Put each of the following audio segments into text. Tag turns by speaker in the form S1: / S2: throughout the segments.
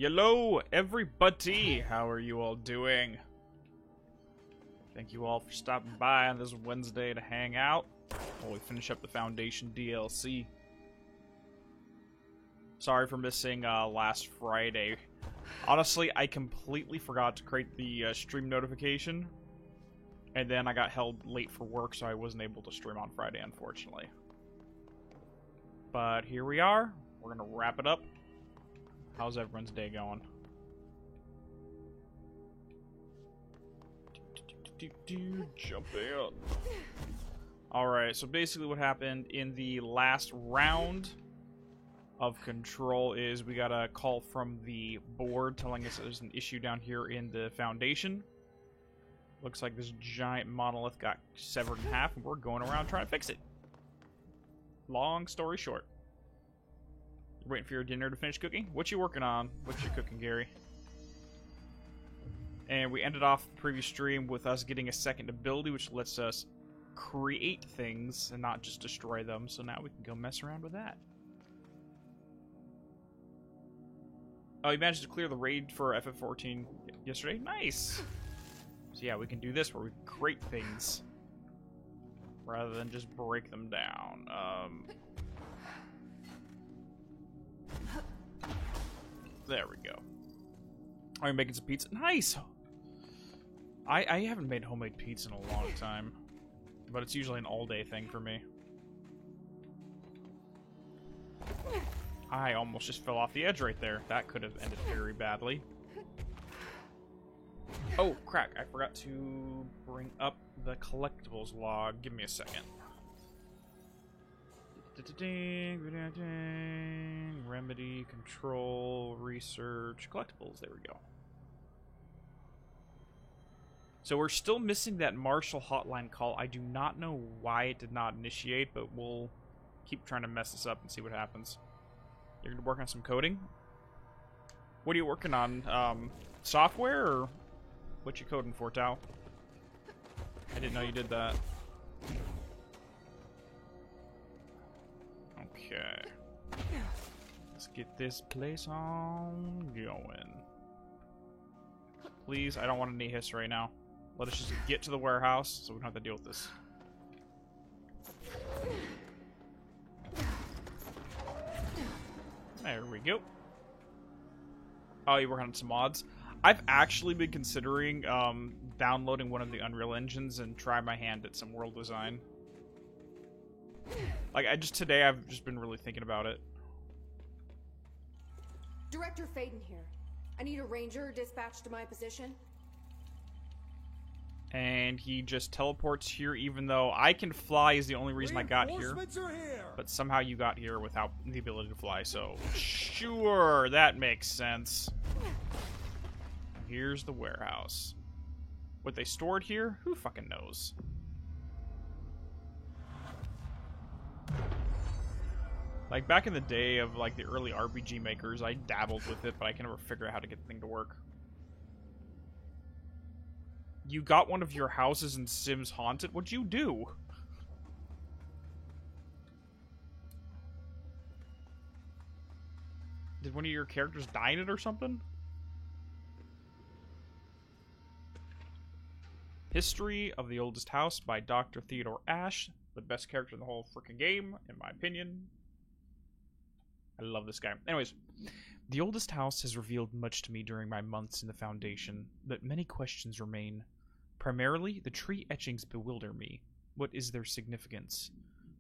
S1: Hello, everybody! How are you all doing? Thank you all for stopping by on this Wednesday to hang out while we finish up the Foundation DLC. Sorry for missing last Friday. Honestly, I completely forgot to create the stream notification, and then I got held late for work, so I wasn't able to stream on Friday, unfortunately. But here we are. We're gonna wrap it up. How's everyone's day going? Jump in. Alright, so basically what happened in the last round of Control is we got a call from the board telling us there's an issue down here in the Foundation. Looks like this giant monolith got severed in half, and we're going around trying to fix it. Long story short. You're waiting for your dinner to finish cooking? What you working on? What's your cooking, Gary? And we ended off the previous stream with us getting a second ability, which lets us create things and not just destroy them. So now we can go mess around with that. Oh, you managed to clear the raid for FF14 yesterday? Nice! So yeah, we can do this where we create things rather than just break them down. There we go. Are you making some pizza? Nice! I haven't made homemade pizza in a long time, but it's usually an all-day thing for me. I almost just fell off the edge right there. That could have ended very badly. Oh, crack. I forgot to bring up the collectibles log. Give me a second. Remedy, control, research, collectibles. There we go. So we're still missing that Marshall hotline call. I do not know why it did not initiate, but we'll keep trying to mess this up and see what happens. You're going to work on some coding? What are you working on? Software, or what you coding for, Tao? I didn't know you did that. Okay. Let's get this place on going. Please, I don't want any hiss right now. Let us just get to the warehouse so we don't have to deal with this. There we go. Oh, you work on some mods? I've actually been considering downloading one of the Unreal Engines and try my hand at some world design. Like, today I've just been really thinking about it.
S2: Director Faden here. I need a ranger dispatched to my position.
S1: And he just teleports here, even though I can fly is the only reason I got here. But somehow you got here without the ability to fly, so sure, that makes sense. Here's the warehouse. What they stored here? Who fucking knows? Like, back in the day of, like, the early RPG makers, I dabbled with it, but I can never figure out how to get the thing to work. You got one of your houses in Sims haunted? What'd you do? Did one of your characters die in it or something? History of the Oldest House by Dr. Theodore Ashe. The best character in the whole freaking game, in my opinion. I love this guy. Anyways, the Oldest House has revealed much to me during my months in the Foundation, but many questions remain. Primarily, the tree etchings bewilder me. What is their significance?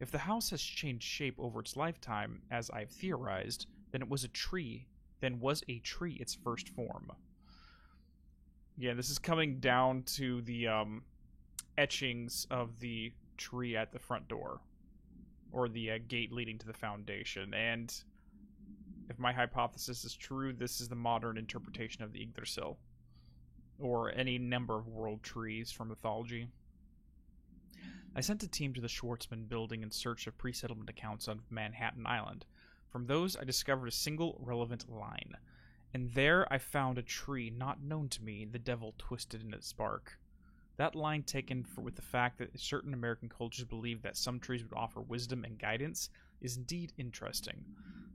S1: If the house has changed shape over its lifetime, as I've theorized, then it was a tree. Then was a tree its first form? Yeah, this is coming down to the etchings of the tree at the front door. Or the gate leading to the Foundation. And if my hypothesis is true, this is the modern interpretation of the Yggdrasil. Or any number of world trees from mythology. I sent a team to the Schwartzman building in search of pre-settlement accounts on Manhattan Island. From those, I discovered a single relevant line. And there I found a tree not known to me, the devil twisted in its bark. That line, taken with the fact that certain American cultures believe that some trees would offer wisdom and guidance, is indeed interesting.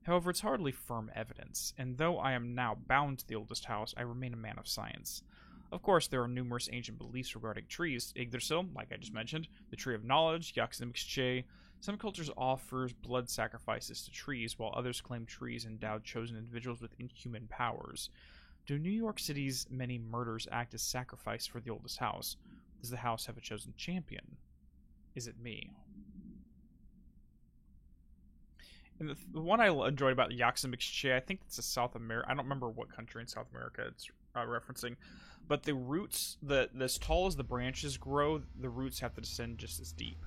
S1: However, it's hardly firm evidence, and though I am now bound to the Oldest House, I remain a man of science. Of course, there are numerous ancient beliefs regarding trees. Yggdrasil, like I just mentioned, the Tree of Knowledge, Yggdrasil. Some cultures offer blood sacrifices to trees, while others claim trees endowed chosen individuals with inhuman powers. Do New York City's many murders act as sacrifice for the Oldest House? Does the house have a chosen champion? Is it me? And the one I enjoyed about Yggdrasil, I think it's a South America. I don't remember what country in South America it's referencing, but the roots, as tall as the branches grow, the roots have to descend just as deep.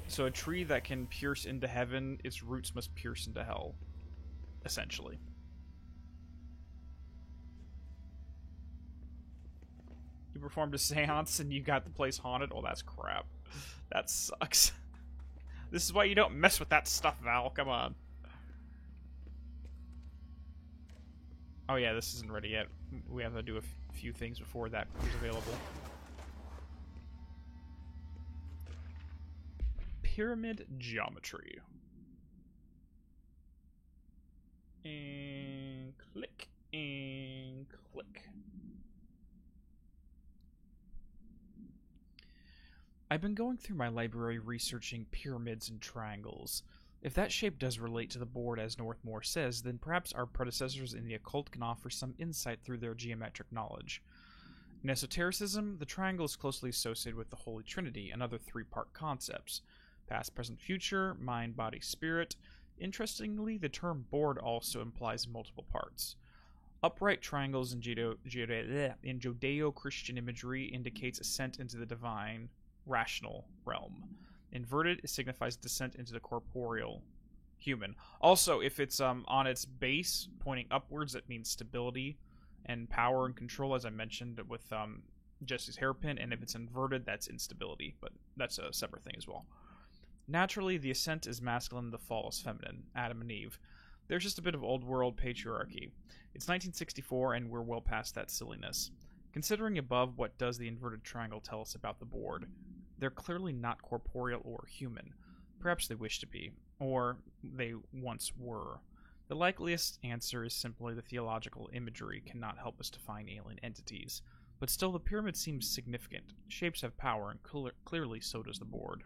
S1: So a tree that can pierce into heaven, its roots must pierce into hell, essentially. You performed a seance and you got the place haunted? Oh, that's crap. That sucks. This is why you don't mess with that stuff, Val. Come on. Oh yeah, this isn't ready yet. We have to do a few things before that is available. Pyramid geometry. And click. And click. I've been going through my library researching pyramids and triangles. If that shape does relate to the board as Northmore says, then perhaps our predecessors in the occult can offer some insight through their geometric knowledge. In esotericism, the triangle is closely associated with the Holy Trinity and other three-part concepts: past, present, future, mind, body, spirit, Interestingly, the term board also implies multiple parts. Upright triangles in Judeo-Christian imagery indicates ascent into the divine, rational realm. Inverted signifies descent into the corporeal, human. Also, if it's on its base, pointing upwards, that means stability and power and control, as I mentioned with Jesse's hairpin, and if it's inverted, that's instability, but that's a separate thing as well. Naturally, the ascent is masculine, the fall is feminine, Adam and Eve. There's just a bit of old world patriarchy. It's 1964, and we're well past that silliness. Considering above, what does the inverted triangle tell us about the board? They're clearly not corporeal or human. Perhaps they wish to be, or they once were. The likeliest answer is simply the theological imagery cannot help us define alien entities. But still, the pyramid seems significant. Shapes have power, and clearly so does the board.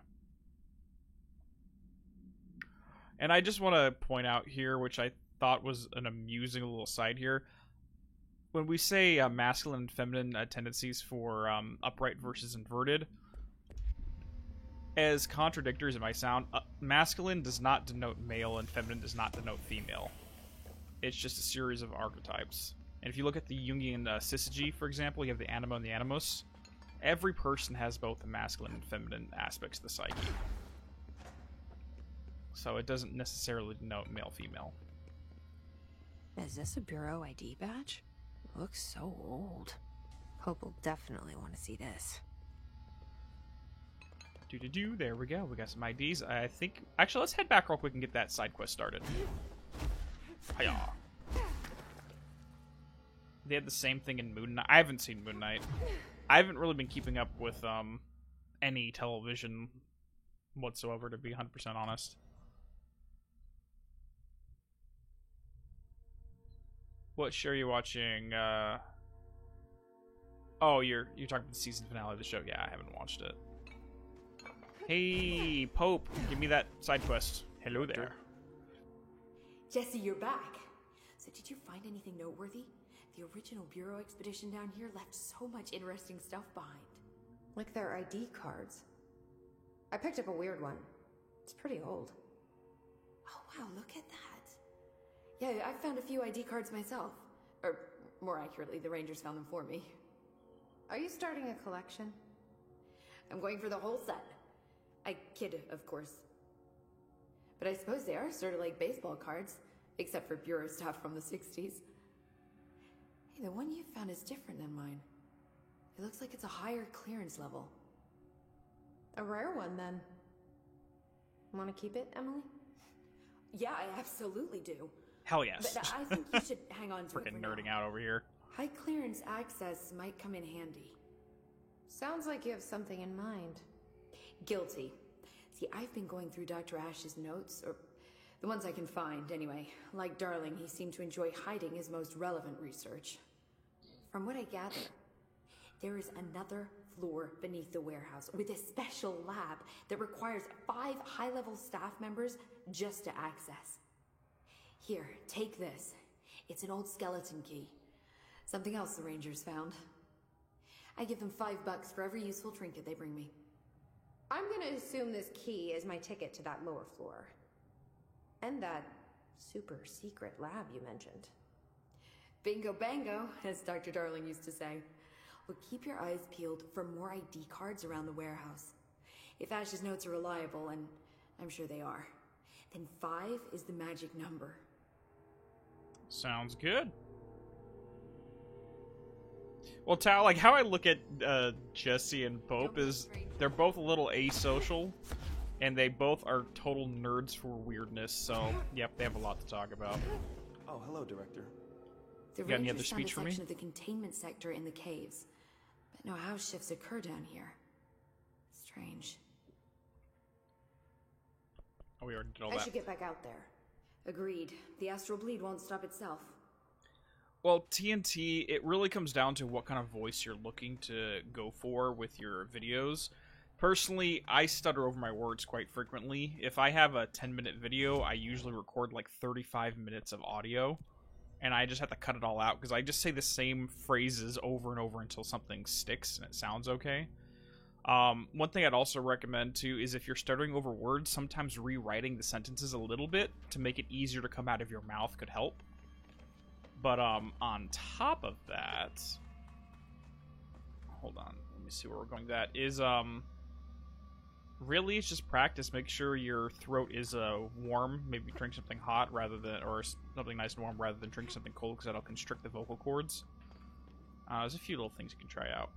S1: And I just want to point out here, which I thought was an amusing little side here. When we say masculine and feminine tendencies for upright versus inverted, as contradictory as it might sound, masculine does not denote male and feminine does not denote female. It's just a series of archetypes. And if you look at the Jungian syzygy, for example, you have the anima and the animus. Every person has both the masculine and feminine aspects of the psyche. So it doesn't necessarily denote male-female.
S3: Is this a Bureau ID badge? It looks so old. Hope will definitely want to see this.
S1: There we go. We got some IDs. I think... Actually, let's head back real quick and get that side quest started. Hiya. They had the same thing in Moon Knight. I haven't seen Moon Knight. I haven't really been keeping up with any television whatsoever, to be 100% honest. What show are you watching? Oh, you're talking about the season finale of the show. Yeah, I haven't watched it. Hey, Pope, give me that side quest. Hello there.
S2: Jesse, you're back. So did you find anything noteworthy? The original Bureau expedition down here left so much interesting stuff behind.
S3: Like their ID cards. I picked up a weird one. It's pretty old.
S2: Oh wow, look at that. Yeah, I found a few ID cards myself. Or, more accurately, the Rangers found them for me.
S3: Are you starting a collection?
S2: I'm going for the whole set. I kid, of course. But I suppose they are sort of like baseball cards, except for Bureau stuff from the 60s. Hey, the one you found is different than mine. It looks like it's a higher clearance level.
S3: A rare one, then. Want to keep it, Emily?
S2: Yeah, I absolutely do.
S1: Hell yes.
S2: But I think you should hang on to it for
S1: Freaking
S2: now.
S1: nerding out over here.
S2: High clearance access might come in handy.
S3: Sounds like you have something in mind.
S2: Guilty. See, I've been going through Dr. Ash's notes, or the ones I can find, anyway. Like Darling, he seemed to enjoy hiding his most relevant research. From what I gather, there is another floor beneath the warehouse with a special lab that requires 5 high-level staff members just to access. Here, take this. It's an old skeleton key. Something else the Rangers found. I give them $5 for every useful trinket they bring me.
S3: I'm gonna assume this key is my ticket to that lower floor. And that super secret lab you mentioned.
S2: Bingo bango, as Dr. Darling used to say. Well, keep your eyes peeled for more ID cards around the warehouse. If Ash's notes are reliable, and I'm sure they are, then 5 is the magic number.
S1: Sounds good. Well, Tal, like how I look at Jesse and Pope is they're both a little asocial, and they both are total nerds for weirdness. So, yep, they have a lot to talk about.
S4: Oh, hello, Director.
S2: The
S1: got any other
S2: Rangers found a
S1: speech for me?
S2: section of the containment sector in the caves, but no house shifts occur down here. Strange.
S1: Oh, we already did all
S2: I
S1: that.
S2: should get back out there. Agreed. The astral bleed won't stop itself.
S1: Well, TNT, it really comes down to what kind of voice you're looking to go for with your videos. Personally, I stutter over my words quite frequently. If I have a 10-minute video, I usually record like 35 minutes of audio, and I just have to cut it all out, because I just say the same phrases over and over until something sticks and it sounds okay. One thing I'd also recommend too is if you're stuttering over words, sometimes rewriting the sentences a little bit to make it easier to come out of your mouth could help. But on top of that, hold on, let me see where we're going. That is really it's just practice. Make sure your throat is warm. Maybe drink something hot rather than, or something nice and warm rather than drink something cold, because that'll constrict the vocal cords. There's a few little things you can try out.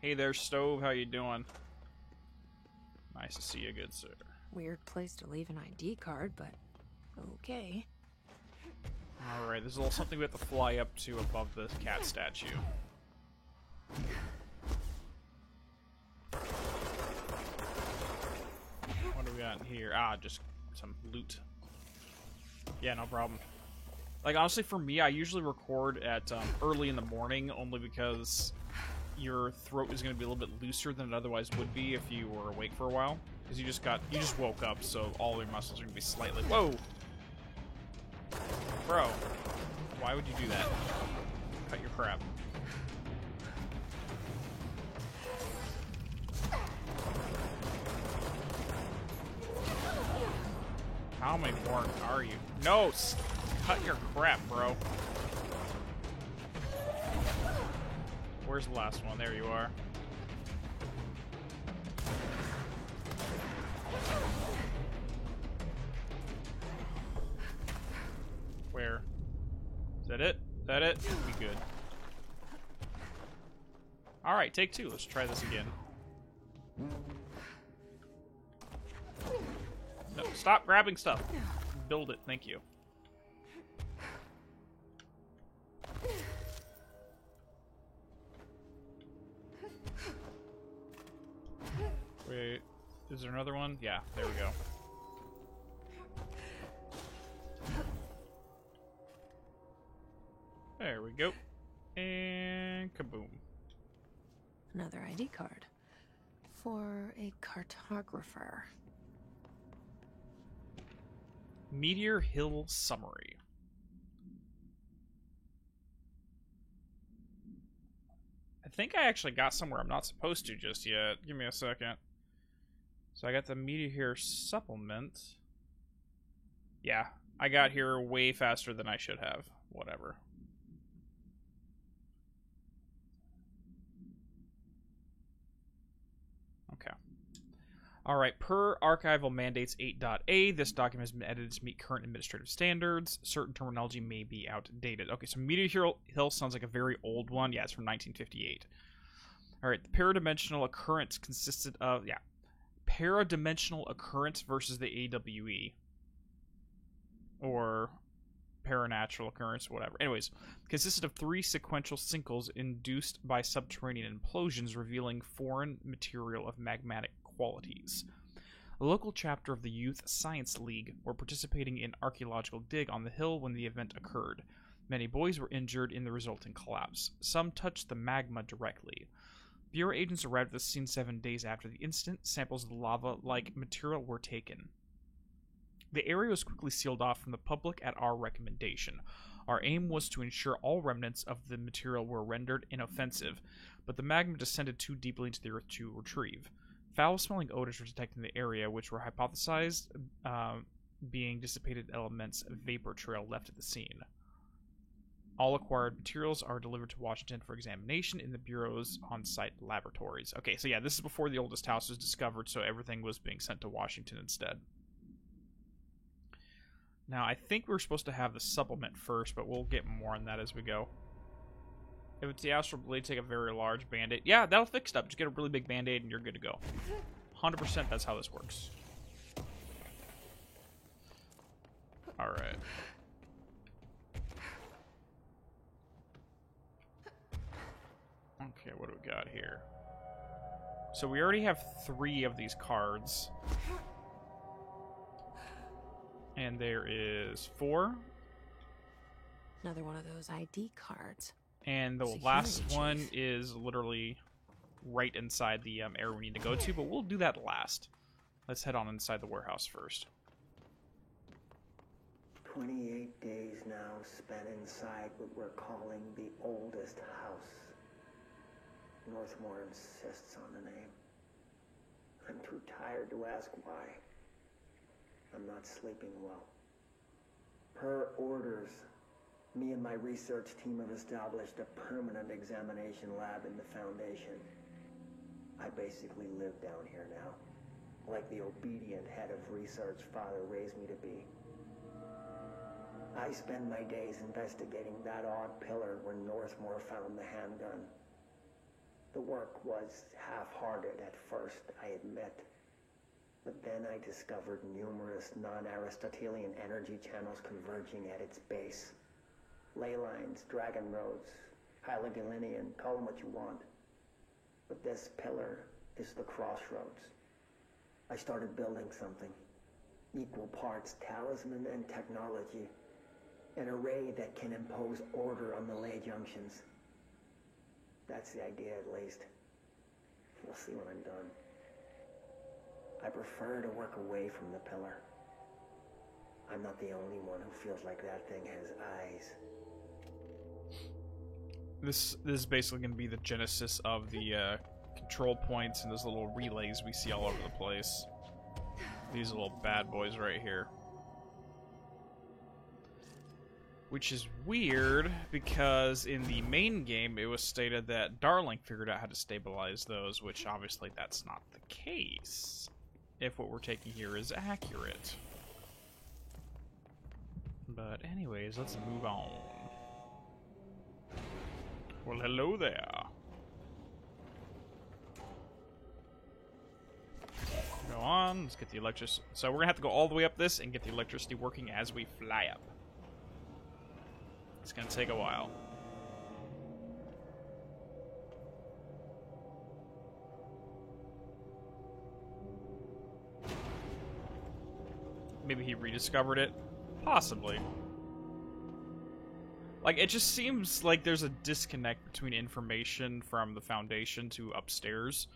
S1: Hey there, Stove. How you doing? Nice to see you, good sir.
S5: Weird place to leave an ID card, but okay.
S1: Alright, there's a little something we have to fly up to above the cat statue. What do we got in here? Ah, just some loot. Yeah, no problem. Like, honestly, for me, I usually record at early in the morning, only because your throat is going to be a little bit looser than it otherwise would be if you were awake for a while. Because you just woke up, so all your muscles are going to be slightly... Whoa! Bro, why would you do that? Cut your crap. How many more are you? No! Cut your crap, bro. Where's the last one? There you are. Where? Is that it? Is that it? Be good. Alright, take two. Let's try this again. No, stop grabbing stuff. Build it. Thank you. Wait, is there another one? Yeah, there we go. There we go. And kaboom.
S5: Another ID card. For a cartographer.
S1: Meteor Hill Summary. I think I actually got somewhere I'm not supposed to just yet. Give me a second. So I got the Meteor Hill supplement. Yeah, I got here way faster than I should have. Whatever. Okay. Alright, per Archival Mandates 8.a, this document has been edited to meet current administrative standards. Certain terminology may be outdated. Okay, so Meteor Hill sounds like a very old one. Yeah, it's from 1958. Alright, the paradimensional occurrence consisted of... Yeah. Paradimensional occurrence versus the AWE. Or paranatural occurrence, whatever. Anyways, consisted of 3 sequential sinkholes induced by subterranean implosions revealing foreign material of magmatic qualities. A local chapter of the Youth Science League were participating in archaeological dig on the hill when the event occurred. Many boys were injured in the resulting collapse. Some touched the magma directly. Bureau agents arrived at the scene 7 days after the incident. Samples of the lava-like material were taken. The area was quickly sealed off from the public at our recommendation. Our aim was to ensure all remnants of the material were rendered inoffensive, but the magma descended too deeply into the earth to retrieve. Foul-smelling odors were detected in the area, which were hypothesized being dissipated elements of vapor trail left at the scene. All acquired materials are delivered to Washington for examination in the Bureau's on-site laboratories. Okay, so yeah, this is before the oldest house was discovered, so everything was being sent to Washington instead. Now, I think we were supposed to have the supplement first, but we'll get more on that as we go. If it's the Astral Blade, take a very large band-aid. Yeah, that'll fix it up. Just get a really big band-aid and you're good to go. 100% that's how this works. Alright. Okay, what do we got here? So we already have 3 of these cards. And there is 4.
S5: Another one of those ID cards.
S1: And the last one is literally right inside the area we need to go to, but we'll do that last. Let's head on inside the warehouse first.
S6: 28 days now spent inside what we're calling the oldest house. Northmore insists on the name. I'm too tired to ask why. I'm not sleeping well. Per orders, me and my research team have established a permanent examination lab in the Foundation. I basically live down here now, like the obedient head of research Father raised me to be. I spend my days investigating that odd pillar where Northmore found the handgun. The work was half-hearted at first, I admit. But then I discovered numerous non-Aristotelian energy channels converging at its base. Ley lines, dragon roads, Hyligalinian, call them what you want. But this pillar is the crossroads. I started building something. Equal parts talisman and technology. An array that can impose order on the ley junctions. That's the idea, at least. We'll see when I'm done. I prefer to work away from the pillar. I'm not the only one who feels like that thing has eyes.
S1: This is basically going to be the genesis of the control points and those little relays we see all over the place. These little bad boys right here. Which is weird, because in the main game, it was stated that Darling figured out how to stabilize those, which obviously that's not the case, if what we're taking here is accurate. But anyways, let's move on. Well, hello there. Go on, let's get the electricity. So we're gonna have to go all the way up this and get the electricity working as we fly up. It's gonna take a while. Maybe he rediscovered it? Possibly. Like, it just seems like there's a disconnect between information from the Foundation to upstairs.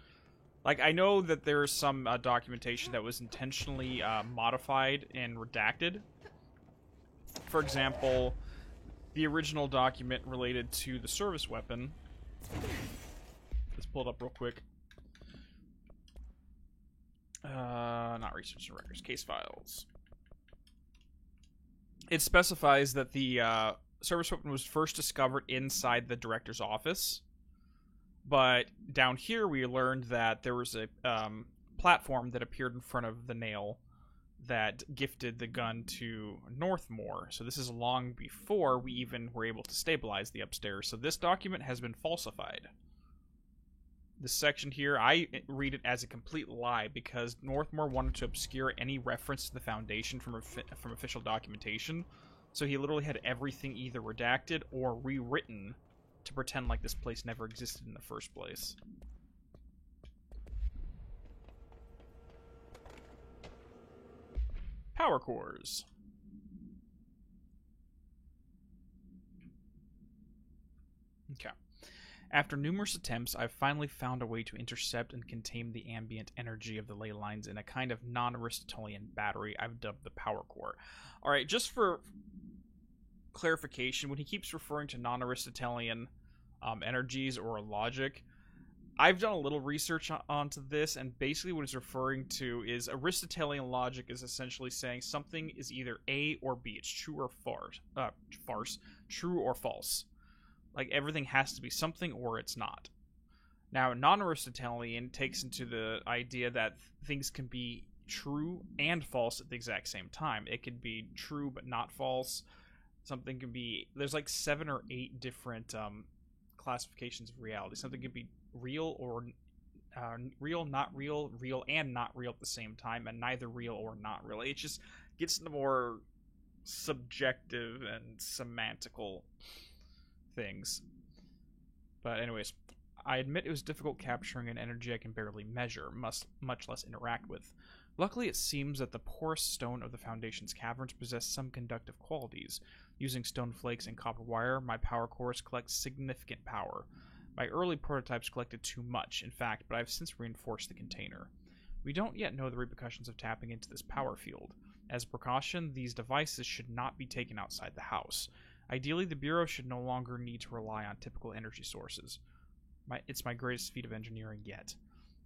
S1: Like, I know that there's some documentation that was intentionally modified and redacted. For example, the original document related to the service weapon. Let's pull it up real quick. Not research and records, case files. It specifies that the service weapon was first discovered inside the director's office. But down here we learned that there was a platform that appeared in front of the nail that gifted the gun to Northmore. So this is long before we even were able to stabilize the upstairs. So this document has been falsified. This section here, I read it as a complete lie because Northmore wanted to obscure any reference to the Foundation from official documentation. So he literally had everything either redacted or rewritten to pretend like this place never existed in the first place. Power cores. Okay. After numerous attempts, I've finally found a way to intercept and contain the ambient energy of the ley lines in a kind of non-Aristotelian battery I've dubbed the power core. Alright, just for clarification, when he keeps referring to non-Aristotelian energies or logic, I've done a little research onto this, and basically what it's referring to is Aristotelian logic is essentially saying something is either A or B. It's true or farce. True or false. Like, everything has to be something or it's not. Now, non-Aristotelian takes into the idea that things can be true and false at the exact same time. It could be true but not false. Something can be... There's like 7 or 8 different classifications of reality. Something can be real or real, not real, real and not real at the same time, and neither real or not real. It just gets into more subjective and semantical things. But anyways, I admit it was difficult capturing an energy I can barely measure, much less interact with. Luckily, it seems that the porous stone of the Foundation's caverns possess some conductive qualities. Using stone flakes and copper wire, my power cores collect significant power. My early prototypes collected too much, in fact, but I've since reinforced the container. We don't yet know the repercussions of tapping into this power field. As a precaution, these devices should not be taken outside the house. Ideally, the Bureau should no longer need to rely on typical energy sources. It's my greatest feat of engineering yet.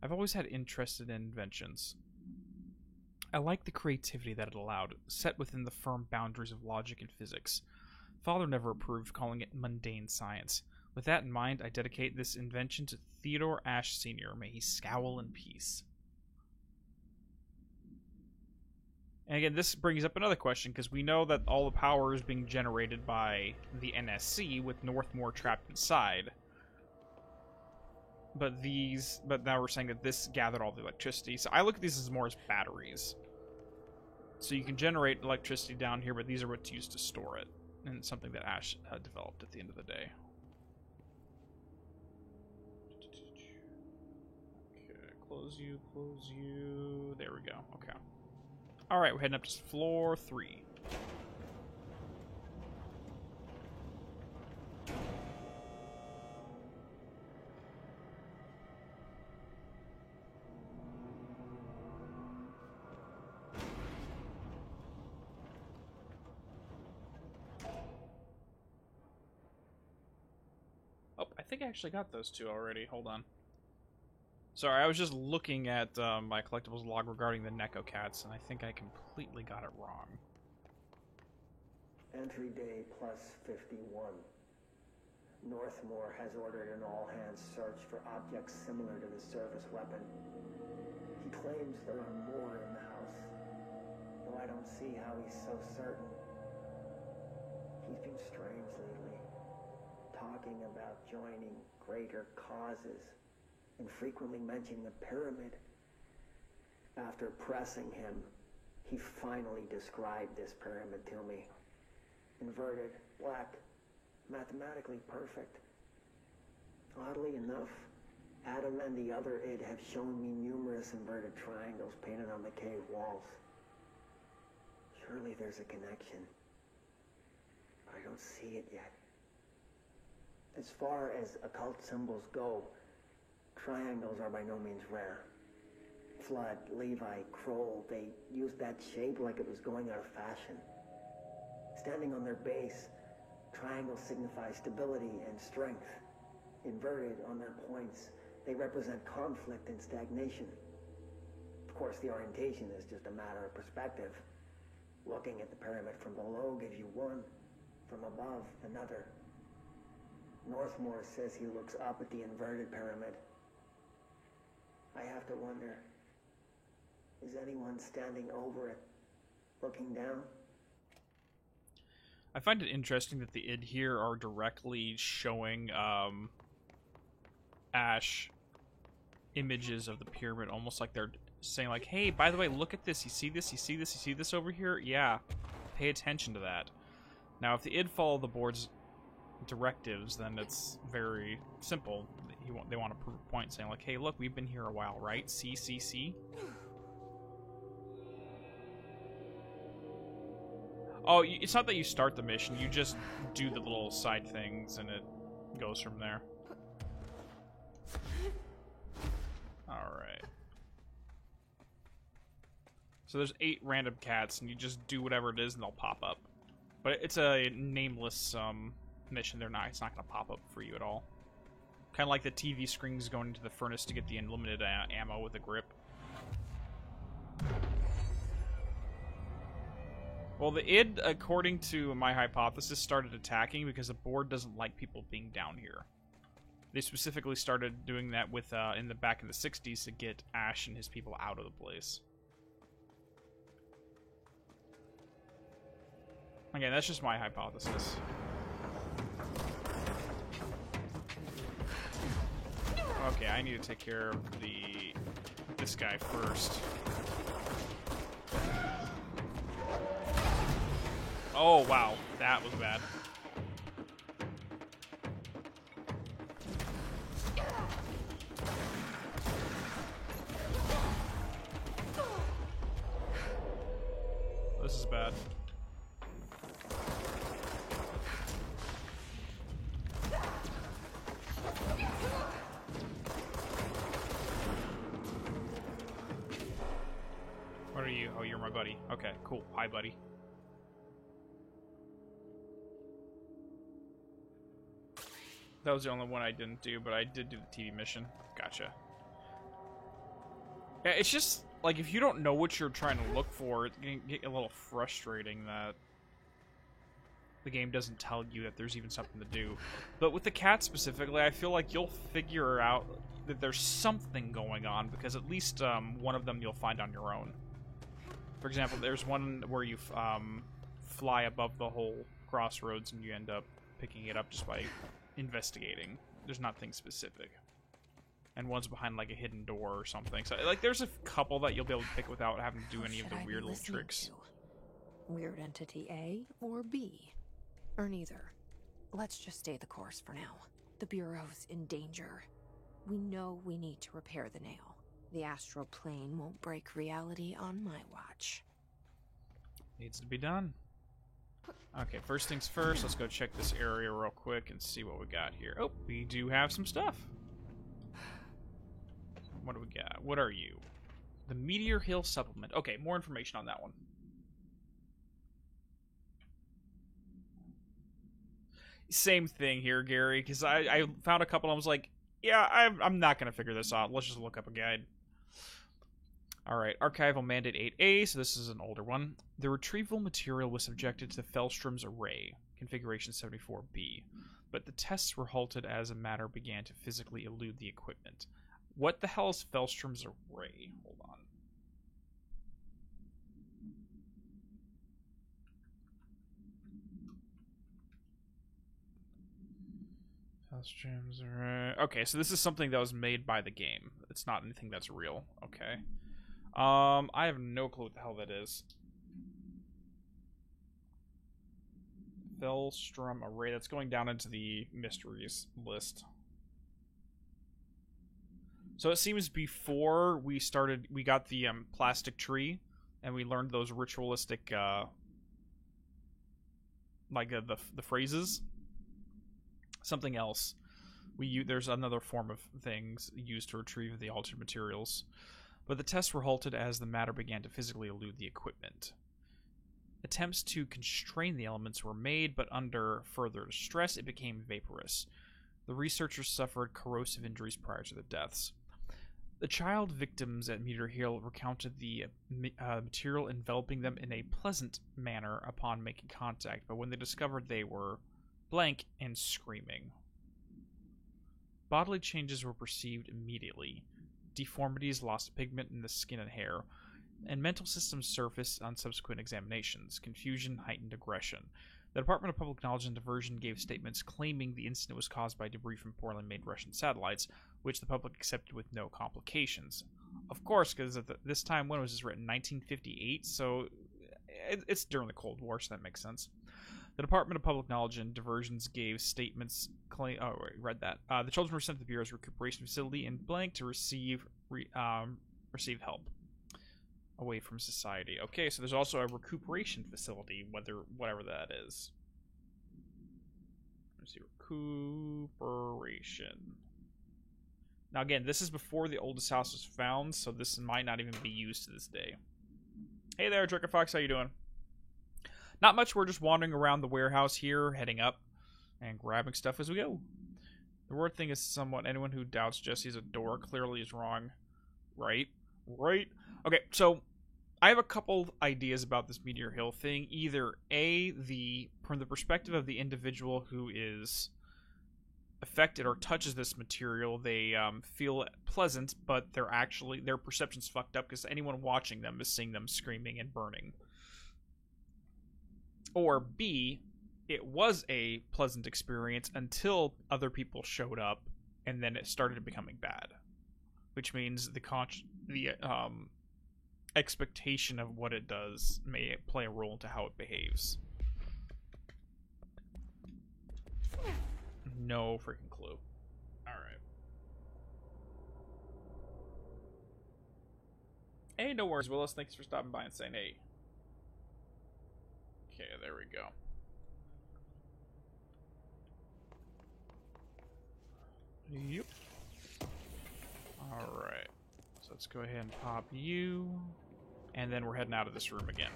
S1: I've always had interest in inventions. I like the creativity that it allowed, set within the firm boundaries of logic and physics. Father never approved calling it mundane science. With that in mind, I dedicate this invention to Theodore Ashe Sr. May he scowl in peace. And again, this brings up another question, because we know that all the power is being generated by the NSC, with Northmore trapped inside. But now we're saying that this gathered all the electricity. So I look at these as more as batteries. So you can generate electricity down here, but these are what's used to store it. And it's something that Ashe developed at the end of the day. Okay, close you. There we go. Okay. Alright, we're heading up to floor 3. Oh, I think I actually got those two already. Hold on. Sorry, I was just looking at my collectibles log regarding the Neko Cats, and I think I completely got it wrong.
S6: Entry day plus 51. Northmore has ordered an all-hands search for objects similar to the service weapon. He claims there are more in the house, though I don't see how he's so certain. He's been strange lately, talking about joining greater causes, and frequently mentioning the pyramid. After pressing him, he finally described this pyramid to me. Inverted, black, mathematically perfect. Oddly enough, Adam and the other id have shown me numerous inverted triangles painted on the cave walls. Surely there's a connection, but I don't see it yet. As far as occult symbols go, triangles are by no means rare. Flood, Levi, Kroll, they used that shape like it was going out of fashion. Standing on their base, triangles signify stability and strength. Inverted on their points, they represent conflict and stagnation. Of course, the orientation is just a matter of perspective. Looking at the pyramid from below gives you one, from above another. Northmore says he looks up at the inverted pyramid. I have to wonder, is anyone standing over it, looking down?
S1: I find it interesting that the id here are directly showing Ashe images of the pyramid, almost like they're saying, like, hey, by the way, look at this. You see this? You see this? You see this over here? Yeah, pay attention to that. Now, if the id follow the board's directives, then it's very simple. They want to prove a point, saying, like, hey, look, we've been here a while, right? See? Oh, it's not that you start the mission, you just do the little side things, and it goes from there. Alright. So there's 8 random cats, and you just do whatever it is, and they'll pop up. But it's a nameless mission. It's not going to pop up for you at all. Kind of like the TV screens going into the furnace to get the unlimited ammo with a grip. Well, the id, according to my hypothesis, started attacking because the board doesn't like people being down here. They specifically started doing that with in the back of the 60s to get Ashe and his people out of the place. Again, that's just my hypothesis. Okay, I need to take care of this guy first. Oh, wow. That was bad. This is bad. buddy. Okay, cool. Hi, buddy. That was the only one I didn't do, but I did do the TV mission. Gotcha. Yeah, it's just, like, if you don't know what you're trying to look for, it can get a little frustrating that the game doesn't tell you that there's even something to do. But with the cat specifically, I feel like you'll figure out that there's something going on, because at least one of them you'll find on your own. For example, there's one where you fly above the whole crossroads and you end up picking it up just by investigating. There's nothing specific. And one's behind like a hidden door or something. So like there's a couple that you'll be able to pick without having to do any of the weird little tricks.
S5: Weird entity A or B? Or neither. Let's just stay the course for now. The Bureau's in danger. We know we need to repair the nail. The astral plane won't break reality on my watch.
S1: Needs to be done. Okay, first things first, let's go check this area real quick and see what we got here. Oh, we do have some stuff. What do we got? What are you? The Meteor Hill Supplement. Okay, more information on that one. Same thing here, Gary, because I found a couple and I was like, yeah, I'm not going to figure this out. Let's just look up a guide. Alright, Archival Mandate 8A, so this is an older one. The retrieval material was subjected to Fellstrom's array, configuration 74B, but the tests were halted as a matter began to physically elude the equipment. What the hell is Fellstrom's array? Hold on. Fellstrom's array. Okay, so this is something that was made by the game. It's not anything that's real. Okay. I have no clue what the hell that is. Fellstrom array. That's going down into the mysteries list. So it seems before we got the plastic tree, and we learned those ritualistic, like the phrases. Something else. There's another form of things used to retrieve the altered materials. But the tests were halted as the matter began to physically elude the equipment. Attempts to constrain the elements were made, but under further stress, it became vaporous. The researchers suffered corrosive injuries prior to their deaths. The child victims at Meteor Hill recounted the material enveloping them in a pleasant manner upon making contact, but when they discovered they were blank and screaming. Bodily changes were perceived immediately. Deformities, loss of pigment in the skin and hair, and mental systems surfaced on subsequent examinations. Confusion, heightened aggression. The Department of Public Knowledge and Diversion gave statements claiming the incident was caused by debris from poorly made Russian satellites, which the public accepted with no complications. Of course, because at this time, when was this written? 1958, so it's during the Cold War, so that makes sense. The Department of Public Knowledge and Diversions gave statements claim. Oh, wait, read that. The children were sent to the Bureau's recuperation facility in blank to receive help away from society. Okay, so there's also a recuperation facility, whatever that is. Let's see, recuperation. Now again, this is before the oldest house was found, so this might not even be used to this day. Hey there, Drinker Fox, how you doing? Not much, we're just wandering around the warehouse here, heading up, and grabbing stuff as we go. The word thing is anyone who doubts Jesse's a door clearly is wrong. Right? Okay, so I have a couple ideas about this Meteor Hill thing. Either A, from the perspective of the individual who is affected or touches this material, they feel pleasant, but their perception's fucked up because anyone watching them is seeing them screaming and burning. Or B, it was a pleasant experience until other people showed up, and then it started becoming bad. Which means the expectation of what it does may play a role into how it behaves. No freaking clue. Alright. Hey, no worries, Willis. Thanks for stopping by and saying hey. Okay, there we go. Yep. Alright. So let's go ahead and pop you. And then we're heading out of this room again.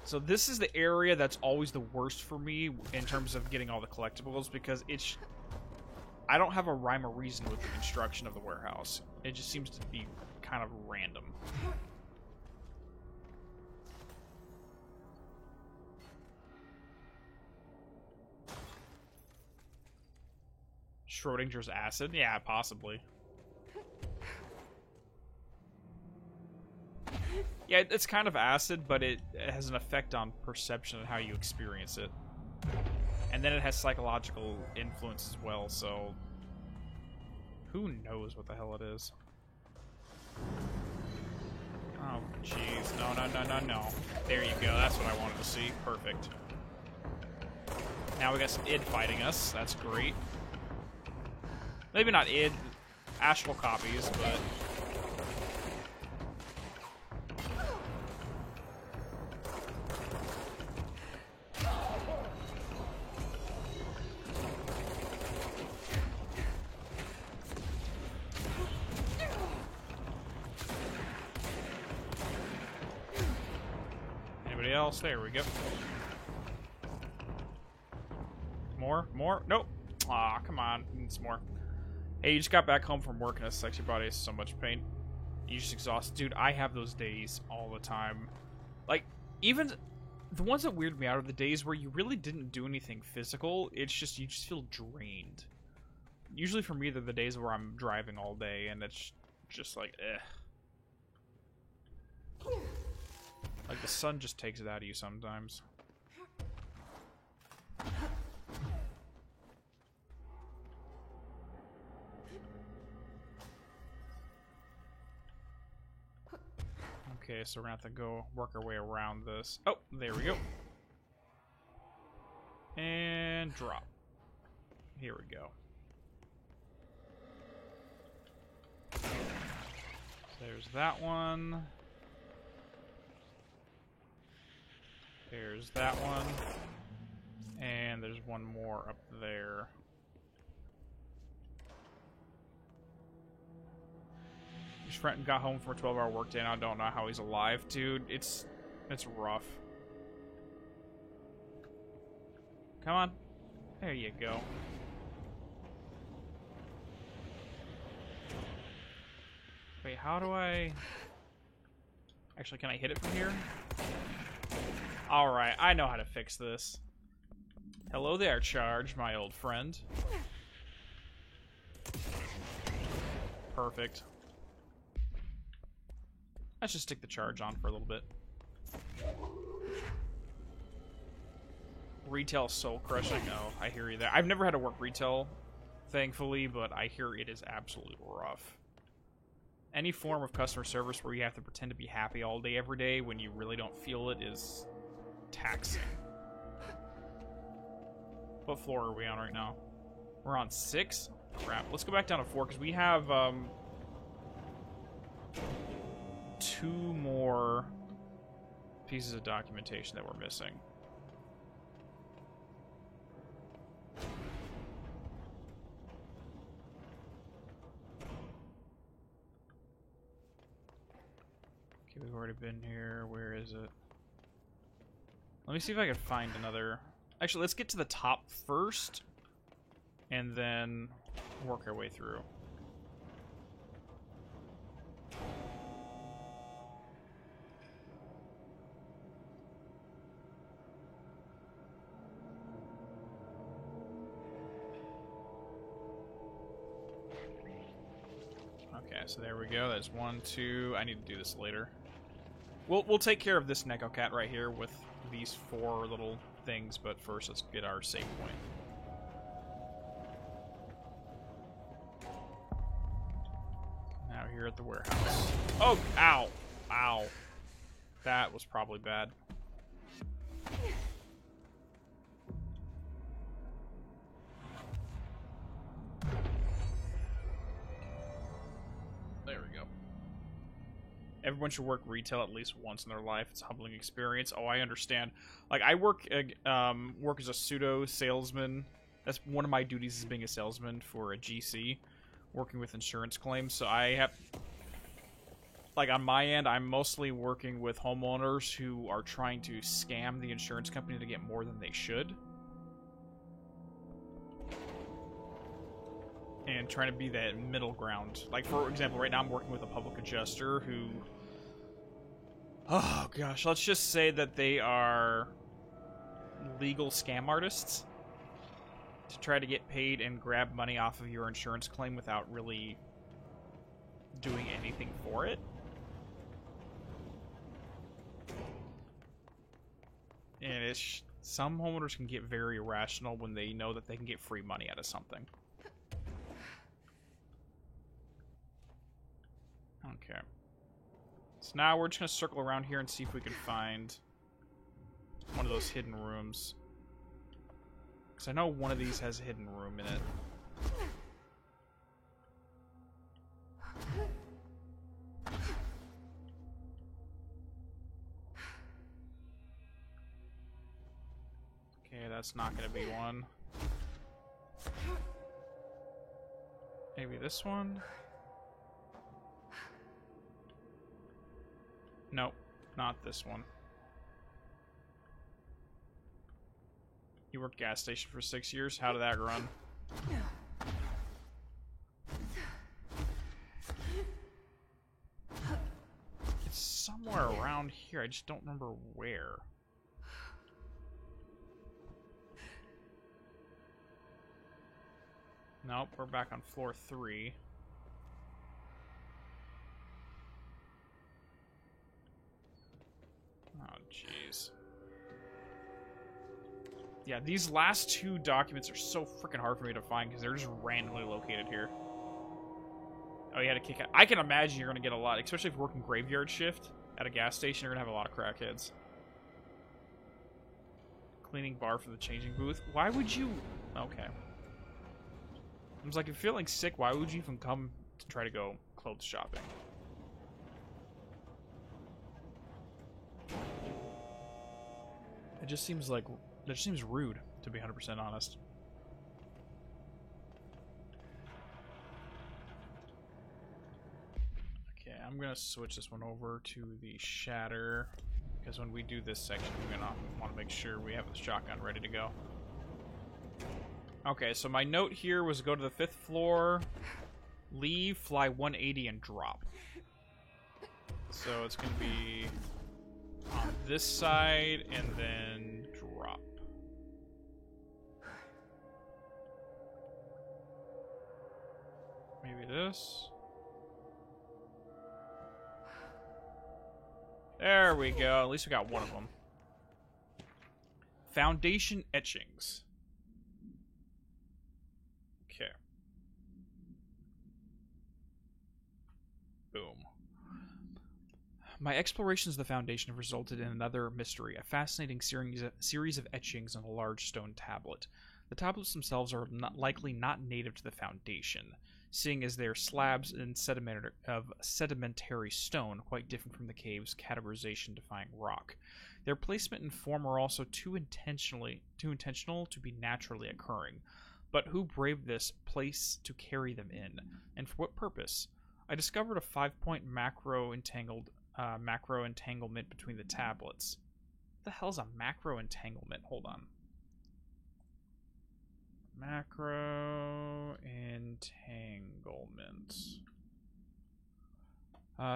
S1: So this is the area that's always the worst for me in terms of getting all the collectibles, because it's... I don't have a rhyme or reason with the construction of the warehouse. It just seems to be kind of random. Schrodinger's acid? Yeah, possibly. Yeah, it's kind of acid, but it has an effect on perception and how you experience it. And then it has psychological influence as well, so... who knows what the hell it is? Oh, jeez. No, no, no, no, no. There you go. That's what I wanted to see. Perfect. Now we got some id fighting us. That's great. Maybe not id, astral copies, but... anybody else? There we go. More? More? Nope. Aw, come on. Needs more. Hey, you just got back home from work and a sexy body is so much pain. You just exhausted. Dude, I have those days all the time. Like, even the ones that weird me out are the days where you really didn't do anything physical. It's just, you just feel drained. Usually for me, they're the days where I'm driving all day and it's just like, eh. Like, the sun just takes it out of you sometimes. Okay, so we're gonna have to go work our way around this. Oh, there we go. And drop. Here we go. There's that one. There's that one. And there's one more up there. His friend got home from a 12-hour workday and I don't know how he's alive. Dude, it's rough. Come on. There you go. Wait, how do I... actually, can I hit it from here? Alright, I know how to fix this. Hello there, Charge, my old friend. Perfect. Let's just stick the charge on for a little bit. Retail soul crushing. Oh, I hear you there. I've never had to work retail, thankfully, but I hear it is absolutely rough. Any form of customer service where you have to pretend to be happy all day, every day, when you really don't feel it is taxing. What floor are we on right now? We're on 6? Crap. Let's go back down to 4, because we have, 2 more pieces of documentation that we're missing. Okay, we've already been here. Where is it? Let me see if I can find another... actually, let's get to the top first, and then work our way through. Okay, so there we go. That's 1, 2. I need to do this later. We'll take care of this Neko Cat right here with these 4 little things, but first let's get our save point. Now here at the warehouse. Oh, ow. Ow. That was probably bad. There we go. Everyone should work retail at least once in their life. It's a humbling experience. Oh, I understand. Like, I work as a pseudo salesman. That's one of my duties, is being a salesman for a GC, working with insurance claims, so I have... Like, on my end, I'm mostly working with homeowners who are trying to scam the insurance company to get more than they should. And trying to be that middle ground. Like, for example, right now I'm working with a public adjuster who... Oh, gosh. Let's just say that they are legal scam artists to try to get paid and grab money off of your insurance claim without really doing anything for it. And it's... Some homeowners can get very irrational when they know that they can get free money out of something. Okay. So now we're just going to circle around here and see if we can find one of those hidden rooms. Because I know one of these has a hidden room in it. Okay, that's not going to be one. Maybe this one? Nope, not this one. You worked gas station for 6 years? How did that run? It's somewhere around here. I just don't remember where. Nope, we're back on floor 3. Oh, jeez. Yeah, these last 2 documents are so freaking hard for me to find because they're just randomly located here. Oh, you had to kick out. I can imagine you're going to get a lot, especially if you're working graveyard shift at a gas station, you're going to have a lot of crackheads. Cleaning bar for the changing booth. Why would you... Okay. I was like, if you're feeling sick, why would you even come to try to go clothes shopping? It just seems like... That just seems rude, to be 100% honest. Okay, I'm gonna switch this one over to the shatter, because when we do this section, we're gonna want to make sure we have the shotgun ready to go. Okay, so my note here was go to the 5th floor, leave, fly 180, and drop. So it's gonna be on this side, and then drop. Maybe this. There we go. At least we got one of them. Foundation etchings. Okay. Boom. My explorations of the Foundation have resulted in another mystery, a fascinating series of etchings on a large stone tablet. The tablets themselves are likely not native to the Foundation, seeing as they are slabs of sedimentary stone, quite different from the cave's categorization-defying rock. Their placement and form are also too intentional to be naturally occurring. But who braved this place to carry them in, and for what purpose? I discovered a 5-point macro entanglement between the tablets. What the hell's a macro entanglement? Hold on. Macro entanglement.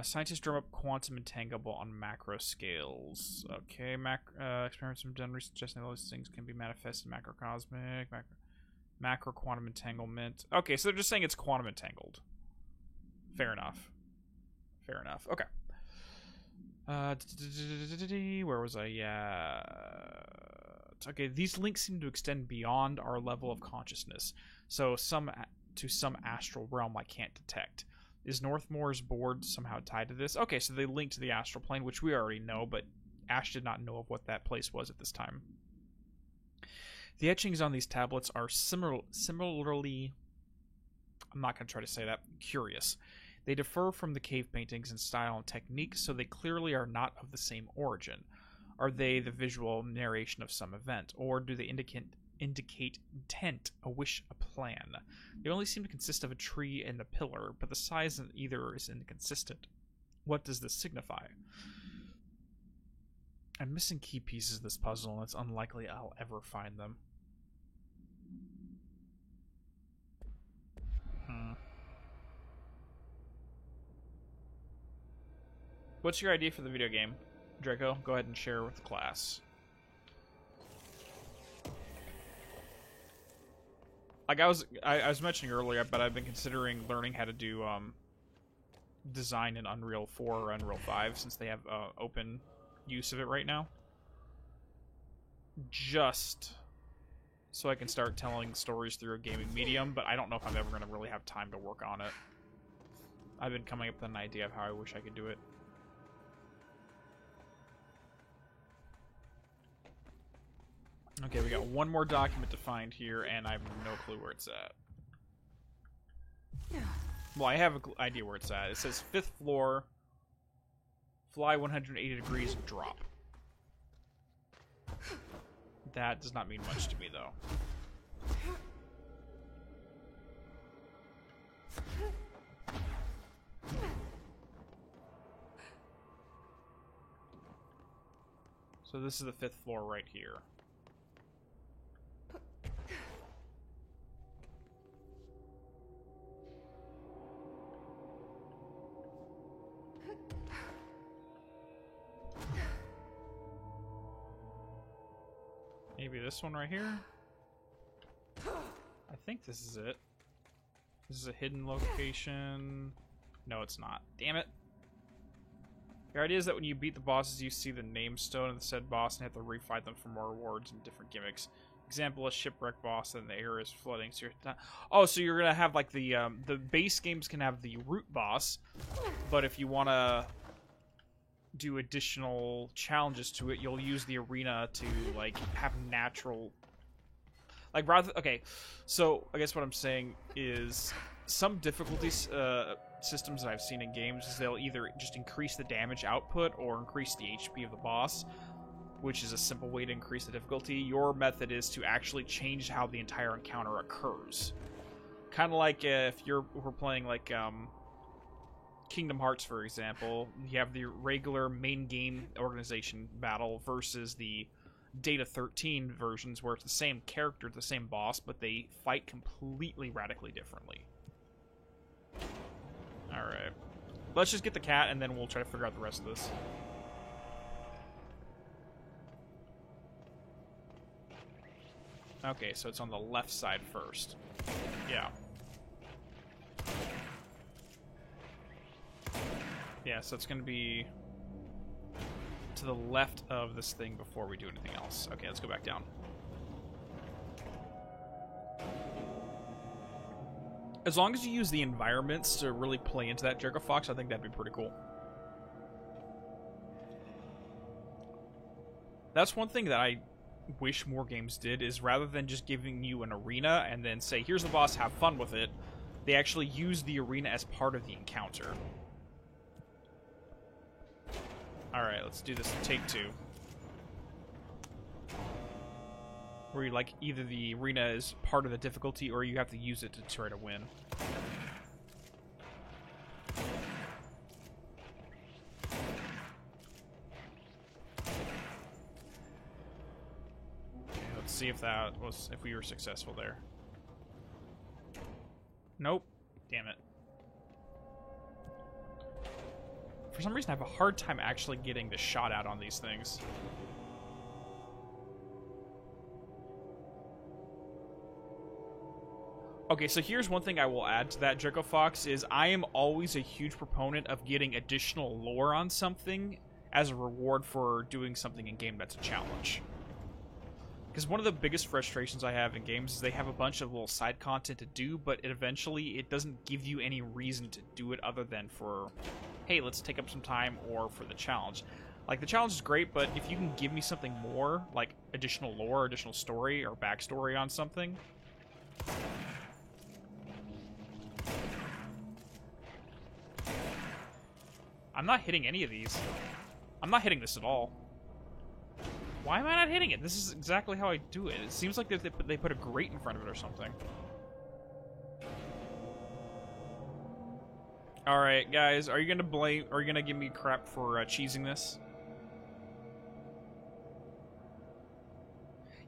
S1: Scientists drum up quantum entanglement on macro scales. Okay, experiments have been done recently suggesting that those things can be manifested macrocosmic, macro quantum entanglement. Okay, so they're just saying it's quantum entangled. Fair enough. Fair enough. Okay. Where was I? Yeah. Okay, these links seem to extend beyond our level of consciousness, so to some astral realm I can't detect. Is Northmore's board somehow tied to this? Okay, so they link to the astral plane, which we already know, but Ash did not know of what that place was at this time. The etchings on these tablets are similarly, I'm not going to try to say that, curious. They differ from the cave paintings in style and technique, so they clearly are not of the same origin. Are they the visual narration of some event, or do they indicate intent, a wish, a plan. They only seem to consist of a tree and a pillar, but the size of either is inconsistent. What does this signify? I'm missing key pieces of this puzzle, and it's unlikely I'll ever find them. What's your idea for the video game, Draco? Go ahead and share with the class. Like I was mentioning earlier, but I've been considering learning how to do design in Unreal 4 or Unreal 5 since they have open use of it right now. Just so I can start telling stories through a gaming medium, but I don't know if I'm ever going to really have time to work on it. I've been coming up with an idea of how I wish I could do it. Okay, we got one more document to find here, and I have no clue where it's at. Well, I have an idea where it's at. It says 5th floor, fly 180 degrees, and drop. That does not mean much to me, though. So this is the 5th floor right here. Maybe this one right here? I think this is it. This is a hidden location. No, it's not. Damn it. The idea is that when you beat the bosses, you see the name stone of the said boss and have to refight them for more rewards and different gimmicks. Example, a shipwreck boss and the air is flooding. So so you're gonna have like the base games can have the root boss, but if you wanna do additional challenges to it, you'll use the arena to like have natural, like rather. Okay, so I guess what I'm saying is some difficulties systems that I've seen in games is they'll either just increase the damage output or increase the HP of the boss, which is a simple way to increase the difficulty. Your method is to actually change how the entire encounter occurs. Kind of like if we're playing like Kingdom Hearts, for example, you have the regular main game organization battle versus the Data 13 versions where it's the same character, the same boss, but they fight completely radically differently. Alright. Let's just get the cat and then we'll try to figure out the rest of this. Okay, so it's on the left side first. Yeah. Yeah, so it's going to be to the left of this thing before we do anything else. Okay, let's go back down. As long as you use the environments to really play into that Draco Fox, I think that'd be pretty cool. That's one thing that I wish more games did, is rather than just giving you an arena and then say, here's the boss, have fun with it, they actually use the arena as part of the encounter. Alright, let's do this take 2. Where you, like, either the arena is part of the difficulty or you have to use it to try to win. Okay, let's see if if we were successful there. Nope. Damn it. For some reason, I have a hard time actually getting the shot out on these things. Okay, so here's one thing I will add to that, Draco Fox, is I am always a huge proponent of getting additional lore on something as a reward for doing something in game that's a challenge. Because one of the biggest frustrations I have in games is they have a bunch of little side content to do, but it doesn't give you any reason to do it other than for, hey, let's take up some time, or for the challenge. Like, the challenge is great, but if you can give me something more, like additional lore, additional story, or backstory on something... I'm not hitting any of these. I'm not hitting this at all. Why am I not hitting it? This is exactly how I do it. It seems like they put a grate in front of it or something. Alright, guys, are you gonna give me crap for cheesing this?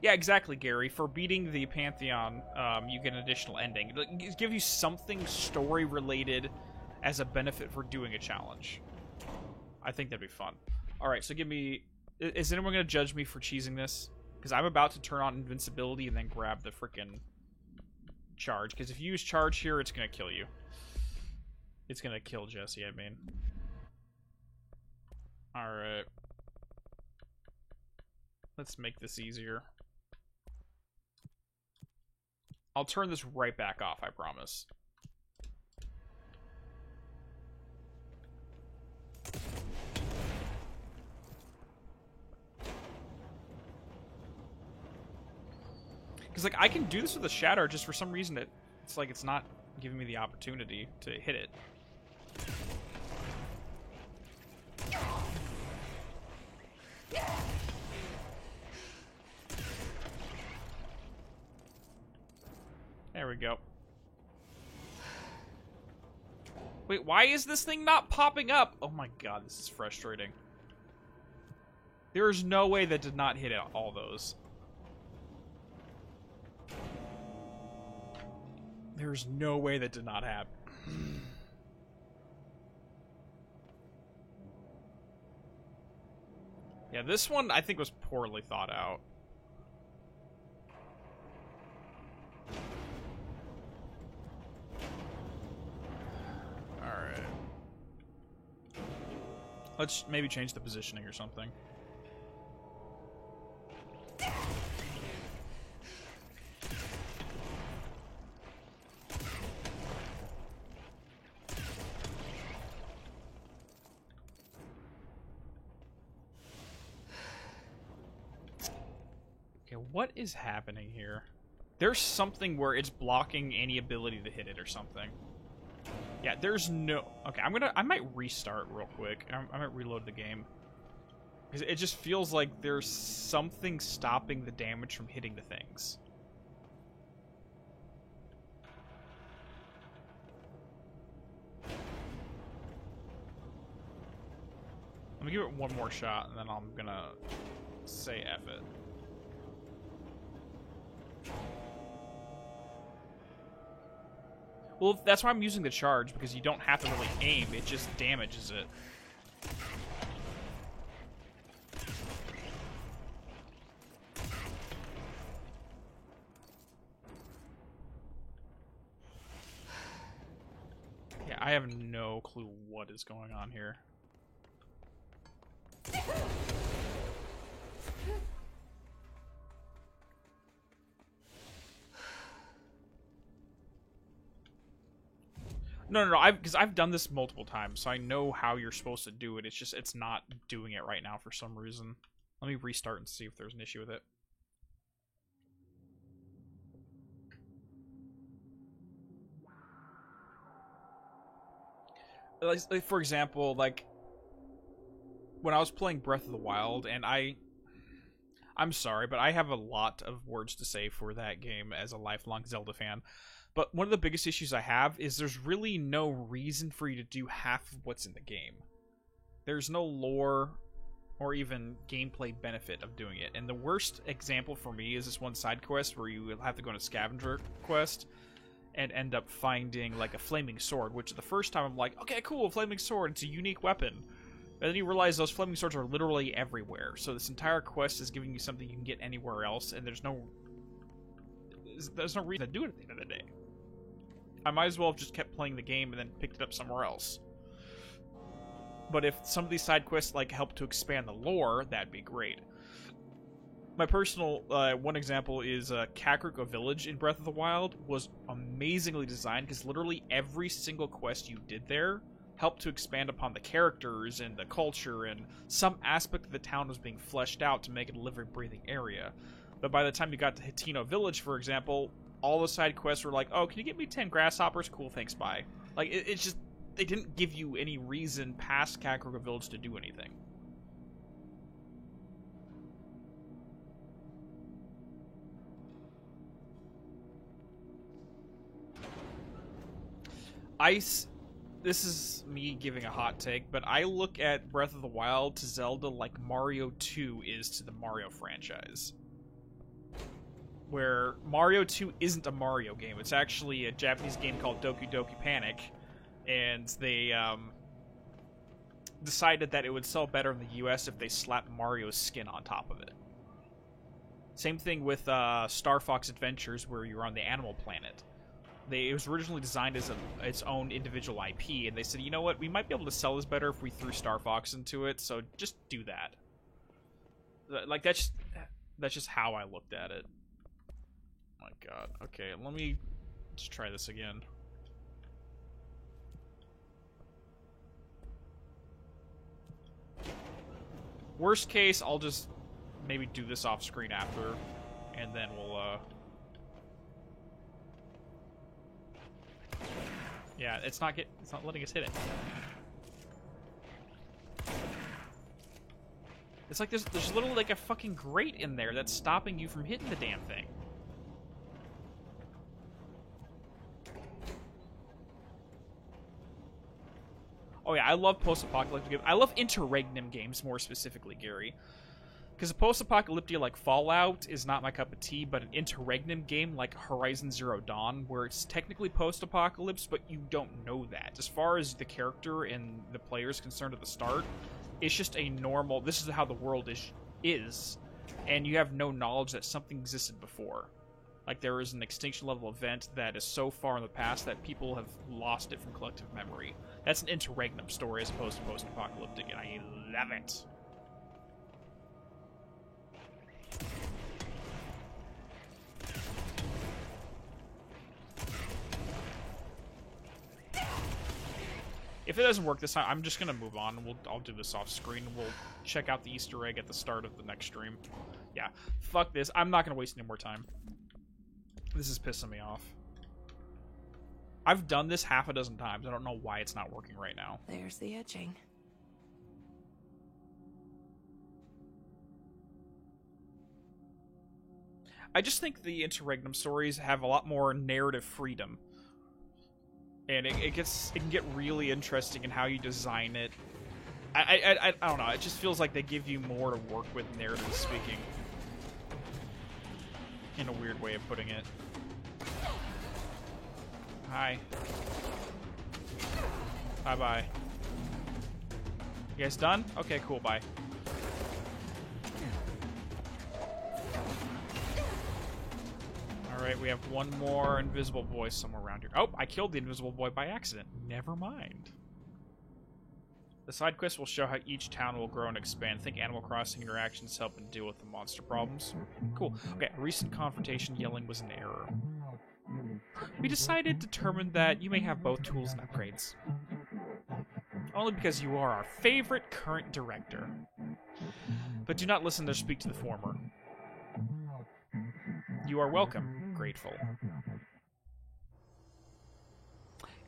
S1: Yeah, exactly, Gary. For beating the Pantheon, you get an additional ending. It gives you something story-related as a benefit for doing a challenge. I think that'd be fun. Alright, so give me... Is anyone going to judge me for cheesing this? Because I'm about to turn on invincibility and then grab the frickin' charge. Because if you use charge here, it's going to kill you. It's going to kill Jesse, I mean. Alright. Let's make this easier. I'll turn this right back off, I promise. Because, like, I can do this with a shatter, just for some reason it's like it's not giving me the opportunity to hit it. There we go. Wait, why is this thing not popping up? Oh my god, this is frustrating. There is no way that did not hit all those. There's no way that did not happen. Yeah, this one I think was poorly thought out. Alright. Let's maybe change the positioning or something. What is happening here? There's something where it's blocking any ability to hit it or something. Yeah, there's no... Okay, I might restart real quick. I might reload the game. Because it just feels like there's something stopping the damage from hitting the things. Let me give it one more shot, and then I'm gonna say F it. Well, that's why I'm using the charge, because you don't have to really aim, it just damages it. Yeah, I have no clue what is going on here. No, because I've done this multiple times, so I know how you're supposed to do it. It's just, it's not doing it right now for some reason. Let me restart and see if there's an issue with it. Like, for example, like, when I was playing Breath of the Wild, and I'm sorry, but I have a lot of words to say for that game as a lifelong Zelda fan. But one of the biggest issues I have is there's really no reason for you to do half of what's in the game. There's no lore or even gameplay benefit of doing it. And the worst example for me is this one side quest where you have to go on a scavenger quest and end up finding like a flaming sword, which the first time I'm like, okay, cool, flaming sword, it's a unique weapon. But then you realize those flaming swords are literally everywhere. So this entire quest is giving you something you can get anywhere else, and there's no reason to do it at the end of the day. I might as well have just kept playing the game and then picked it up somewhere else. But if some of these side quests like help to expand the lore, that'd be great. My personal one example is Kakariko Village in Breath of the Wild was amazingly designed because literally every single quest you did there helped to expand upon the characters and the culture, and some aspect of the town was being fleshed out to make it a living, breathing area. But by the time you got to Hitino Village, for example, all the side quests were like, oh, can you get me 10 grasshoppers? Cool, thanks, bye. Like, it's just, they didn't give you any reason past Kakariko Village to do anything. This is me giving a hot take, but I look at Breath of the Wild to Zelda like Mario 2 is to the Mario franchise. Where Mario 2 isn't a Mario game. It's actually a Japanese game called Doki Doki Panic. And they decided that it would sell better in the US if they slapped Mario's skin on top of it. Same thing with Star Fox Adventures, where you're on the Animal Planet. It was originally designed as its own individual IP, and they said, you know what, we might be able to sell this better if we threw Star Fox into it, so just do that. Like, that's just how I looked at it. Oh my god. Okay, let me just try this again. Worst case, I'll just maybe do this off screen after, and then we'll, yeah, it's not letting us hit it. It's like there's literally like a fucking grate in there that's stopping you from hitting the damn thing. Oh yeah, I love post-apocalyptic games. I love interregnum games more specifically, Gary. Because a post-apocalyptic like Fallout is not my cup of tea, but an interregnum game like Horizon Zero Dawn, where it's technically post-apocalypse, but you don't know that. As far as the character and the player is concerned at the start, it's just a normal, this is how the world is, and you have no knowledge that something existed before. Like, there is an extinction level event that is so far in the past that people have lost it from collective memory. That's an interregnum story as opposed to post-apocalyptic, and I love it. If it doesn't work this time, I'm just gonna move on. I'll do this off screen. We'll check out the Easter egg at the start of the next stream. Yeah, fuck this. I'm not gonna waste any more time. This is pissing me off. I've done this half a dozen times. I don't know why it's not working right now.
S5: There's the etching.
S1: I just think the interregnum stories have a lot more narrative freedom. And it can get really interesting in how you design it. I don't know. It just feels like they give you more to work with, narratively speaking. In a weird way of putting it. Hi. Bye-bye. You guys done? Okay, cool, bye. Alright, we have one more invisible boy somewhere around here. Oh, I killed the invisible boy by accident. Never mind. The side quest will show how each town will grow and expand. Think Animal Crossing interactions help in deal with the monster problems. Cool. Okay, a recent confrontation yelling was an error. We determined that you may have both tools and upgrades. Only because you are our favorite current director. But do not listen or speak to the former. You are welcome, grateful.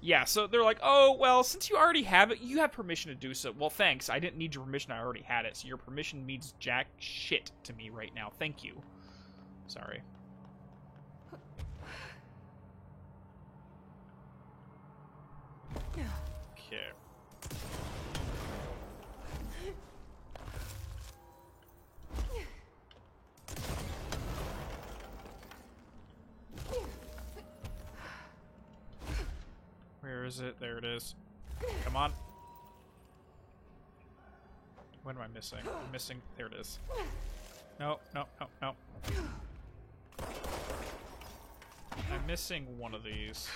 S1: Yeah, so they're like, oh, well, since you already have it, you have permission to do so. Well, thanks. I didn't need your permission. I already had it. So your permission means jack shit to me right now. Thank you. Sorry. Okay. Where is it? There it is. Come on. What am I missing? I'm missing... There it is. No, no, no, no. I'm missing one of these.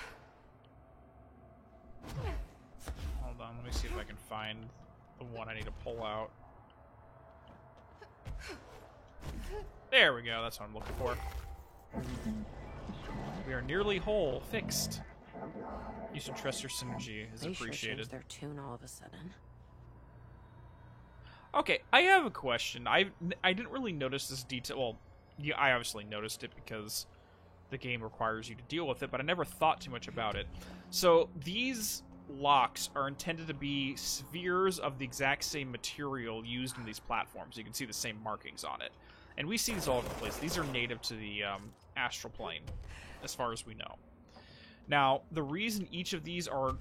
S1: Hold on, let me see if I can find the one I need to pull out. There we go, that's what I'm looking for. We are nearly whole, fixed. You should trust your synergy is appreciated.
S5: They sure changed their tune all of a sudden.
S1: Okay, I have a question. I didn't really notice this detail. Well, yeah, I obviously noticed it because the game requires you to deal with it, but I never thought too much about it. So these locks are intended to be spheres of the exact same material used in these platforms. You can see the same markings on it. And we see these all over the place. These are native to the astral plane, as far as we know. Now, the reason each of these are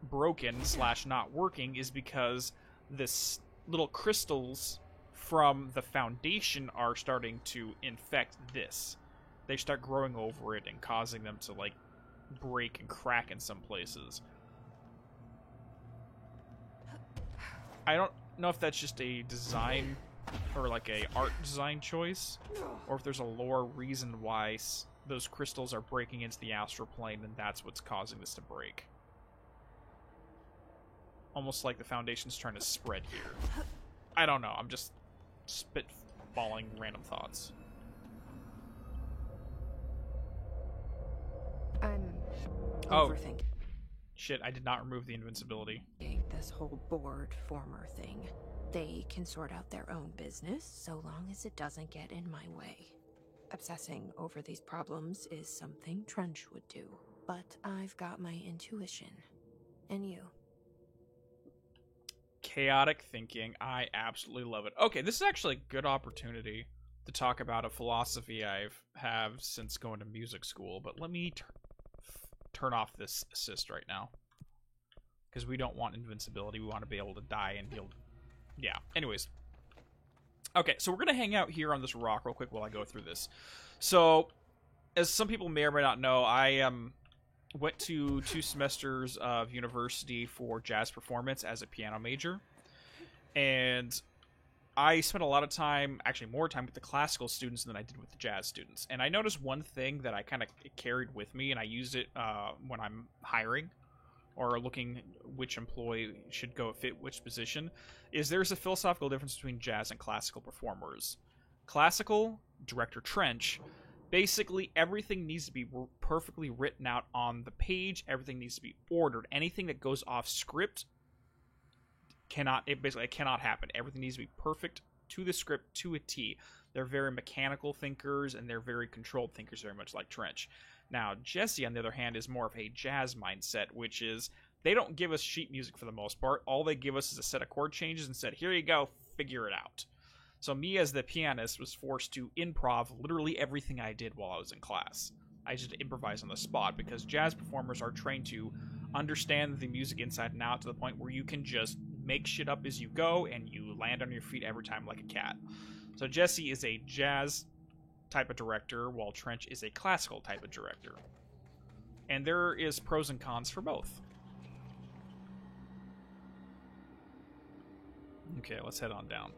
S1: broken / not working is because this little crystals from the foundation are starting to infect this. They start growing over it and causing them to, like, break and crack in some places. I don't know if that's just a design or like a art design choice, or if there's a lore reason why those crystals are breaking into the astral plane and that's what's causing this to break. Almost like the Foundation's trying to spread here. I don't know, I'm just spitballing random thoughts.
S5: I'm
S1: Oh.
S5: overthinking
S1: Shit, I did not remove the invincibility.
S5: this whole board former thing. They can sort out their own business so long as it doesn't get in my way. Obsessing over these problems is something Trench would do, but I've got my intuition. And you?
S1: Chaotic thinking. I absolutely love it. Okay, this is actually a good opportunity to talk about a philosophy have since going to music school, but let me turn off this assist right now. Because we don't want invincibility. We want to be able to die and heal. Yeah, anyways. Okay, so we're going to hang out here on this rock real quick while I go through this. So, as some people may or may not know, I went to 2 semesters of university for jazz performance as a piano major. And I spent a lot of time, actually more time, with the classical students than I did with the jazz students. And I noticed one thing that I kind of carried with me, and I used it when I'm hiring or looking which employee should go fit which position, is there's a philosophical difference between jazz and classical performers. Classical, director Trench, basically everything needs to be perfectly written out on the page, everything needs to be ordered. Anything that goes off script cannot happen. Everything needs to be perfect to the script, to a T. They're very mechanical thinkers, and they're very controlled thinkers, very much like Trench. Now, Jesse, on the other hand, is more of a jazz mindset, which is, they don't give us sheet music for the most part. All they give us is a set of chord changes and said, here you go, figure it out. So me, as the pianist, was forced to improv literally everything I did while I was in class. I just improvise on the spot, because jazz performers are trained to understand the music inside and out to the point where you can just make shit up as you go, and you land on your feet every time like a cat. So Jesse is a jazz type of director, while Trench is a classical type of director. And there is pros and cons for both. Okay, let's head on down.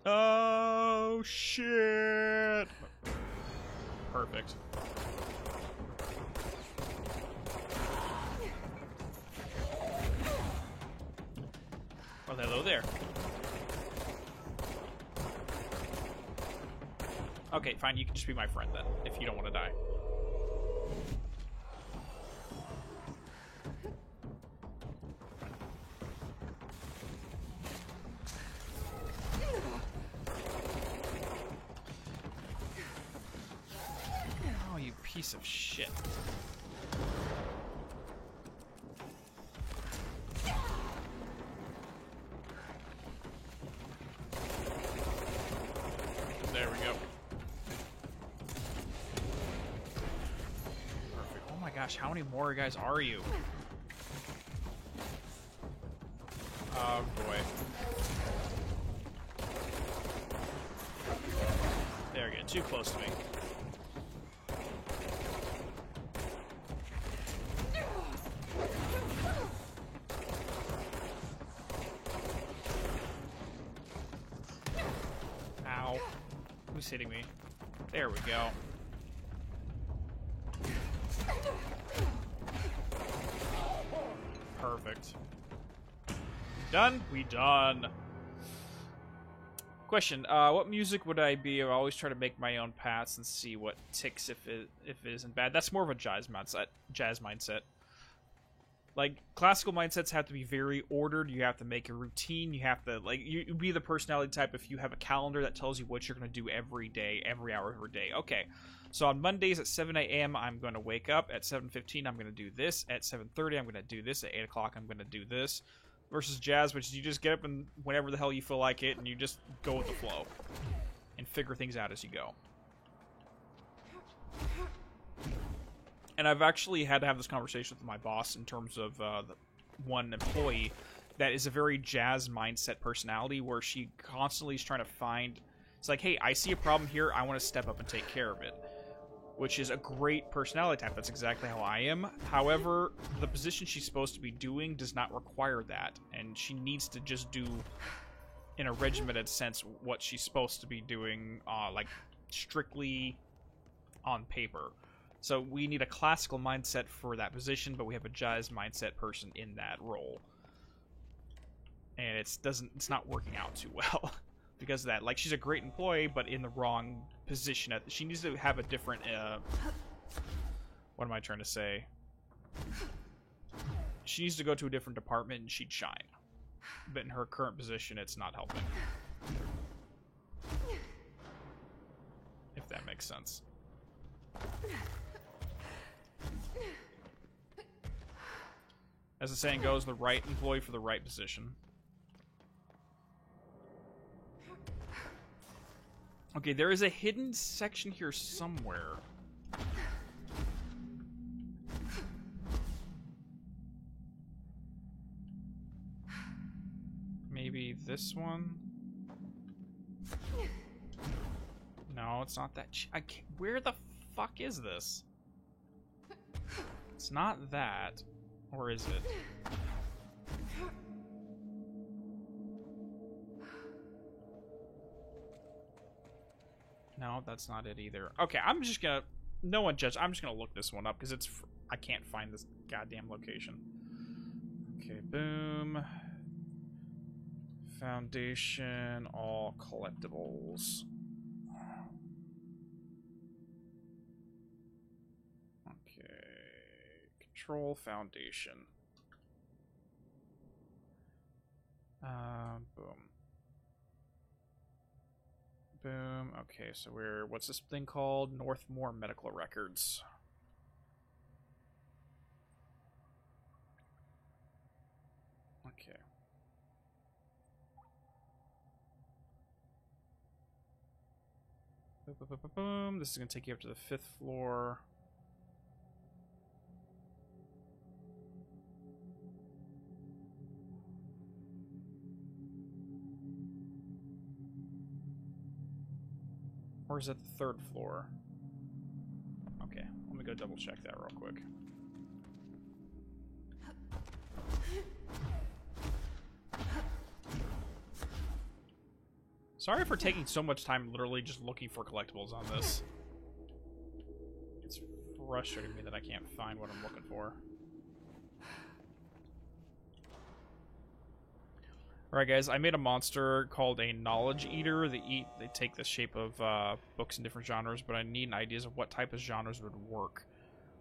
S1: Oh, shit! Perfect. Well, hello there. Okay, fine, you can just be my friend then, if you don't want to die. Oh, you piece of shit. There we go. Perfect. Oh my gosh, how many more guys are you? Oh boy. They're getting too close to me. Ow. Who's hitting me? There we go. Perfect. Done? We done. Question, what music would I be? I always try to make my own paths and see what ticks if it isn't bad. That's more of a jazz mindset. Like, classical mindsets have to be very ordered. You have to make a routine. You have to, like, you be the personality type if you have a calendar that tells you what you're going to do every day, every hour of every day. Okay, so on Mondays at 7 a.m., I'm going to wake up. At 7:15, I'm going to do this. At 7:30, I'm going to do this. At 8 o'clock, I'm going to do this. Versus jazz, which is you just get up and whenever the hell you feel like it, and you just go with the flow. And figure things out as you go. And I've actually had to have this conversation with my boss in terms of the one employee that is a very jazz mindset personality where she constantly is trying to find... It's like, hey, I see a problem here. I want to step up and take care of it. Which is a great personality type. That's exactly how I am. However, the position she's supposed to be doing does not require that. And she needs to just do, in a regimented sense, what she's supposed to be doing, like, strictly on paper. So we need a classical mindset for that position, but we have a jazz mindset person in that role. And it's not working out too well because of that. Like, she's a great employee, but in the wrong position. She needs to have a different, what am I trying to say? She needs to go to a different department and she'd shine. But in her current position, it's not helping. If that makes sense. As the saying goes, the right employee for the right position. Okay, there is a hidden section here somewhere. Maybe this one? No, it's not that. Where the fuck is this? It's not that. Or is it? No, that's not it either. Okay, I'm just gonna... No one judge. I'm just gonna look this one up because it's... I can't find this goddamn location. Okay, boom. Foundation, all collectibles. Okay. Control Foundation. Boom. Boom. Okay, so what's this thing called? Northmore Medical Records. Okay. Boom, boom, boom, boom, boom. This is going to take you up to the 5th floor. Or is it the 3rd floor? Okay, let me go double check that real quick. Sorry for taking so much time literally just looking for collectibles on this. It's frustrating me that I can't find what I'm looking for. Alright guys, I made a monster called a Knowledge Eater. They take the shape of books in different genres, but I need ideas of what type of genres would work,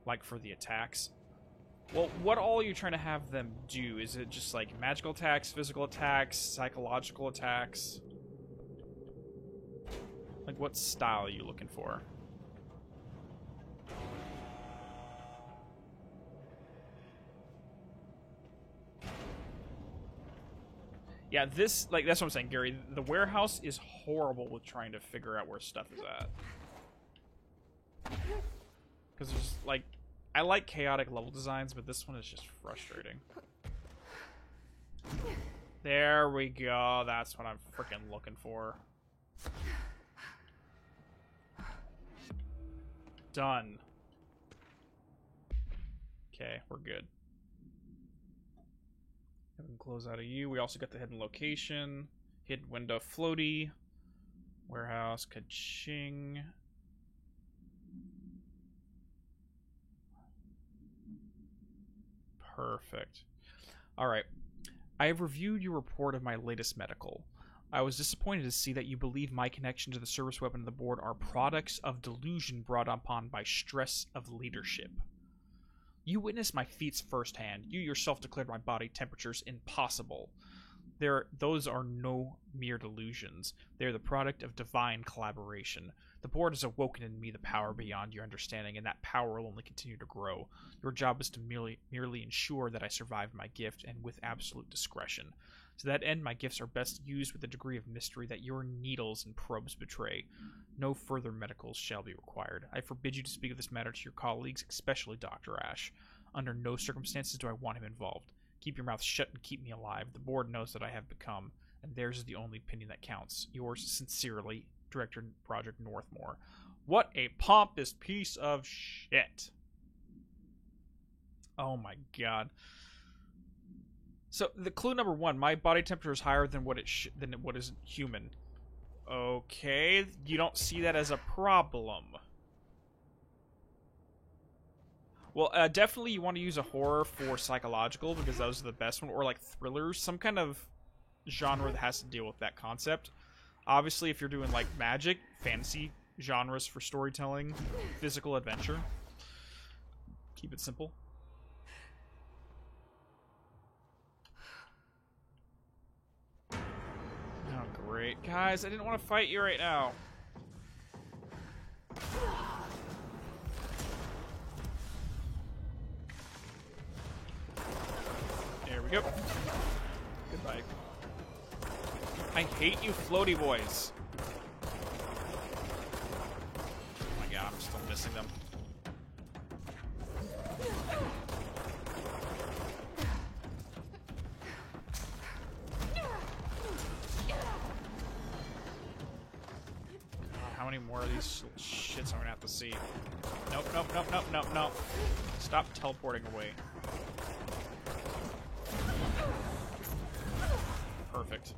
S1: like for the attacks. Well, what all are you trying to have them do? Is it just like magical attacks, physical attacks, psychological attacks? Like what style are you looking for? Yeah, that's what I'm saying, Gary. The warehouse is horrible with trying to figure out where stuff is at. Because there's, like, I like chaotic level designs, but this one is just frustrating. There we go. That's what I'm freaking looking for. Done. Okay, we're good. We can close out of you. We also got the hidden location, hidden window floaty, warehouse, ka-ching. Perfect. All right. I have reviewed your report of my latest medical. I was disappointed to see that you believe my connection to the service weapon of the board are products of delusion brought upon by stress of leadership. You witnessed my feats firsthand. You yourself declared my body temperatures impossible. Those are no mere delusions. They are the product of divine collaboration. The board has awoken in me the power beyond your understanding, and that power will only continue to grow. Your job is to merely ensure that I survive my gift, and with absolute discretion. To that end, my gifts are best used with a degree of mystery that your needles and probes betray. No further medicals shall be required. I forbid you to speak of this matter to your colleagues, especially Dr. Ash. Under no circumstances do I want him involved. Keep your mouth shut and keep me alive. The board knows that I have become, and theirs is the only opinion that counts. Yours sincerely, Director Project Northmore. What a pompous piece of shit. Oh my god. So the clue number 1, my body temperature is higher than what is human. Okay, you don't see that as a problem. Well, definitely you want to use a horror for psychological, because those are the best one, or like thrillers, some kind of genre that has to deal with that concept. Obviously, if you're doing like magic, fantasy genres for storytelling, physical adventure. Keep it simple. Oh, great. Guys, I didn't want to fight you right now. There we go. Goodbye. I hate you floaty boys. Oh my god, I'm still missing them. How many more of these shits I'm gonna have to see? Nope, nope, nope, nope, nope, nope. Stop teleporting away. Perfect.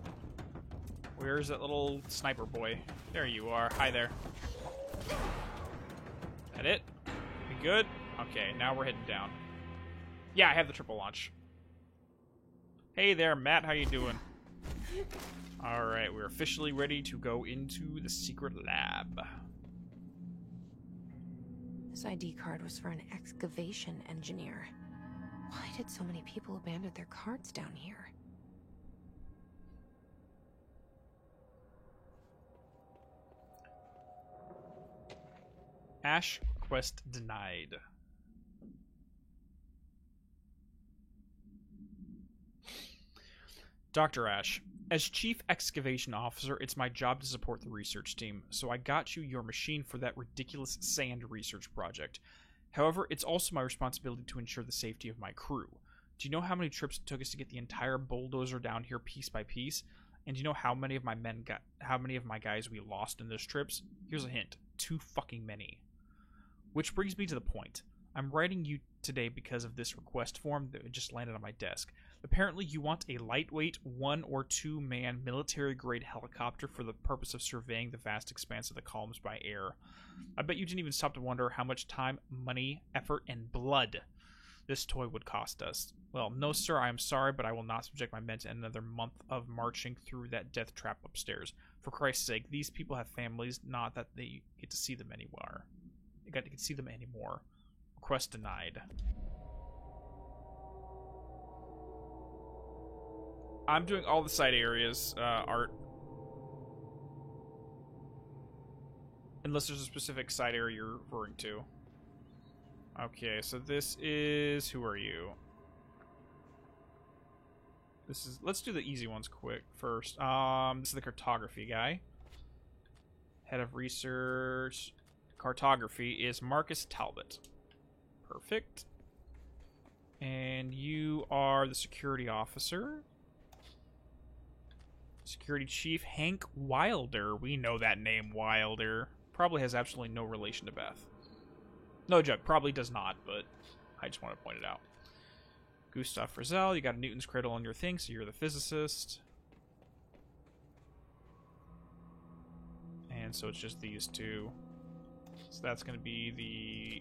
S1: Where's that little sniper boy? There you are. Hi there. That it? We good? Okay, now we're heading down. Yeah, I have the triple launch. Hey there, Matt. How you doing? Alright, we're officially ready to go into the secret lab.
S5: This ID card was for an excavation engineer. Why did so many people abandon their cards down here?
S1: Ash request denied. Dr. Ash, as Chief Excavation Officer, it's my job to support the research team, so I got you your machine for that ridiculous sand research project. However, it's also my responsibility to ensure the safety of my crew. Do you know how many trips it took us to get the entire bulldozer down here piece by piece? And do you know how many of my guys we lost in those trips? Here's a hint. Too fucking many. Which brings me to the point. I'm writing you today because of this request form that just landed on my desk. Apparently you want a lightweight 1 or 2 man military-grade helicopter for the purpose of surveying the vast expanse of the columns by air. I bet you didn't even stop to wonder how much time, money, effort, and blood this toy would cost us. Well, no sir, I am sorry, but I will not subject my men to another month of marching through that death trap upstairs. For Christ's sake, these people have families, not that they get to see them anymore. They got to see them anymore. Request denied. I'm doing all the side areas, Art. Unless there's a specific side area you're referring to. Okay, so this is... Who are you? This is... Let's do the easy ones quick first. This is the cartography guy. Head of research... Cartography is Marcus Talbot. Perfect. And you are the security officer. Security Chief Hank Wilder. We know that name, Wilder. Probably has absolutely no relation to Beth. No joke, probably does not, but I just want to point it out. Gustav Frizzell, you got a Newton's Cradle on your thing, so you're the physicist. And so it's just these two. So that's going to be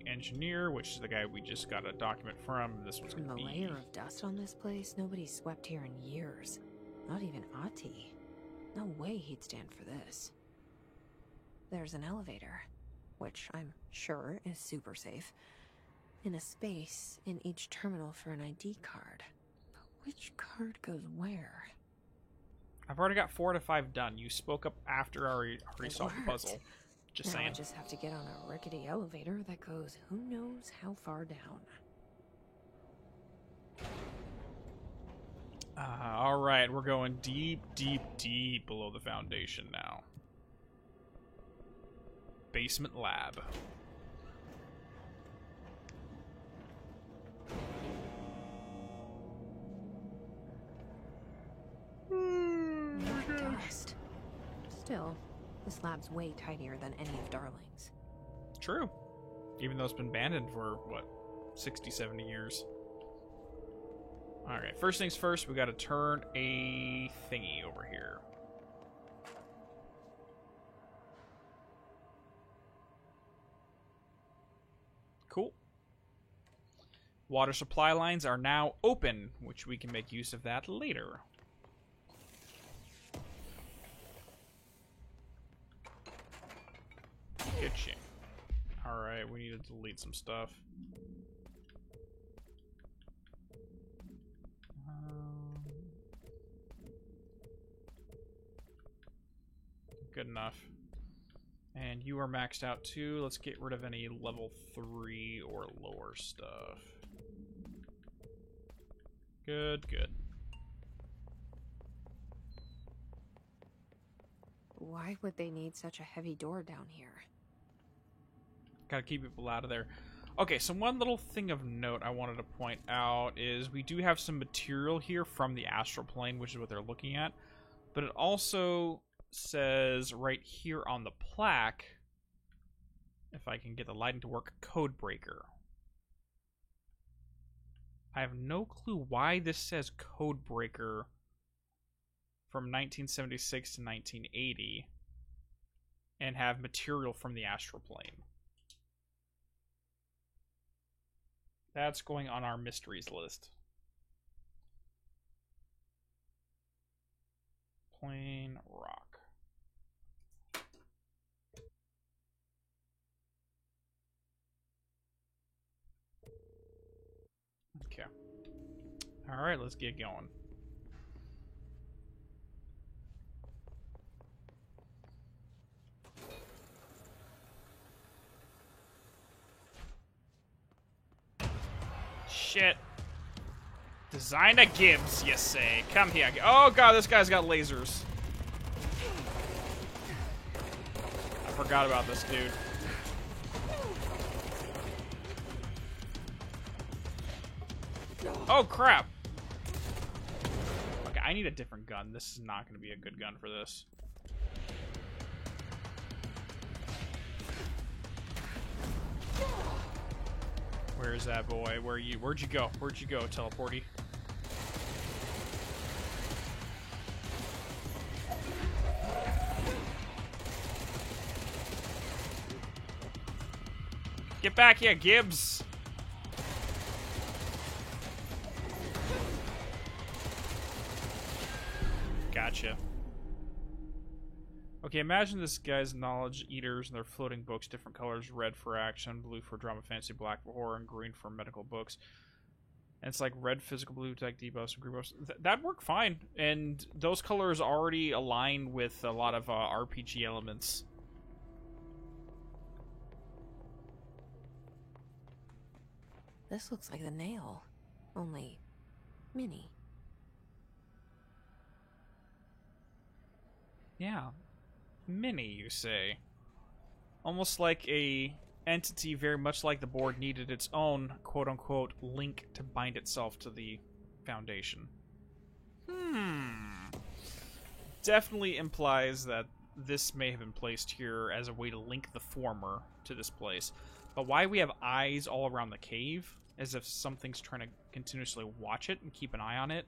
S1: the engineer, which is the guy we just got a document from. This one's going to be...
S5: The layer of dust on this place, nobody's swept here in years. Not even Ahti. No way he'd stand for this. There's an elevator, which I'm sure is super safe, in a space in each terminal for an ID card. But which card goes where?
S1: I've already got 4 out of 5 done. You spoke up after I already solved the puzzle. Just
S5: now
S1: saying.
S5: I just have to get on a rickety elevator that goes who knows how far down.
S1: Alright, we're going deep, deep, deep below the Foundation now. Basement lab.
S5: Dust. Still, this lab's way tidier than any of Darling's.
S1: True. Even though it's been abandoned for, what, 60, 70 years. Alright, first things first, we gotta turn a thingy over here. Cool. Water supply lines are now open, which we can make use of that later. Kitchen. Alright, we need to delete some stuff. Good enough. And you are maxed out too. Let's get rid of any level 3 or lower stuff. Good, good.
S5: Why would they need such a heavy door down here?
S1: Gotta keep people out of there. Okay, so one little thing of note I wanted to point out is we do have some material here from the astral plane, which is what they're looking at. But it also says right here on the plaque, if I can get the lighting to work, Codebreaker. I have no clue why this says Codebreaker from 1976 to 1980 and have material from the astral plane. That's going on our mysteries list. Plain rock. Okay. Alright, let's get going. Shit. Designer Gibbs, you say. Come here. Oh god, this guy's got lasers. I forgot about this dude. Oh crap. Okay, I need a different gun. This is not going to be a good gun for this. Where is that boy? Where are you? Where'd you go? Where'd you go, teleporty? Get back here, Gibbs! Gotcha. Okay, imagine this guy's knowledge eaters and their floating books, different colors, red for action, blue for drama, fantasy, black for horror, and green for medical books. And it's like red, physical, blue, tech, debuffs, and green buffs. That'd work fine. And those colors already align with a lot of RPG elements.
S5: This looks like the nail, only mini.
S1: Yeah. Mini, you say? Almost like a entity very much like the board needed its own quote-unquote link to bind itself to the Foundation. Definitely implies that this may have been placed here as a way to link the former to this place. But why we have eyes all around the cave, as if something's trying to continuously watch it and keep an eye on it,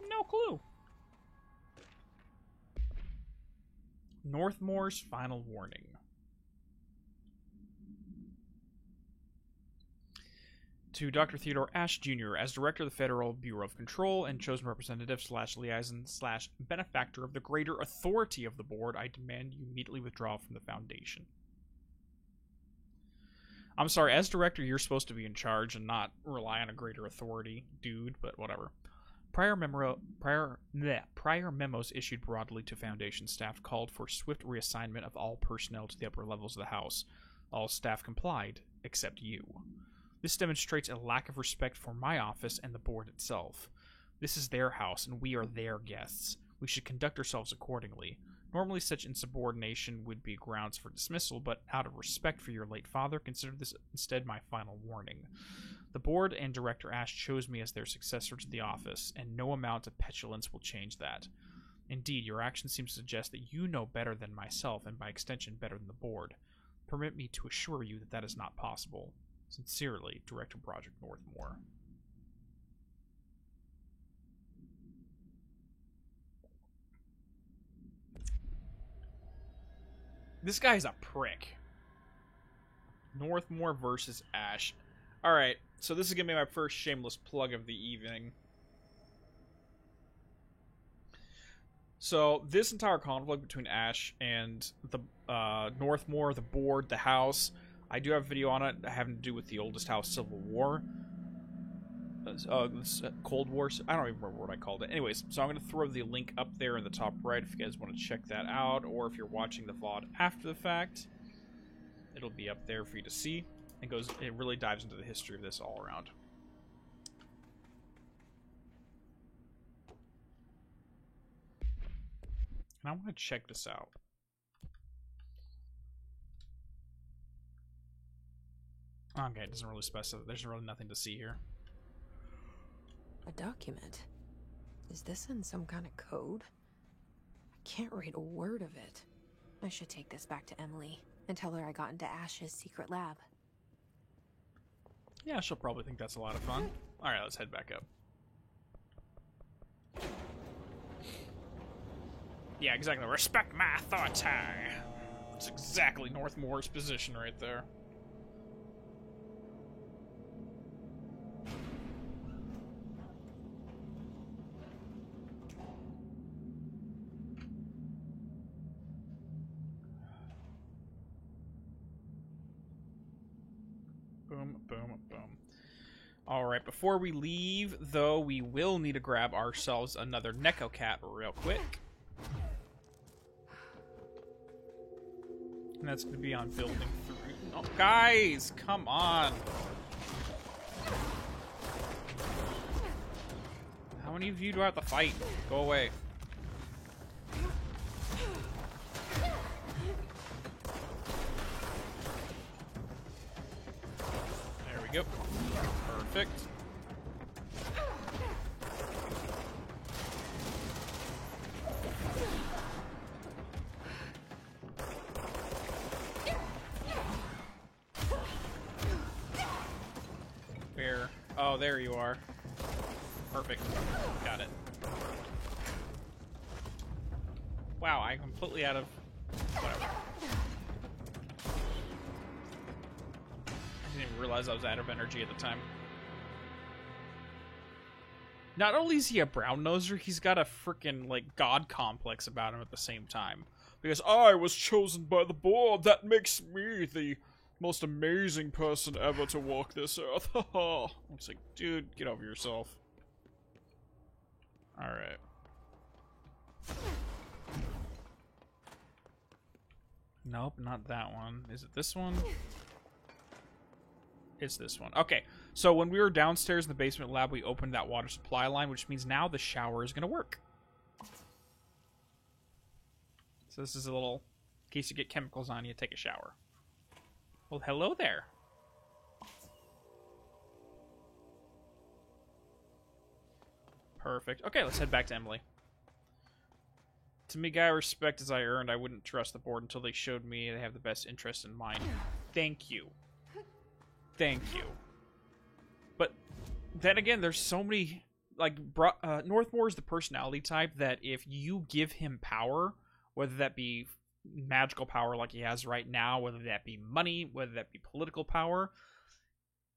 S1: no clue. Northmore's final warning. To Dr. Theodore Ashe Jr., as Director of the Federal Bureau of Control and chosen representative / liaison / benefactor of the greater authority of the board, I demand you immediately withdraw from the Foundation. I'm sorry, as Director, you're supposed to be in charge and not rely on a greater authority, dude, but whatever. Prior memos issued broadly to Foundation staff called for swift reassignment of all personnel to the upper levels of the House. All staff complied, except you. This demonstrates a lack of respect for my office and the board itself. This is their house, and we are their guests. We should conduct ourselves accordingly. Normally, such insubordination would be grounds for dismissal, but out of respect for your late father, consider this instead my final warning. The board and Director Ash chose me as their successor to the office, and no amount of petulance will change that. Indeed, your actions seem to suggest that you know better than myself, and by extension better than the board. Permit me to assure you that that is not possible. Sincerely, Director Broderick Northmore. This guy's a prick. Northmore versus Ash. Alright, so this is going to be my first shameless plug of the evening. So, this entire conflict between Ash and the Northmore, the board, the house, I do have a video on it having to do with the oldest house, Civil War. Cold War. I don't even remember what I called it. Anyways, so I'm going to throw the link up there in the top right if you guys want to check that out, or if you're watching the VOD after the fact, it'll be up there for you to see. It really dives into the history of this all around. And I want to check this out. Okay, it doesn't really specify. There's really nothing to see here.
S5: A document? Is this in some kind of code? I can't read a word of it. I should take this back to Emily and tell her I got into Ash's secret lab.
S1: Yeah, she'll probably think that's a lot of fun. Alright, let's head back up. Yeah, exactly. Respect my authority. That's exactly Northmore's position right there. Boom, boom, boom. Alright, before we leave, though, we will need to grab ourselves another Neko Cat real quick. And that's going to be on building 3. Oh, guys, come on. How many of you do I have to fight? Go away. There we go. Perfect. Where? Oh, there you are. Perfect. Got it. Wow, I'm completely out of... whatever. I didn't even realize I was out of energy at the time. Not only is he a brown noser, he's got a freaking, like, god complex about him at the same time. Because I was chosen by the board, that makes me the most amazing person ever to walk this earth. It's like, dude, get over yourself. Alright. Nope, not that one. Is it this one? It's this one. Okay, so when we were downstairs in the basement lab, we opened that water supply line, which means now the shower is going to work. So this is a little, in case you get chemicals on you, take a shower. Well, hello there. Perfect. Okay, let's head back to Emily. To me, guy, respect as I earned, I wouldn't trust the board until they showed me they have the best interest in mind. Thank you. Thank you. But then again, there's so many, like, Northmore is the personality type that if you give him power, whether that be magical power like he has right now, whether that be money, whether that be political power,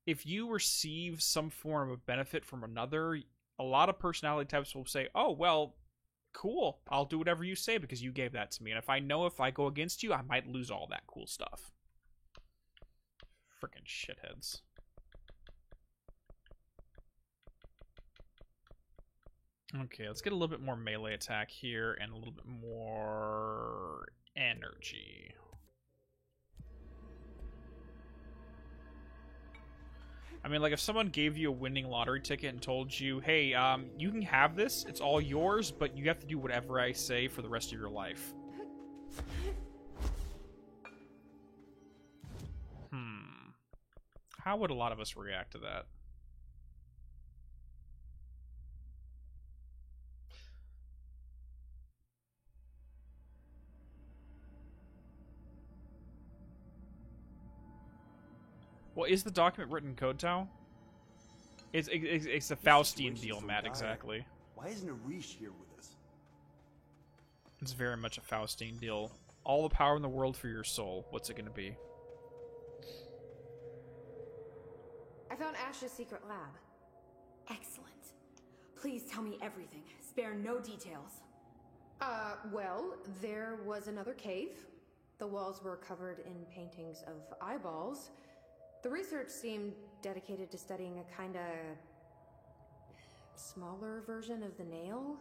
S1: if you receive some form of benefit from another, a lot of personality types will say, oh, well, cool, I'll do whatever you say because you gave that to me. And if I know if I go against you, I might lose all that cool stuff. Frickin' shitheads. Okay, let's get a little bit more melee attack here and a little bit more energy. I mean, like, if someone gave you a winning lottery ticket and told you, hey, you can have this, it's all yours, but you have to do whatever I say for the rest of your life. How would a lot of us react to that? Well, is the document written in Code Tau? It's a Faustian deal, Matt, exactly.
S4: Why isn't Arish here with us?
S1: It's very much a Faustian deal. All the power in the world for your soul. What's it going to be?
S3: I found Ash's secret lab.
S2: Excellent. Please tell me everything. Spare no details.
S3: Well, there was another cave. The walls were covered in paintings of eyeballs. The research seemed dedicated to studying a kinda smaller version of the nail.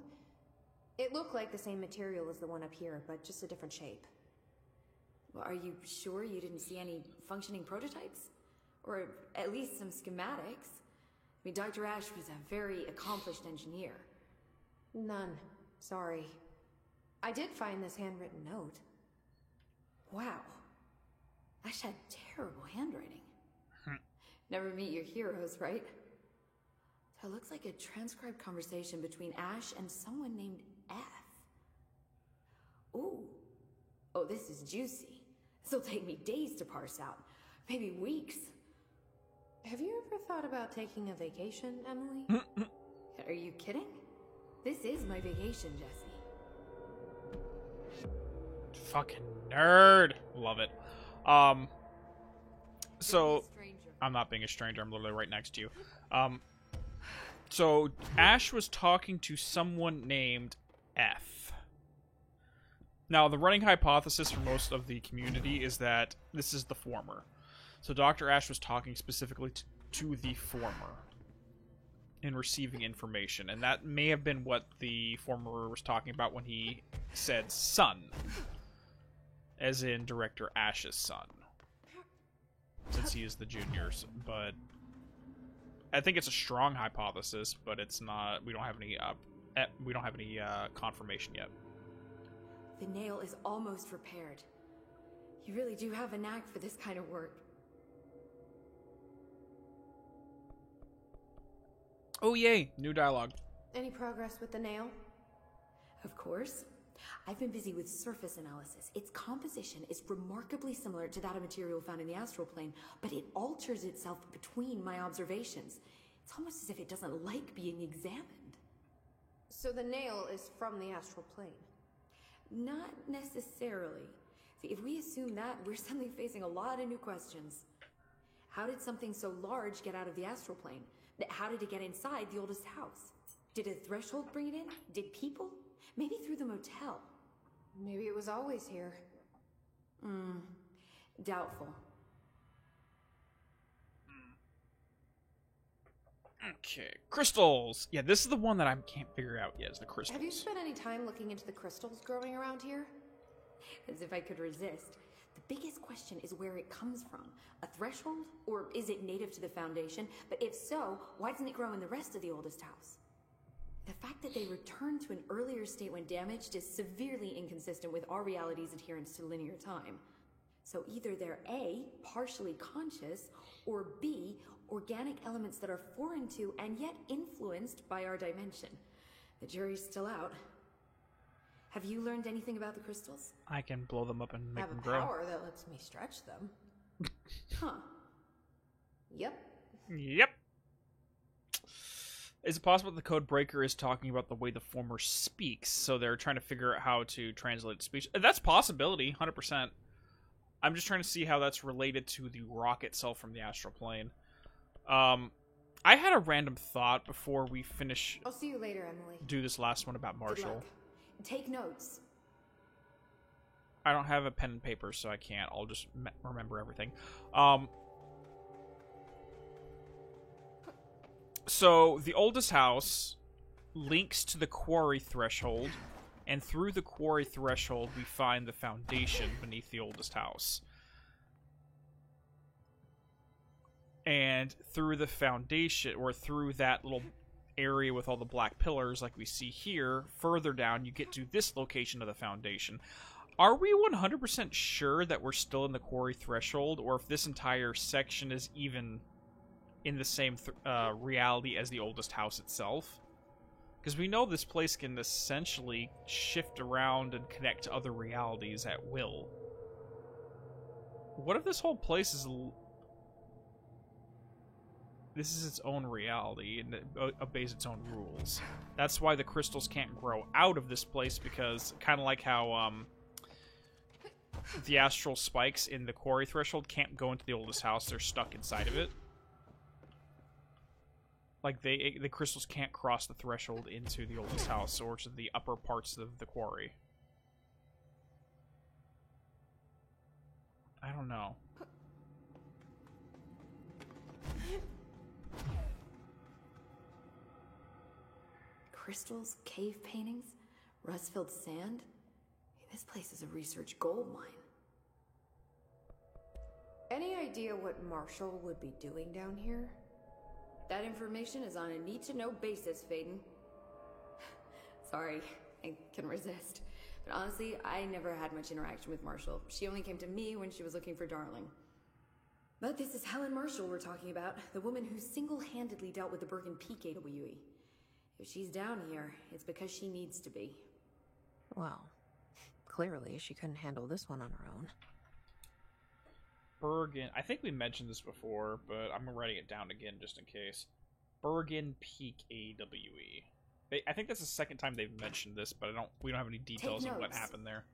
S3: It looked like the same material as the one up here, but just a different shape.
S2: Well, are you sure you didn't see any functioning prototypes? Or at least some schematics? I mean, Dr. Ash was a very accomplished engineer.
S3: None. Sorry. I did find this handwritten note.
S2: Wow. Ash had terrible handwriting. Never meet your heroes, right? So it looks like a transcribed conversation between Ash and someone named F. Ooh. Oh, this is juicy. This'll take me days to parse out. Maybe weeks.
S3: Have you ever thought about taking a vacation, Emily?
S2: Are you kidding? This is my vacation, Jesse.
S1: Fucking nerd. Love it. So I'm not being a stranger. I'm literally right next to you. So Ash was talking to someone named F. Now, the running hypothesis for most of the community is that this is the former. So Dr. Ash was talking specifically to the former in receiving information, and that may have been what the former was talking about when he said son, as in Director Ash's son, since he is the juniors. But I think it's a strong hypothesis, but it's not. We don't have any confirmation yet.
S2: The nail is almost repaired. You really do have a knack for this kind of work.
S1: Oh, yay! New dialogue.
S3: Any progress with the nail?
S2: Of course. I've been busy with surface analysis. Its composition is remarkably similar to that of material found in the astral plane, but it alters itself between my observations. It's almost as if it doesn't like being examined.
S3: So the nail is from the astral plane?
S2: Not necessarily. See, if we assume that, we're suddenly facing a lot of new questions. How did something so large get out of the astral plane? How did it get inside the oldest house? Did a threshold bring it in? Did people? Maybe through the motel.
S3: Maybe it was always here.
S2: Doubtful.
S1: Okay, crystals. Yeah, this is the one that I can't figure out yet, is the crystals.
S3: Have you spent any time looking into the crystals growing around here?
S2: As if I could resist. The biggest question is where it comes from. A threshold? Or is it native to the Foundation? But if so, why doesn't it grow in the rest of the oldest house? The fact that they return to an earlier state when damaged is severely inconsistent with our reality's adherence to linear time. So either they're A, partially conscious, or B, organic elements that are foreign to and yet influenced by our dimension. The jury's still out. Have you learned anything about the crystals?
S1: I can blow them up and make them grow.
S3: Have a power that lets me stretch them.
S2: Huh.
S3: Yep.
S1: Yep. Is it possible that the code breaker is talking about the way the former speaks, so they're trying to figure out how to translate speech? That's a possibility, 100%. I'm just trying to see how that's related to the rock itself from the astral plane. I had a random thought before we finish.
S3: I'll see you later, Emily.
S1: Do this last one about
S2: Good
S1: Marshall.
S2: luck. Take notes.
S1: I don't have a pen and paper, so I can't. I'll just remember everything. So, the oldest house links to the quarry threshold, and through the quarry threshold, we find the foundation beneath the oldest house. And through the foundation, or through that little area with all the black pillars like we see here, further down, you get to this location of the foundation. Are we 100% sure that we're still in the quarry threshold, or if this entire section is even in the same reality as the oldest house itself? Because we know this place can essentially shift around and connect to other realities at will. What if this whole place is... This is its own reality, and it obeys its own rules. That's why the crystals can't grow out of this place, because kind of like how the astral spikes in the quarry threshold can't go into the oldest house, they're stuck inside of it. Like, the crystals can't cross the threshold into the oldest house, or to the upper parts of the quarry. I don't know.
S2: Crystals, cave paintings, rust-filled sand. This place is a research gold mine.
S3: Any idea what Marshall would be doing down here?
S2: That information is on a need-to-know basis, Faden. Sorry, I couldn't resist. But honestly, I never had much interaction with Marshall. She only came to me when she was looking for Darling. But this is Helen Marshall we're talking about, the woman who single-handedly dealt with the Bergen Peak AWE. If she's down here, it's because she needs to be.
S5: Well, clearly she couldn't handle this one on her own.
S1: Bergen... I think we mentioned this before, but I'm writing it down again just in case. Bergen Peak AWE. I think that's the second time they've mentioned this, but we don't have any details on what happened there.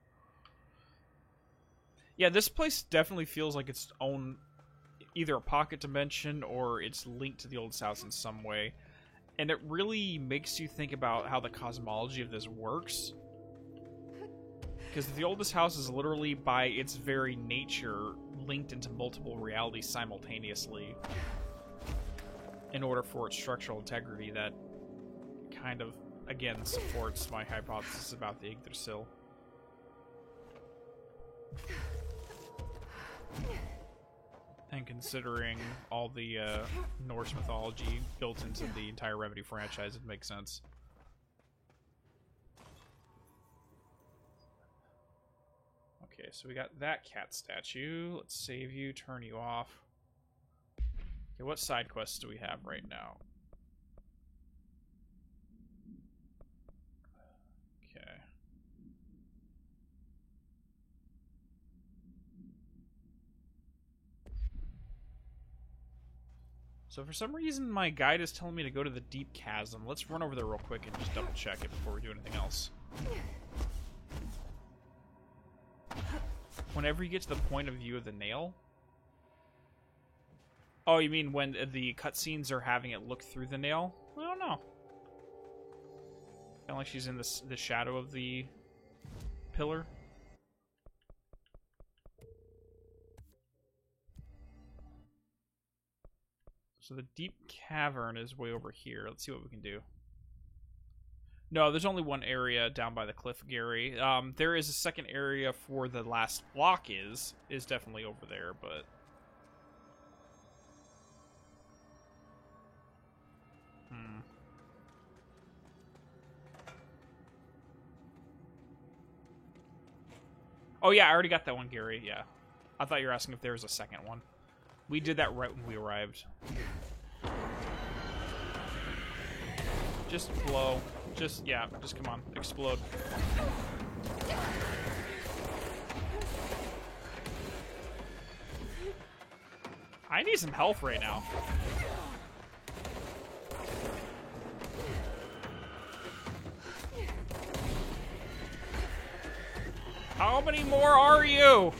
S1: Yeah, this place definitely feels like its own... either a pocket dimension, or it's linked to the oldest house in some way. And it really makes you think about how the cosmology of this works. Because the oldest house is literally, by its very nature, linked into multiple realities simultaneously in order for its structural integrity. That kind of, again, supports my hypothesis about the Yggdrasil. And considering all the Norse mythology built into the entire Remedy franchise, it makes sense. Okay, so we got that cat statue. Let's save you, turn you off. Okay, what side quests do we have right now? Okay. So for some reason, my guide is telling me to go to the Deep Chasm. Let's run over there real quick and just double check it before we do anything else. Whenever you get to the point of view of the nail? Oh, you mean when the cutscenes are having it look through the nail? I don't know. Kind of like she's in the shadow of the pillar. So the deep cavern is way over here. Let's see what we can do. No, there's only one area down by the cliff, Gary. There is a second area for the last block is definitely over there, but... Oh yeah, I already got that one, Gary, yeah. I thought you were asking if there was a second one. We did that right when we arrived. Just blow. Just come on. Explode. I need some health right now. How many more are you?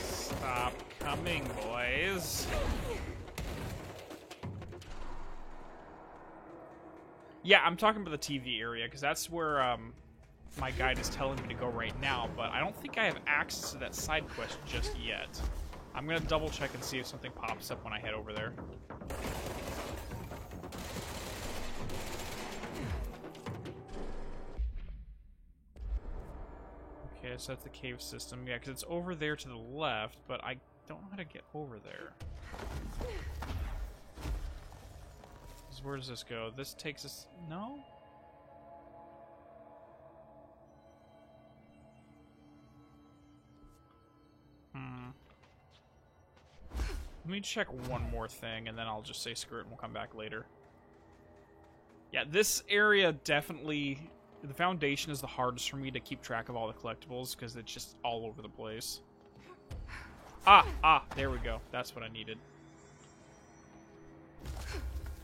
S1: Stop coming, boys. Yeah, I'm talking about the TV area, because that's where my guide is telling me to go right now, but I don't think I have access to that side quest just yet. I'm going to double check and see if something pops up when I head over there. Okay, so that's the cave system. Yeah, because it's over there to the left, but I don't know how to get over there. So where does this go? This takes us... No? Let me check one more thing, and then I'll just say screw it, and we'll come back later. Yeah, this area definitely... The Foundation is the hardest for me to keep track of all the collectibles, because it's just all over the place. Ah, there we go. That's what I needed.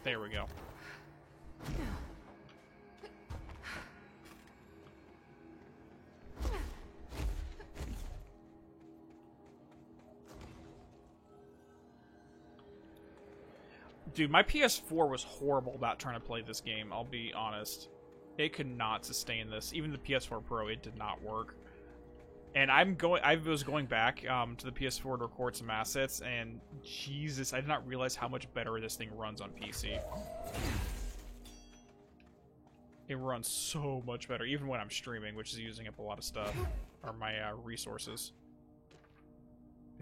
S1: There we go. Dude, my PS4 was horrible about trying to play this game, I'll be honest. It could not sustain this. Even the PS4 Pro, it did not work. And I was going back to the PS4 to record some assets, and Jesus, I did not realize how much better this thing runs on PC. It runs so much better, even when I'm streaming, which is using up a lot of stuff, or my resources.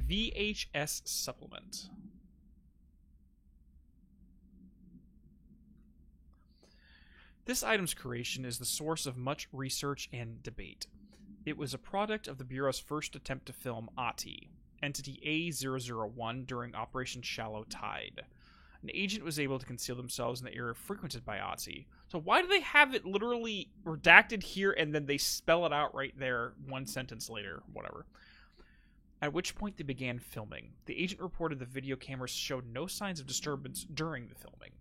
S1: VHS supplement. This item's creation is the source of much research and debate. It was a product of the Bureau's first attempt to film Ahti, Entity A001, during Operation Shallow Tide. An agent was able to conceal themselves in the area frequented by Ahti. So why do they have it literally redacted here and then they spell it out right there one sentence later, whatever. At which point they began filming. The agent reported the video cameras showed no signs of disturbance during the filming.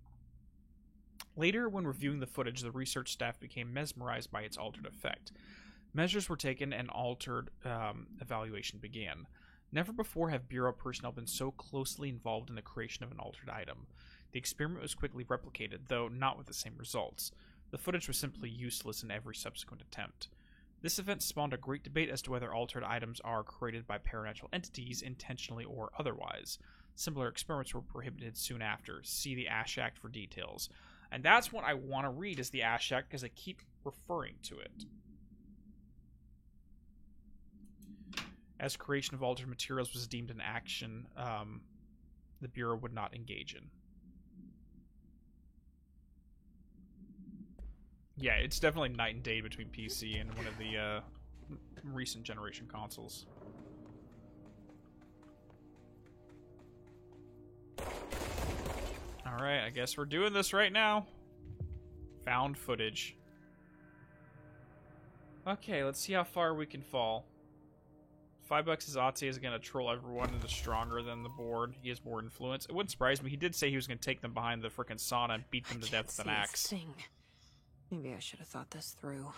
S1: Later, when reviewing the footage, the research staff became mesmerized by its altered effect. Measures were taken and altered evaluation began. Never before have Bureau personnel been so closely involved in the creation of an altered item. The experiment was quickly replicated, though not with the same results. The footage was simply useless in every subsequent attempt. This event spawned a great debate as to whether altered items are created by paranatural entities, intentionally or otherwise. Similar experiments were prohibited soon after. See the Ash Act for details. And that's what I want to read, is the Ash Act, because I keep referring to it. As creation of altered materials was deemed an action the Bureau would not engage in. Yeah, it's definitely night and day between PC and one of the recent generation consoles. Alright, I guess we're doing this right now. Found footage. Okay, let's see how far we can fall. $5 is Ahti is going to troll everyone and is stronger than the board. He has more influence. It wouldn't surprise me. He did say he was going to take them behind the frickin' sauna and beat them to death with an axe.
S5: Maybe I should have thought this through.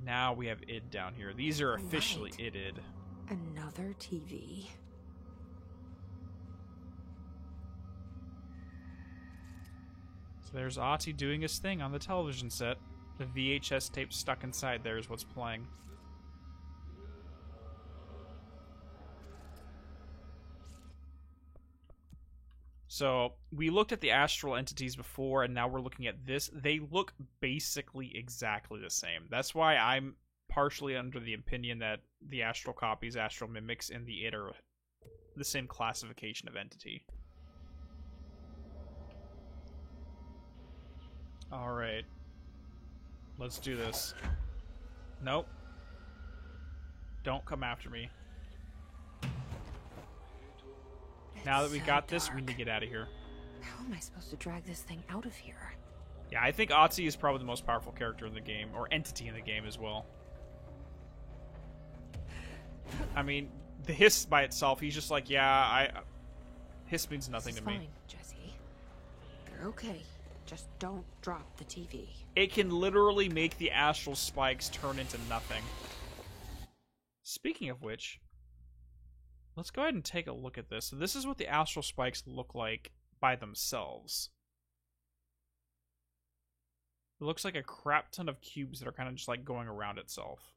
S1: Now we have id down here. These are officially idded.
S5: Another TV.
S1: So there's Ahti doing his thing on the television set. The VHS tape stuck inside there is what's playing. So, we looked at the astral entities before, and now we're looking at this. They look basically exactly the same. That's why I'm partially under the opinion that the astral copies, astral mimics, and the id are the same classification of entity. Alright. Let's do this. Nope. Don't come after me. Now that we got this, we need to get out of here.
S5: How am I supposed to drag this thing out of here?
S1: Yeah, I think Ahti is probably the most powerful character in the game, or entity in the game as well. I mean, the hiss by itself, he's just like, yeah, hiss means nothing to me.
S5: Fine, Jesse. You're okay. Just don't drop the TV.
S1: It can literally make the astral spikes turn into nothing. Speaking of which, let's go ahead and take a look at this. So this is what the astral spikes look like by themselves. It looks like a crap ton of cubes that are kind of just like going around itself.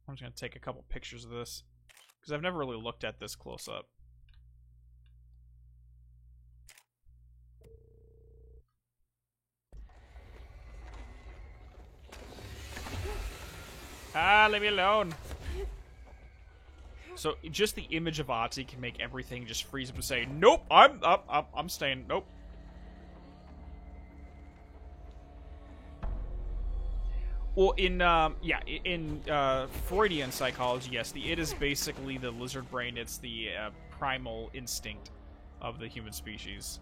S1: I'm just going to take a couple pictures of this, because I've never really looked at this close up. Ah, leave me alone. So just the image of Ati can make everything just freeze up and say, "Nope, I'm staying. Nope." Well, in Freudian psychology, yes, the id is basically the lizard brain. It's the primal instinct of the human species.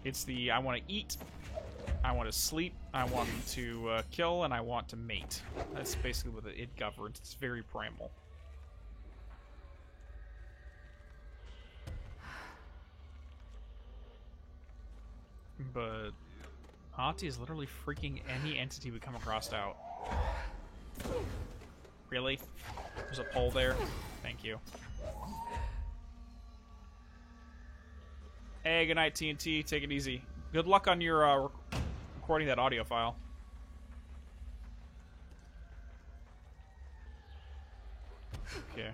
S1: It's the I want to eat, I want to sleep, I want to kill, and I want to mate. That's basically what the id governs. It's very primal. But Ati is literally freaking any entity we come across out. Really? There's a pole there? Thank you. Hey, good night, TNT. Take it easy. Good luck on your recording that audio file. Okay.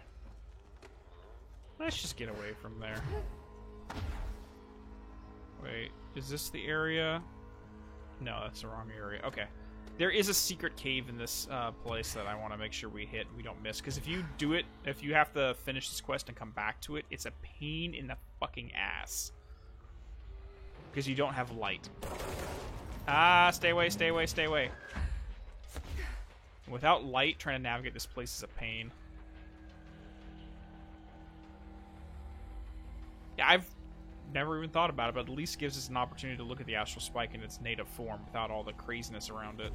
S1: Let's just get away from there. Wait, is this the area? No, that's the wrong area. Okay. There is a secret cave in this place that I want to make sure we hit and we don't miss. Because if you do it, if you have to finish this quest and come back to it, it's a pain in the fucking ass. Because you don't have light. Ah, stay away, stay away, stay away. Without light, trying to navigate this place is a pain. Yeah, I've never even thought about it, but at least gives us an opportunity to look at the astral spike in its native form without all the craziness around it.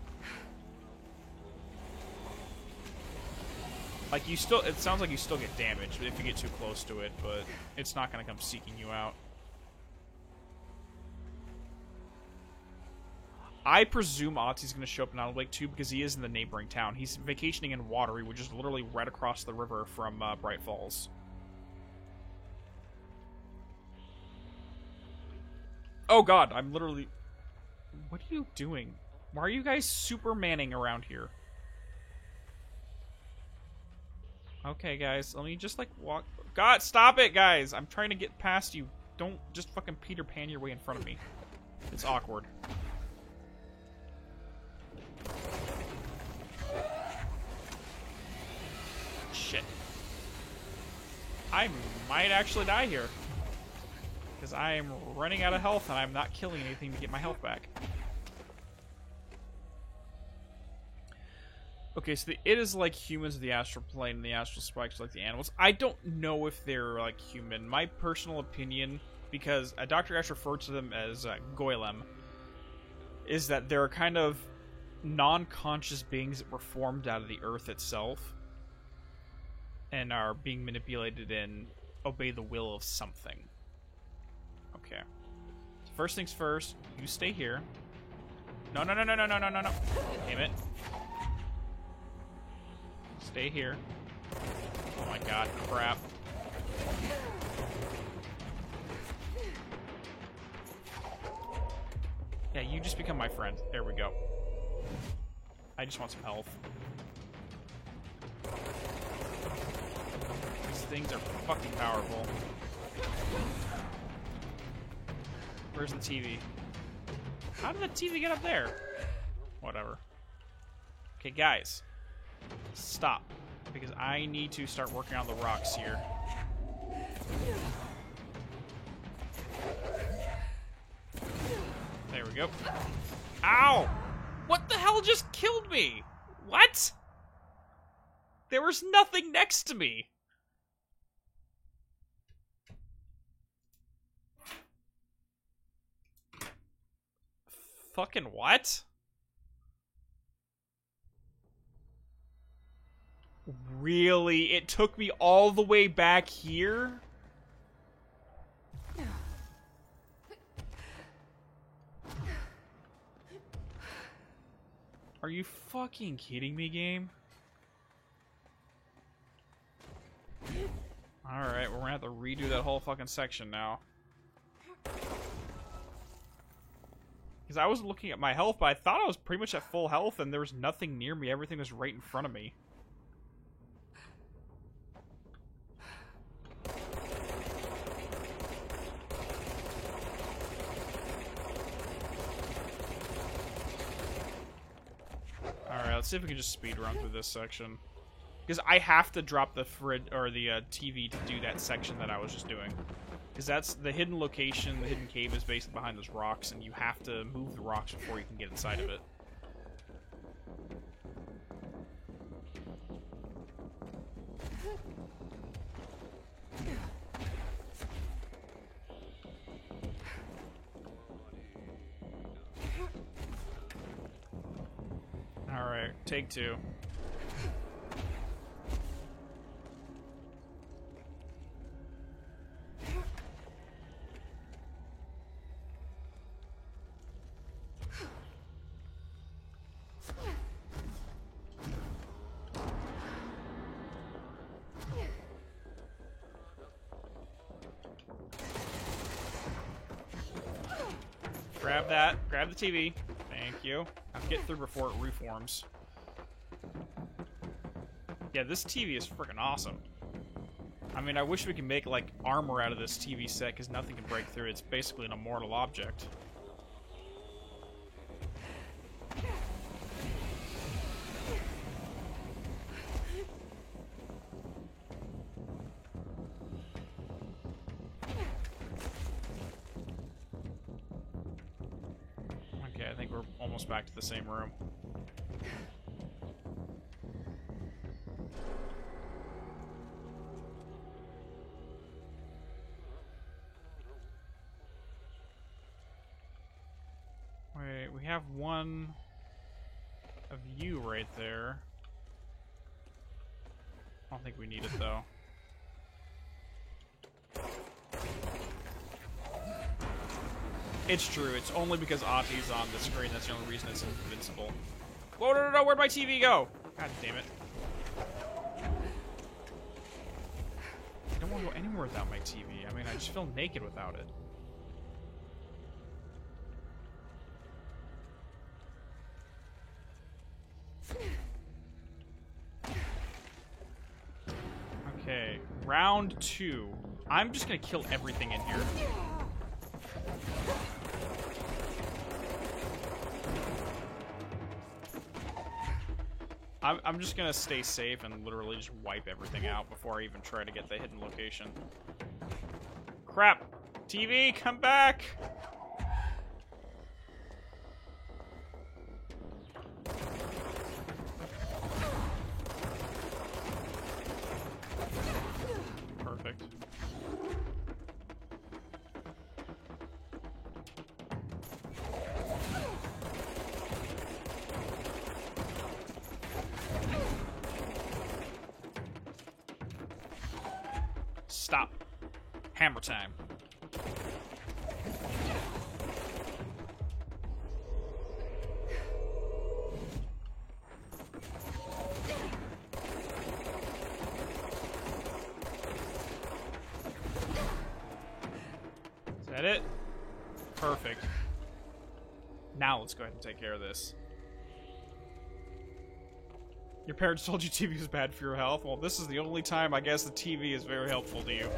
S1: Like, you still, it sounds like you still get damaged if you get too close to it, but it's not going to come seeking you out. I presume Ati's going to show up in Island Lake 2 because he is in the neighboring town. He's vacationing in Watery, which is literally right across the river from Bright Falls. Oh god, I'm literally... What are you doing? Why are you guys Supermaning around here? Okay, guys, let me just, like, walk... God, stop it, guys! I'm trying to get past you. Don't just fucking Peter Pan your way in front of me. It's awkward. Shit. I might actually die here. Because I am running out of health and I'm not killing anything to get my health back. Okay, so it is like humans of the astral plane and the astral spikes like the animals. I don't know if they're like human. My personal opinion, because Dr. Ash referred to them as Goylem, is that they're kind of non-conscious beings that were formed out of the earth itself and are being manipulated and obey the will of something. Okay. First things first, you stay here. No. Damn it. Stay here. Oh my god, crap. Yeah, you just become my friend. There we go. I just want some health. These things are fucking powerful. Where's the TV? How did the TV get up there? Whatever. Okay, guys. Stop. Because I need to start working on the rocks here. There we go. Ow! What the hell just killed me? What? There was nothing next to me. Fucking what? Really? It took me all the way back here? Are you fucking kidding me, game? Alright, we're gonna have to redo that whole fucking section now. Because I was looking at my health, but I thought I was pretty much at full health and there was nothing near me. Everything was right in front of me. Alright, let's see if we can just speed run through this section. Because I have to drop the TV to do that section that I was just doing. Because that's the hidden location, the hidden cave is basically behind those rocks, and you have to move the rocks before you can get inside of it. Alright, take two. Grab that. Grab the TV. Thank you. I'll get through before it reforms. Yeah, this TV is freaking awesome. I mean, I wish we could make, like, armor out of this TV set, because nothing can break through it. It's basically an immortal object. Okay, I think we're almost back to the same room. Wait, we have one of you right there. I don't think we need it, though. It's true. It's only because Ahti's on the screen. That's the only reason it's invincible. Whoa, no, where'd my TV go? God damn it. I don't want to go anywhere without my TV. I mean, I just feel naked without it. Okay, round 2. I'm just gonna kill everything in here. I'm just gonna stay safe and literally just wipe everything out before I even try to get the hidden location. Crap! TV, come back! Perfect. Stop. Hammer time. Is that it? Perfect. Now let's go ahead and take care of this. Your parents told you TV was bad for your health? Well, this is the only time I guess the TV is very helpful to you.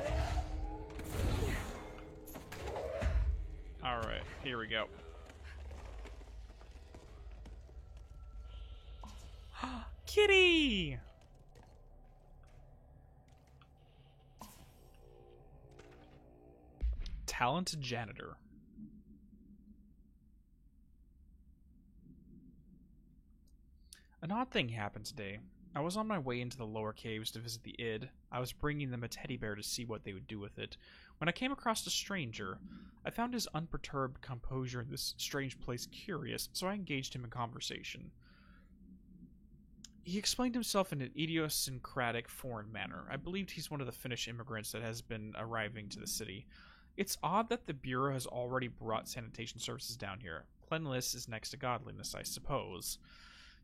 S1: Alright, here we go. Kitty! Talented janitor. An odd thing happened today. I was on my way into the lower caves to visit the id. I was bringing them a teddy bear to see what they would do with it, when I came across a stranger. I found his unperturbed composure in this strange place curious, so I engaged him in conversation. He explained himself in an idiosyncratic foreign manner. I believed he's one of the Finnish immigrants that has been arriving to the city. It's odd that the Bureau has already brought sanitation services down here. Cleanliness is next to godliness, I suppose.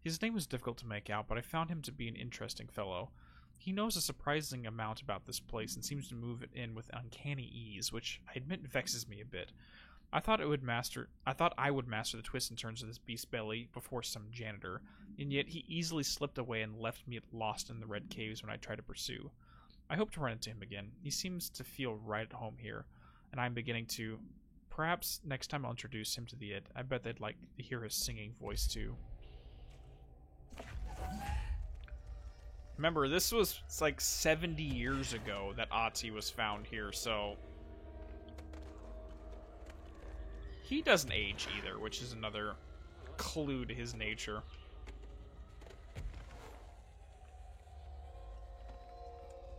S1: His name was difficult to make out, but I found him to be an interesting fellow. He knows a surprising amount about this place and seems to move it in with uncanny ease, which I admit vexes me a bit. I thought I would master the twists and turns of this beast belly before some janitor, and yet he easily slipped away and left me lost in the red caves when I tried to pursue. I hope to run into him again. He seems to feel right at home here, and I'm beginning to. Perhaps next time I'll introduce him to the id. I bet they'd like to hear his singing voice too. Remember, it's like 70 years ago that Ahti was found here, so he doesn't age either, which is another clue to his nature.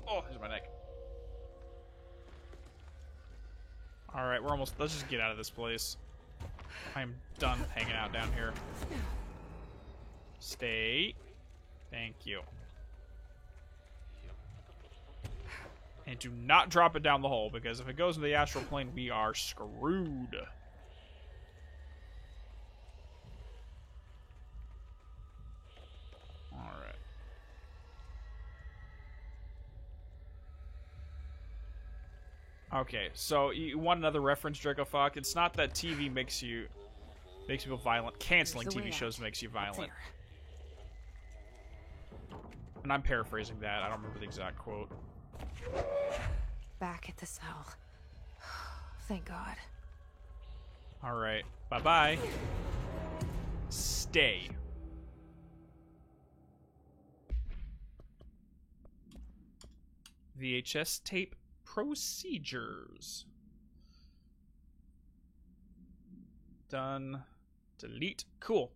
S1: Oh, there's my neck. Alright, we're almost... Let's just get out of this place. I am done hanging out down here. Stay. Thank you. And do not drop it down the hole, because if it goes into the astral plane, we are screwed. Alright. Okay, so you want another reference, Dracofuck? It's not that TV makes people violent. Canceling TV shows makes you violent. And I'm paraphrasing that. I don't remember the exact quote.
S5: Back at the cell. Thank God.
S1: Alright. Bye-bye. Stay. VHS tape procedures. Done. Delete. Cool.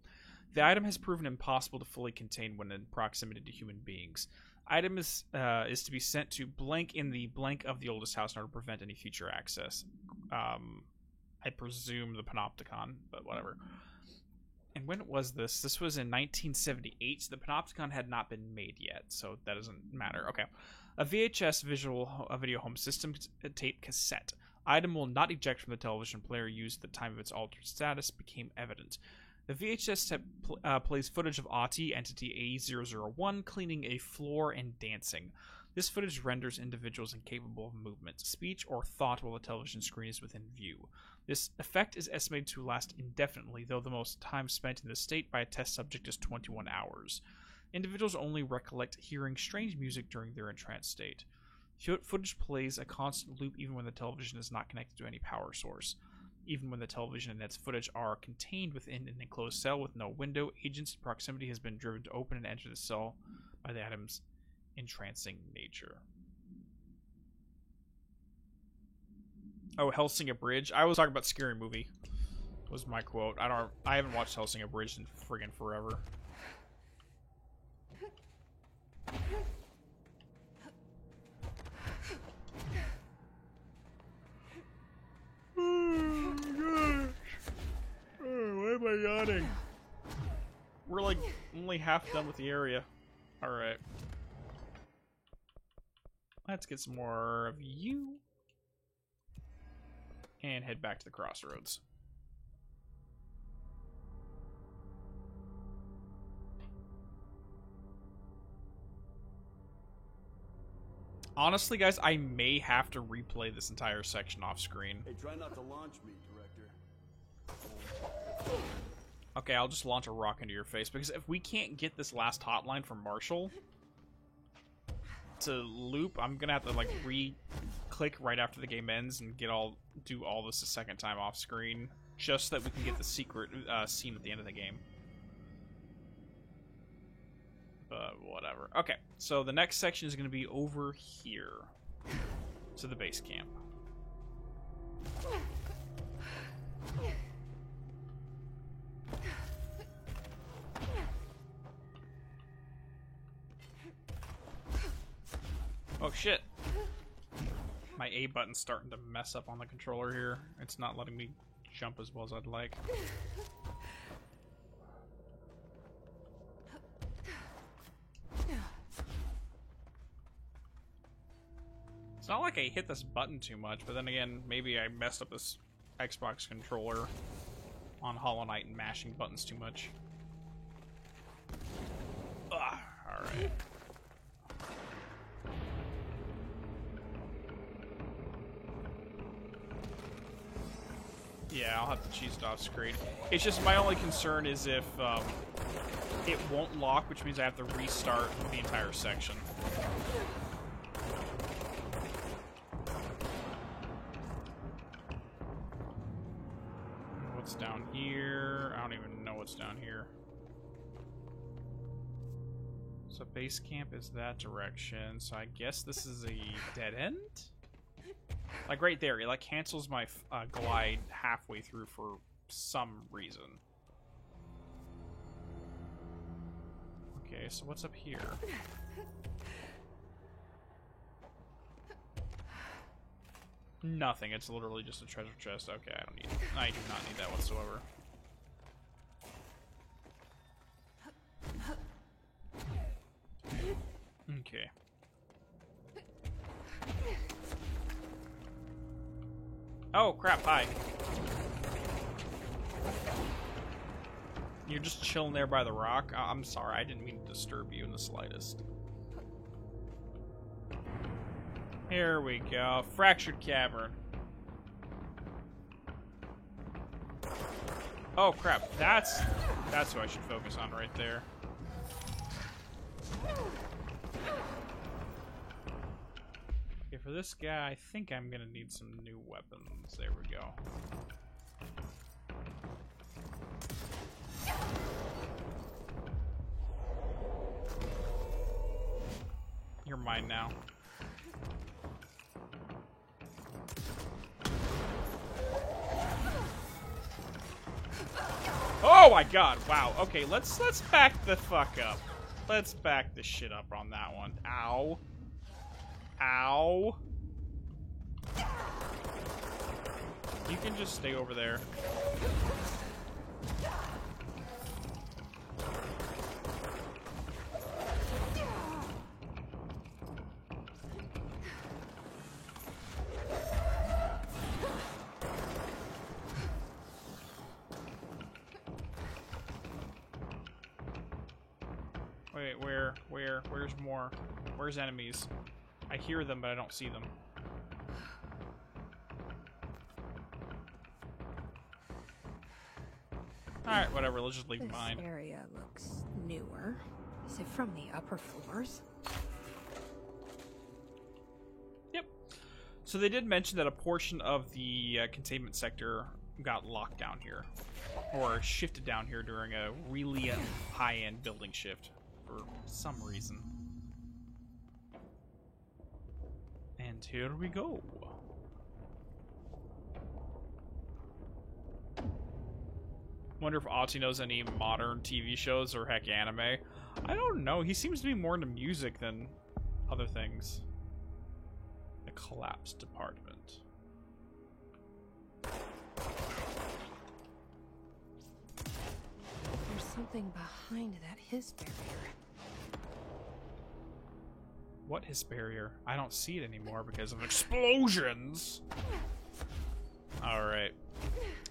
S1: The item has proven impossible to fully contain when in proximity to human beings. Item is to be sent to blank in the blank of the oldest house in order to prevent any future access. I presume the Panopticon, but whatever. And when was this? This was in 1978. The Panopticon had not been made yet, so that doesn't matter. Okay. A VHS video home system tape cassette. Item will not eject from the television player used at the time of its altered status became evident. The VHS tape plays footage of Ahti, Entity A001, cleaning a floor and dancing. This footage renders individuals incapable of movement, speech, or thought while the television screen is within view. This effect is estimated to last indefinitely, though the most time spent in this state by a test subject is 21 hours. Individuals only recollect hearing strange music during their entranced state. Footage plays a constant loop even when the television is not connected to any power source. Even when the television and its footage are contained within an enclosed cell with no window, agents in proximity has been driven to open and enter the cell by the item's entrancing nature. Oh, Helsinger Bridge. I was talking about Scary Movie. Was my quote. I haven't watched Helsinger Bridge in friggin' forever. Oh, why am I yawning? We're like only half done with the area. Alright. Let's get some more of you. And head back to the crossroads. Honestly, guys, I may have to replay this entire section off screen.
S4: Hey, try not to launch me, Director.
S1: Okay, I'll just launch a rock into your face, because if we can't get this last hotline from Marshall to loop, I'm gonna have to like re-click right after the game ends and do all this a second time off screen, just so that we can get the secret scene at the end of the game. But whatever. Okay, so the next section is gonna be over here to the base camp. Oh shit. My A button's starting to mess up on the controller here. It's not letting me jump as well as I'd like. It's not like I hit this button too much, but then again, maybe I messed up this Xbox controller on Hollow Knight and mashing buttons too much. Ugh, alright. Yeah, I'll have to cheese it off screen. It's just my only concern is if it won't lock, which means I have to restart the entire section. What's down here? I don't even know what's down here. So base camp is that direction. So I guess this is a dead end? Like right there, it like cancels my glide halfway through for some reason. Okay, so what's up here? Nothing. It's literally just a treasure chest. Okay, I don't need it. I do not need that whatsoever. Okay. Oh, crap. Hi. You're just chilling there by the rock? I'm sorry. I didn't mean to disturb you in the slightest. Here we go. Fractured cavern. Oh, crap. That's who I should focus on right there. Okay, for this guy, I think I'm gonna need some new weapons. There we go. You're mine now. Oh my god, wow. Okay, let's back the fuck up. Let's back the shit up on that one. Ow. Ow. You can just stay over there. Wait, where's more? Where's enemies? I hear them, but I don't see them. Alright, whatever, let's just leave
S5: This
S1: mine.
S5: area looks newer. Is it from the upper floors?
S1: Yep. So they did mention that a portion of the containment sector got locked down here. Or shifted down here during a really high-end building shift. For some reason. And here we go. Wonder if Ati knows any modern TV shows or heck anime. I don't know. He seems to be more into music than other things. The collapse department.
S5: There's something behind that his barrier.
S1: What his barrier? I don't see it anymore because of explosions. Alright.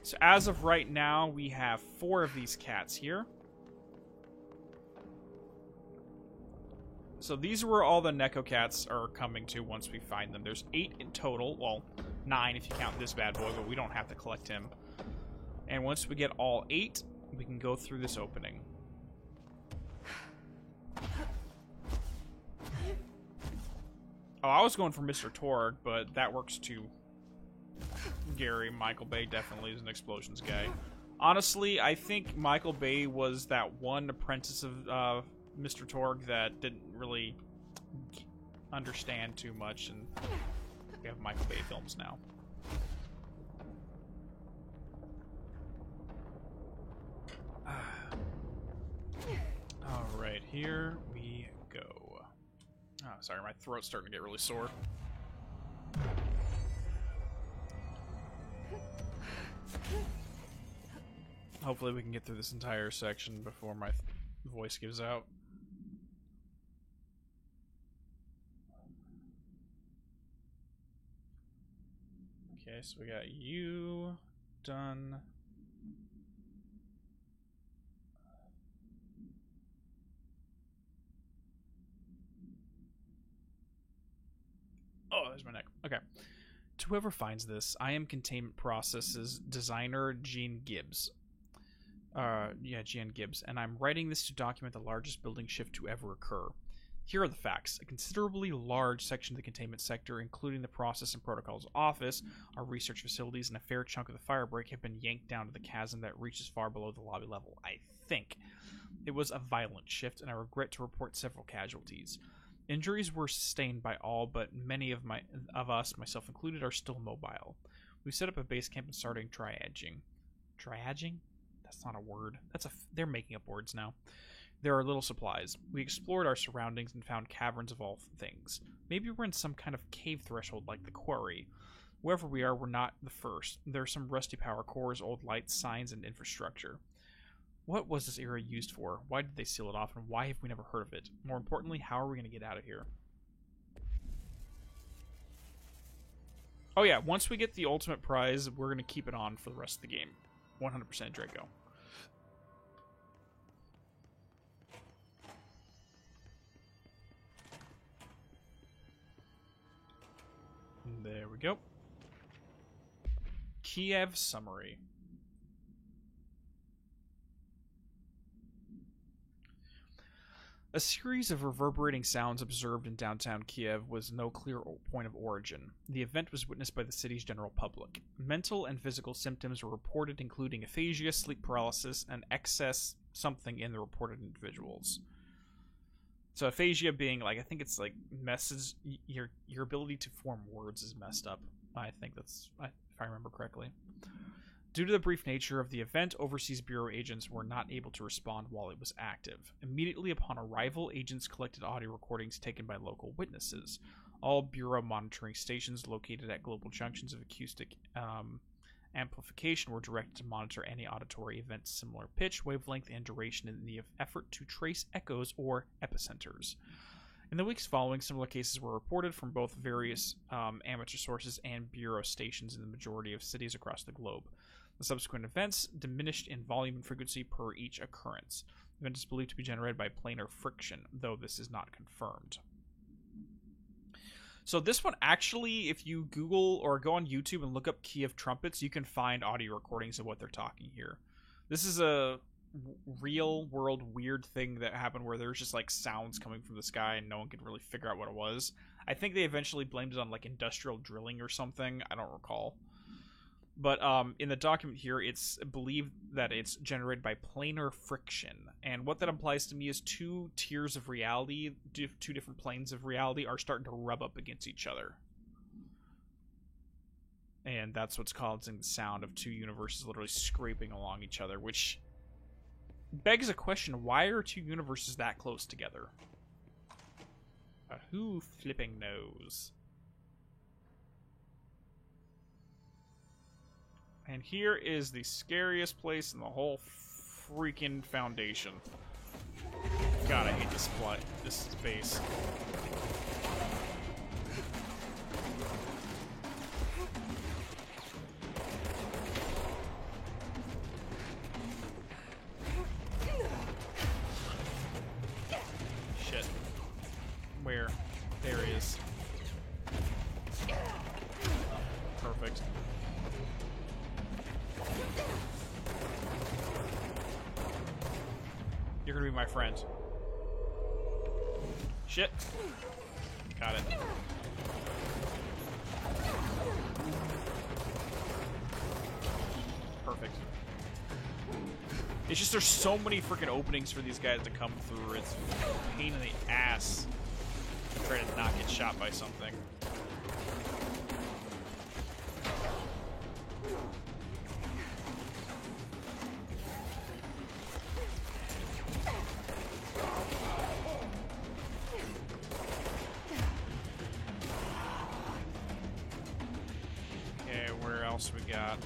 S1: So as of right now, we have 4 of these cats here. So these are where all the Neko cats are coming to once we find them. There's 8 in total. Well, 9 if you count this bad boy, but we don't have to collect him. And once we get all 8, we can go through this opening. Oh, I was going for Mr. Torg, but that works too. Gary, Michael Bay definitely is an explosions guy. Honestly, I think Michael Bay was that one apprentice of Mr. Torg that didn't really understand too much, and we have Michael Bay films now. Alright, here we go. Oh, sorry, my throat's starting to get really sore. Hopefully we can get through this entire section before my voice gives out. Okay, so we got you done. Oh, there's my neck. Okay. To whoever finds this, I am Containment Processes designer Gene Gibbs. Gene Gibbs, and I'm writing this to document the largest building shift to ever occur. Here are the facts. A considerably large section of the containment sector, including the Process and Protocols Office, our research facilities, and a fair chunk of the firebreak have been yanked down to the chasm that reaches far below the lobby level, I think. It was a violent shift, and I regret to report several casualties. Injuries were sustained by all, but many of us, myself included, are still mobile. We set up a base camp and started triaging. Triaging? That's not a word. They're making up words now. There are little supplies. We explored our surroundings and found caverns of all things. Maybe we're in some kind of cave threshold like the quarry. Wherever we are, we're not the first. There are some rusty power cores, old lights, signs, and infrastructure. What was this area used for? Why did they seal it off, and why have we never heard of it? More importantly, how are we going to get out of here? Oh yeah, once we get the ultimate prize, we're going to keep it on for the rest of the game. 100% Draco. There we go. Kiev summary. A series of reverberating sounds observed in downtown Kiev was no clear point of origin. The event was witnessed by the city's general public. Mental and physical symptoms were reported, including aphasia, sleep paralysis, and excess something in the reported individuals. So aphasia being like, I think it's like messes, your ability to form words is messed up. I think that's, if I remember correctly. Due to the brief nature of the event, Overseas Bureau agents were not able to respond while it was active. Immediately upon arrival, agents collected audio recordings taken by local witnesses. All Bureau monitoring stations located at global junctions of acoustic amplification were directed to monitor any auditory events similar pitch, wavelength, and duration in the effort to trace echoes or epicenters. In the weeks following, similar cases were reported from both various amateur sources and Bureau stations in the majority of cities across the globe. The subsequent events diminished in volume and frequency per each occurrence. The event is believed to be generated by planar friction, though this is not confirmed. So this one actually, if you Google or go on YouTube and look up Kiev trumpets, you can find audio recordings of what they're talking here. This is a real world weird thing that happened where there's just like sounds coming from the sky and no one could really figure out what it was. I think they eventually blamed it on like industrial drilling or something. I don't recall. But in the document here, it's believed that it's generated by planar friction. And what that implies to me is two tiers of reality, two different planes of reality, are starting to rub up against each other. And that's what's causing the sound of two universes literally scraping along each other, which begs a question, why are two universes that close together? Who flipping knows? And here is the scariest place in the whole freaking Foundation. God, I hate this space. Shit. Where? There he is. Perfect. You're gonna be my friend. Shit. Got it. Perfect. It's just there's so many freaking openings for these guys to come through. It's a pain in the ass to try to not get shot by something. We got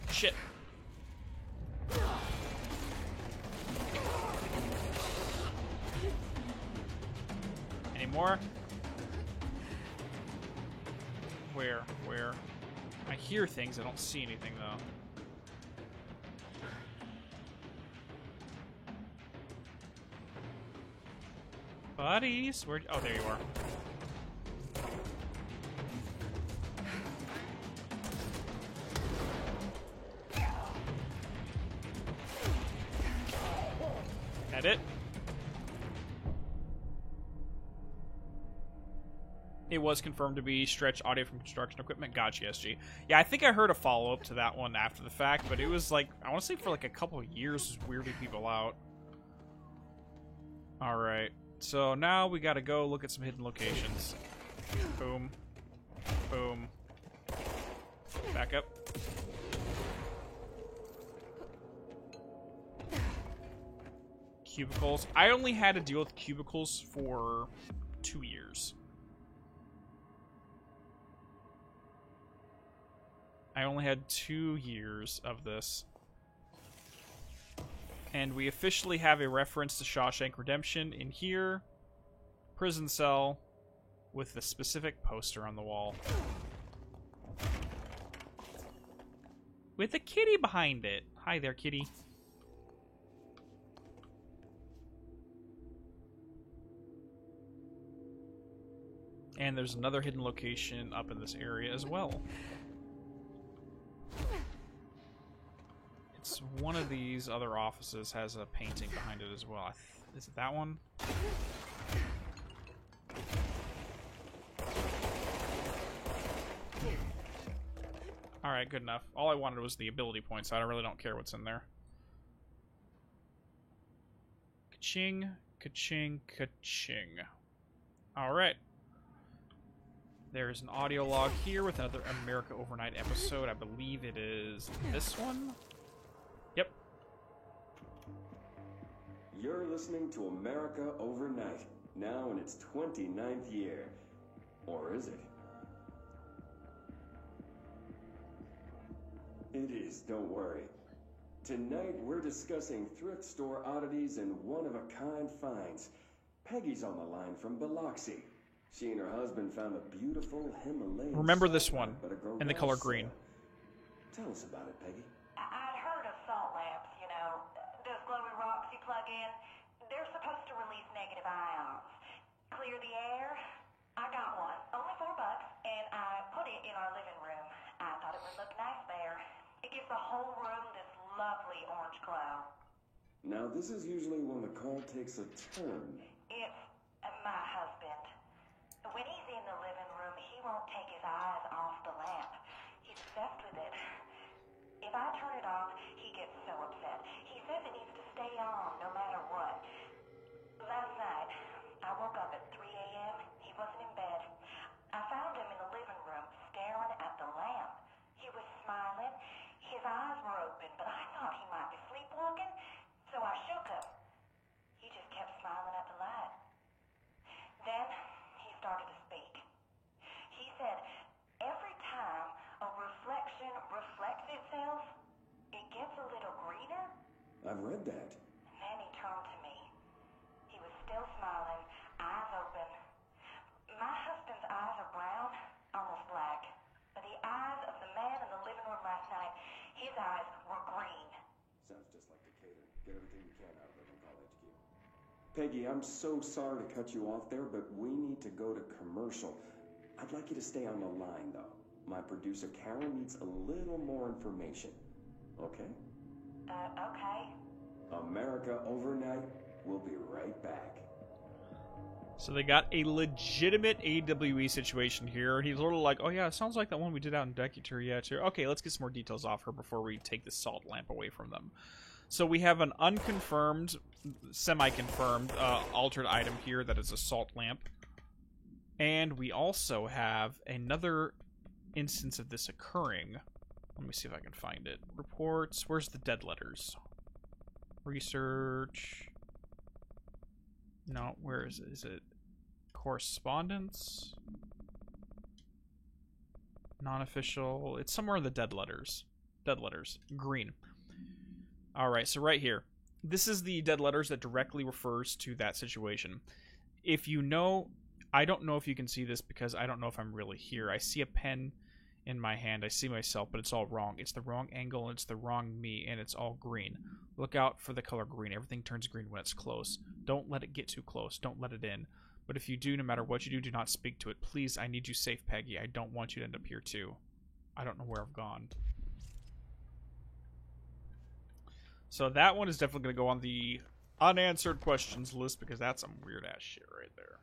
S1: shit. Any more? Where? I hear things, I don't see anything though. Buddies, where? Oh, there you are. It. It was confirmed to be stretched audio from construction equipment. Gotcha, SG. Yeah, I think I heard a follow-up to that one after the fact, but it was like, I want to say for like a couple of years, it was weirding people out. Alright, so now we gotta go look at some hidden locations. Boom. Boom. Back up. Cubicles. I only had to deal with cubicles for 2 years. I only had 2 years of this. And we officially have a reference to Shawshank Redemption in here. Prison cell with the specific poster on the wall. With a kitty behind it. Hi there, kitty. And there's another hidden location up in this area as well. It's one of these other offices has a painting behind it as well. Is it that one? Alright, good enough. All I wanted was the ability points. I really don't care what's in there. Ka-ching, ka-ching, ka-ching. Alright. There's an audio log here with another America Overnight episode. I believe it is this one? Yep.
S7: You're listening to America Overnight, now in its 29th year. Or is it? It is, don't worry. Tonight we're discussing thrift store oddities and one-of-a-kind finds. Peggy's on the line from Biloxi. She and her husband found a beautiful Himalayan...
S1: Remember this one, in the color green.
S7: Tell us about it, Peggy.
S8: I'd heard of salt lamps, you know, those glowy rocks you plug in. They're supposed to release negative ions. Clear the air? I got one, only $4, and I put it in our living room. I thought it would look nice there. It gives the whole room this lovely orange glow.
S7: Now, this is usually when the call takes a turn.
S8: It's my husband. When he's in the living room, he won't take his eyes off the lamp. He's obsessed with it. If I turn it off, he gets so upset. He says it needs to stay on no matter what. Last night, I woke up at 3 a.m. He wasn't in bed. I found him in the living room, staring at the lamp. He was smiling. His eyes were open, but I thought he might be sleepwalking, so I shook him. He just kept smiling at the light. Then, he started to speak. He said, every time a reflection reflects itself, it gets a little greener.
S7: I've read that.
S8: And then he turned to me. He was still smiling, eyes open. My husband's eyes are brown, almost black. But the eyes of the man in the living room last night, his eyes were green.
S7: Sounds just like Decatur. Get everything you can out of Living Call HQ. Peggy, I'm so sorry to cut you off there, but we need to go to commercial. I'd like you to stay on the line, though. My producer, Karen, needs a little more information. Okay?
S8: Okay.
S7: America Overnight. We'll be right back.
S1: So they got a legitimate AWE situation here. He's a little like, oh yeah, it sounds like that one we did out in Decatur. Yeah, too. Okay, let's get some more details off her before we take the salt lamp away from them. So we have an unconfirmed, semi-confirmed, altered item here that is a salt lamp. And we also have another instance of this occurring. Let me see if I can find it. Reports. Where's the dead letters? Research. No, where is it? Is it correspondence? Non-official. It's somewhere in the dead letters. Dead letters. Green. Alright, so right here. This is the dead letters that directly refers to that situation. If you know, I don't know if you can see this because I don't know if I'm really here. I see a pen in my hand. I see myself, but it's all wrong. It's the wrong angle, and it's the wrong me, and it's all green. Look out for the color green. Everything turns green when it's close. Don't let it get too close. Don't let it in. But if you do, no matter what you do, do not speak to it. Please, I need you safe, Peggy. I don't want you to end up here, too. I don't know where I've gone. So that one is definitely going to go on the unanswered questions list because that's some weird-ass shit right there.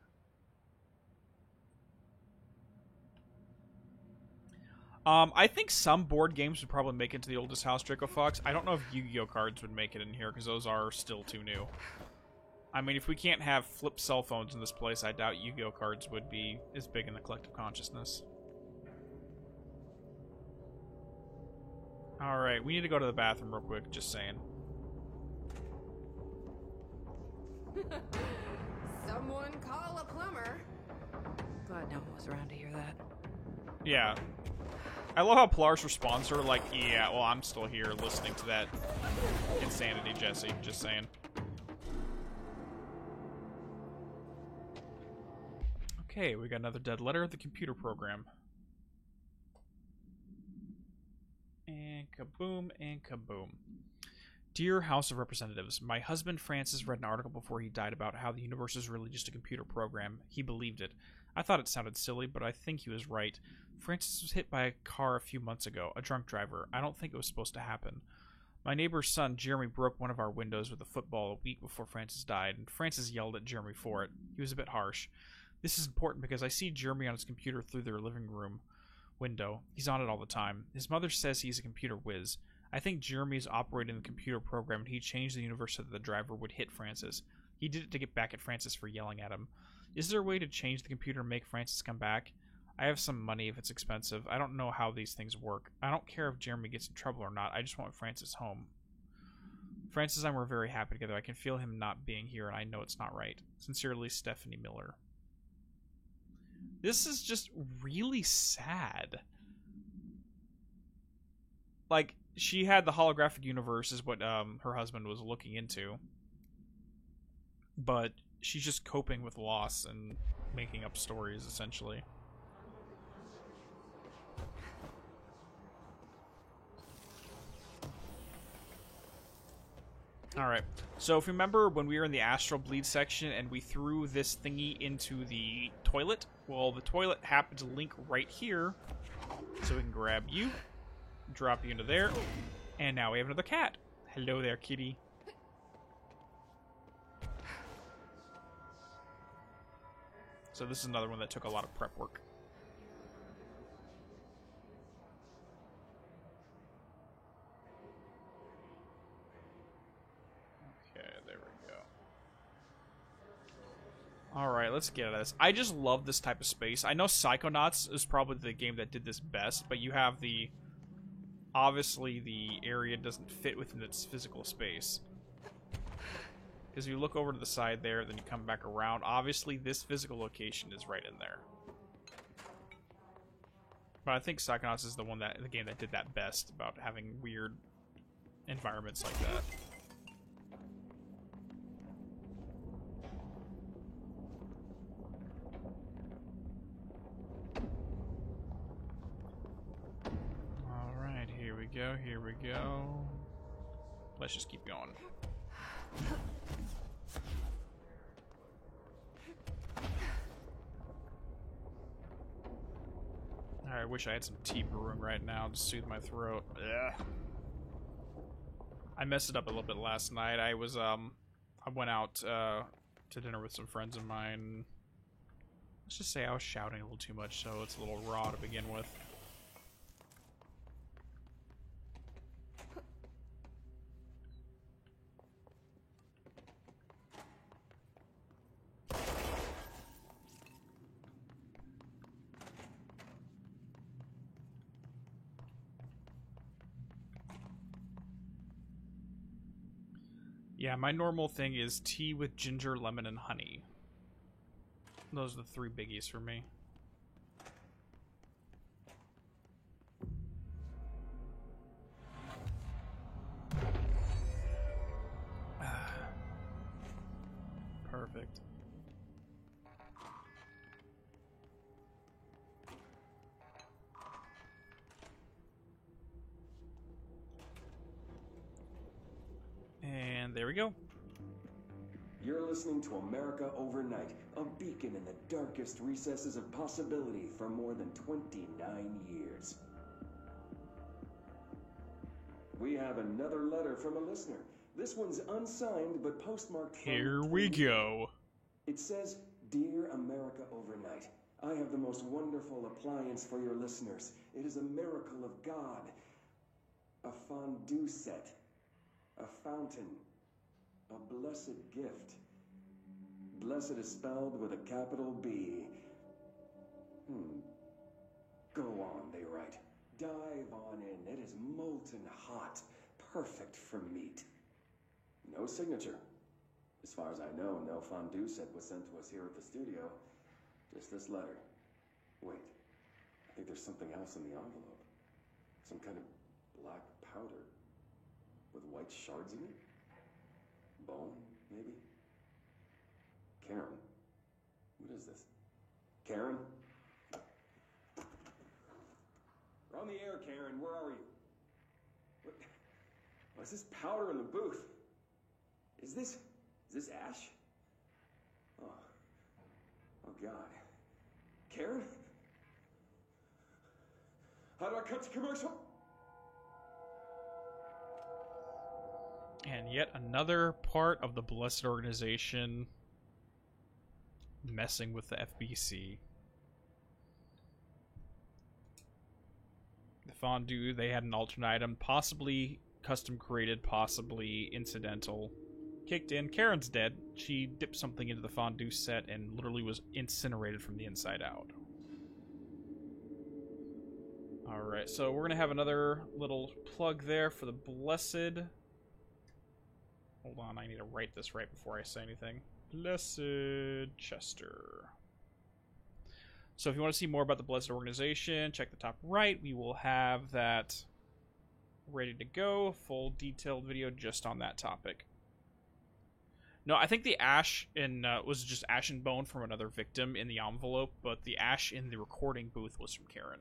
S1: I think some board games would probably make it to the oldest house, Draco Fox. I don't know if Yu-Gi-Oh cards would make it in here, because those are still too new. I mean, if we can't have flip cell phones in this place, I doubt Yu-Gi-Oh cards would be as big in the collective consciousness. Alright, we need to go to the bathroom real quick, just saying.
S3: Someone call a plumber.
S5: Glad no one was around to hear that.
S1: Yeah. I love how Plar's responds to her like, yeah, well, I'm still here listening to that insanity, Jesse. Just saying. Okay, we got another dead letter. The computer program. And kaboom and kaboom. Dear House of Representatives, my husband Francis read an article before he died about how the universe is really just a computer program. He believed it. I thought it sounded silly, but I think he was right. Francis was hit by a car a few months ago, a drunk driver. I don't think it was supposed to happen. My neighbor's son, Jeremy, broke one of our windows with a football a week before Francis died, and Francis yelled at Jeremy for it. He was a bit harsh. This is important because I see Jeremy on his computer through their living room window. He's on it all the time. His mother says he's a computer whiz. I think Jeremy is operating the computer program, and he changed the universe so that the driver would hit Francis. He did it to get back at Francis for yelling at him. Is there a way to change the computer and make Francis come back? I have some money if it's expensive. I don't know how these things work. I don't care if Jeremy gets in trouble or not. I just want Francis home. Francis and I were very happy together. I can feel him not being here, and I know it's not right. Sincerely, Stephanie Miller. This is just really sad. Like, she had the holographic universe is what her husband was looking into. But she's just coping with loss and making up stories, essentially. Alright, so if you remember when we were in the Astral Bleed section and we threw this thingy into the toilet, well, the toilet happened to link right here, so we can grab you, drop you into there, and now we have another cat. Hello there, kitty. So this is another one that took a lot of prep work. Alright, let's get out of this. I just love this type of space. I know Psychonauts is probably the game that did this best, but you have the... Obviously, the area doesn't fit within its physical space. Because you look over to the side there, then you come back around. Obviously, this physical location is right in there. But I think Psychonauts is the game that did that best, about having weird environments like that. Here we go. Let's just keep going. I wish I had some tea brewing right now to soothe my throat. Ugh. I messed it up a little bit last night. I went out to dinner with some friends of mine. Let's just say I was shouting a little too much, so it's a little raw to begin with. Yeah, my normal thing is tea with ginger, lemon, and honey. Those are the three biggies for me. Perfect. And there we go.
S7: You're listening to America Overnight, a beacon in the darkest recesses of possibility for more than 29 years. We have another letter from a listener. This one's unsigned but postmarked from
S1: Here we go.
S7: It says, Dear America Overnight, I have the most wonderful appliance for your listeners. It is a miracle of God. A fondue set. A fountain. A blessed gift. Blessed is spelled with a capital B. Go on, they write. Dive on in. It is molten hot. Perfect for meat. No signature. As far as I know, no fondue set was sent to us here at the studio. Just this letter. Wait. I think there's something else in the envelope. Some kind of black powder. With white shards in it? Bone, maybe? Karen. What is this? Karen? We're on the air, Karen. Where are you? What's this powder in the booth? Is this ash? Oh God. Karen? How do I cut to commercial?
S1: And yet another part of the Blessed Organization messing with the FBC. The fondue, they had an alternate item, possibly custom created, possibly incidental. Kicked in. Karen's dead. She dipped something into the fondue set and literally was incinerated from the inside out. Alright, so we're going to have another little plug there for the Blessed. Hold on, I need to write this right before I say anything. Blessed Chester. So if you want to see more about the Blessed Organization, check the top right. We will have that ready to go. Full detailed video just on that topic. No, I think the ash was just ash and bone from another victim in the envelope, but the ash in the recording booth was from Karen.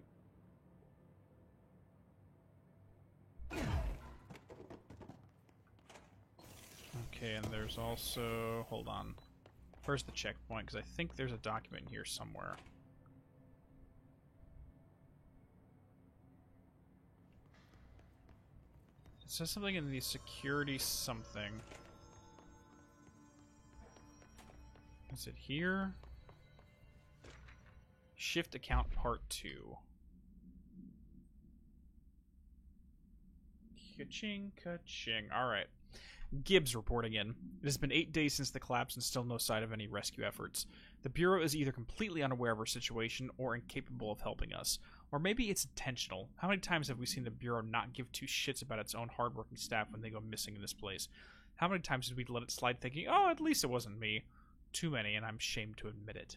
S1: Okay, and there's also... Hold on. Where's the checkpoint? Because I think there's a document here somewhere. It says something in the security something. Is it here? Shift account part 2. Ka-ching, ka-ching. Alright. Gibbs reporting in. It has been 8 days since the collapse and still no sign of any rescue efforts. The Bureau is either completely unaware of our situation or incapable of helping us. Or maybe it's intentional. How many times have we seen the Bureau not give two shits about its own hardworking staff when they go missing in this place? How many times did we let it slide thinking, oh, at least it wasn't me? Too many, and I'm ashamed to admit it.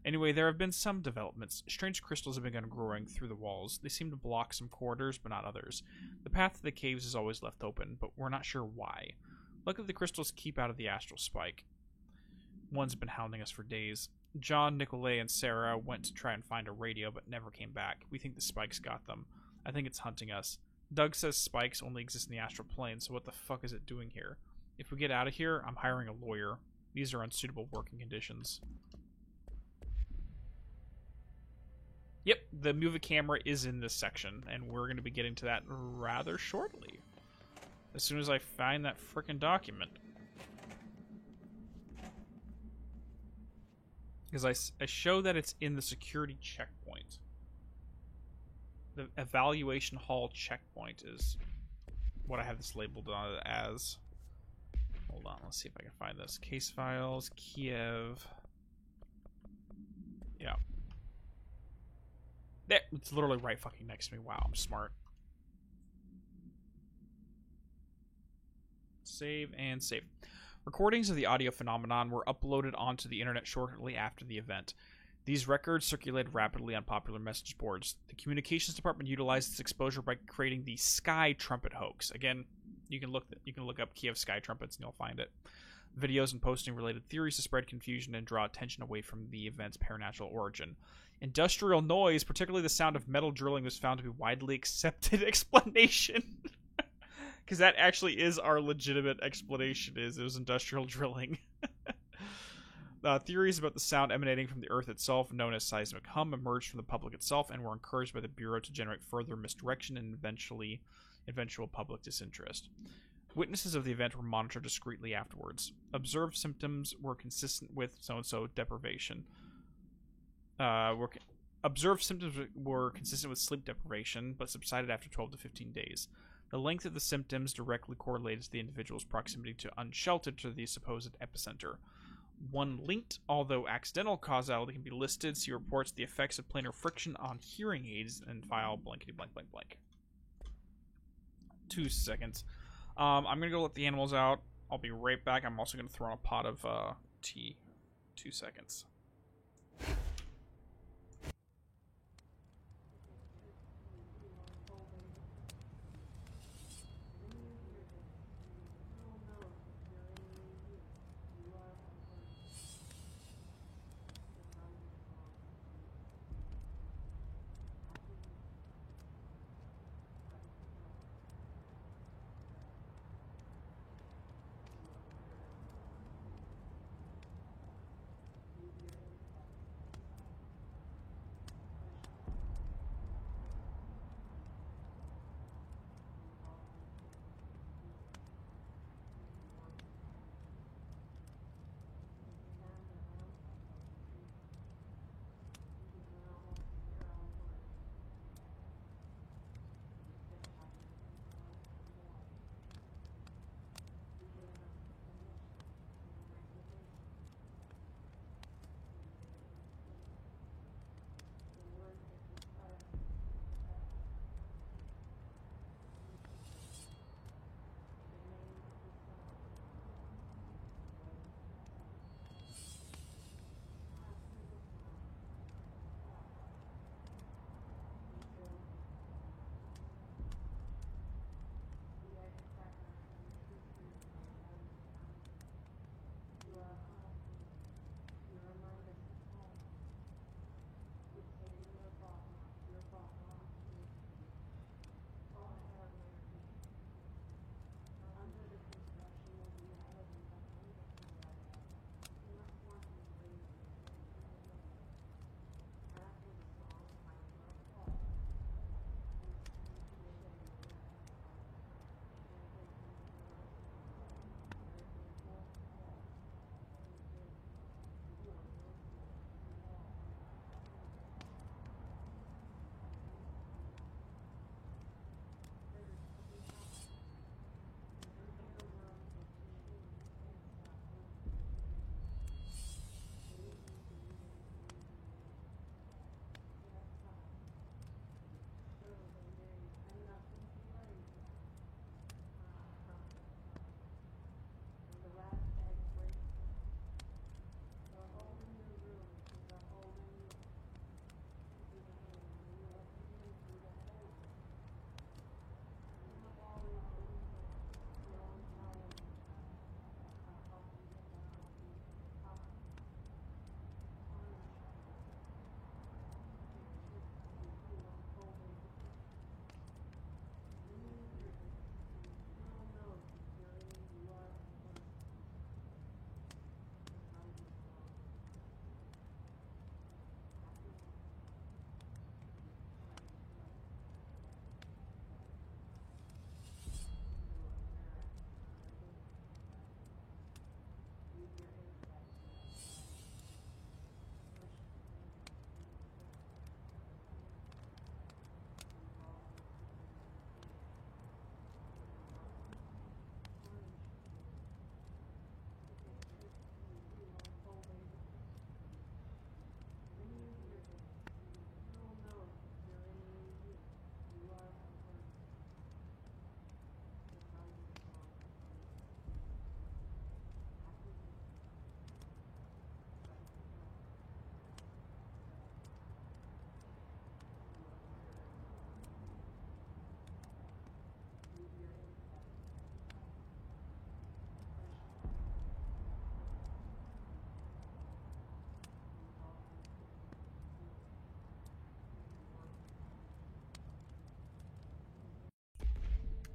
S1: Anyway, there have been some developments. Strange crystals have begun growing through the walls. They seem to block some corridors, but not others. The path to the caves is always left open, but we're not sure why. Luckily, the crystals keep out of the astral spike. One's been hounding us for days. John, Nicolay, and Sarah went to try and find a radio, but never came back. We think the spikes got them. I think it's hunting us. Doug says spikes only exist in the astral plane, so what the fuck is it doing here? If we get out of here, I'm hiring a lawyer. These are unsuitable working conditions. Yep, the movie camera is in this section, and we're going to be getting to that rather shortly. As soon as I find that frickin' document. Because I show that it's in the security checkpoint. The evaluation hall checkpoint is what I have this labeled on it as. Hold on, let's see if I can find this. Case files, Kiev. Yeah. There, it's literally right fucking next to me. Wow, I'm smart. Save and save. Recordings of the audio phenomenon were uploaded onto the internet shortly after the event. These records circulated rapidly on popular message boards. The communications department utilized this exposure by creating the Sky Trumpet hoax. Again, you can look up Kiev Sky Trumpets and you'll find it. Videos and posting related theories to spread confusion and draw attention away from the event's paranatural origin. Industrial noise, particularly the sound of metal drilling, was found to be widely accepted explanation. Because that actually is our legitimate explanation, it was industrial drilling. Theories about the sound emanating from the Earth itself, known as seismic hum, emerged from the public itself and were encouraged by the Bureau to generate further misdirection and eventual public disinterest. Witnesses of the event were monitored discreetly afterwards. Observed symptoms were consistent with so-and-so deprivation. observed symptoms were consistent with sleep deprivation, but subsided after 12 to 15 days. The length of the symptoms directly correlated to the individual's proximity to unsheltered to the supposed epicenter. One linked, although accidental, causality can be listed. See reports the effects of planar friction on hearing aids and file blankety blank blank blank. 2 seconds. I'm gonna go let the animals out. I'll be right back. I'm also gonna throw on a pot of tea. 2 seconds.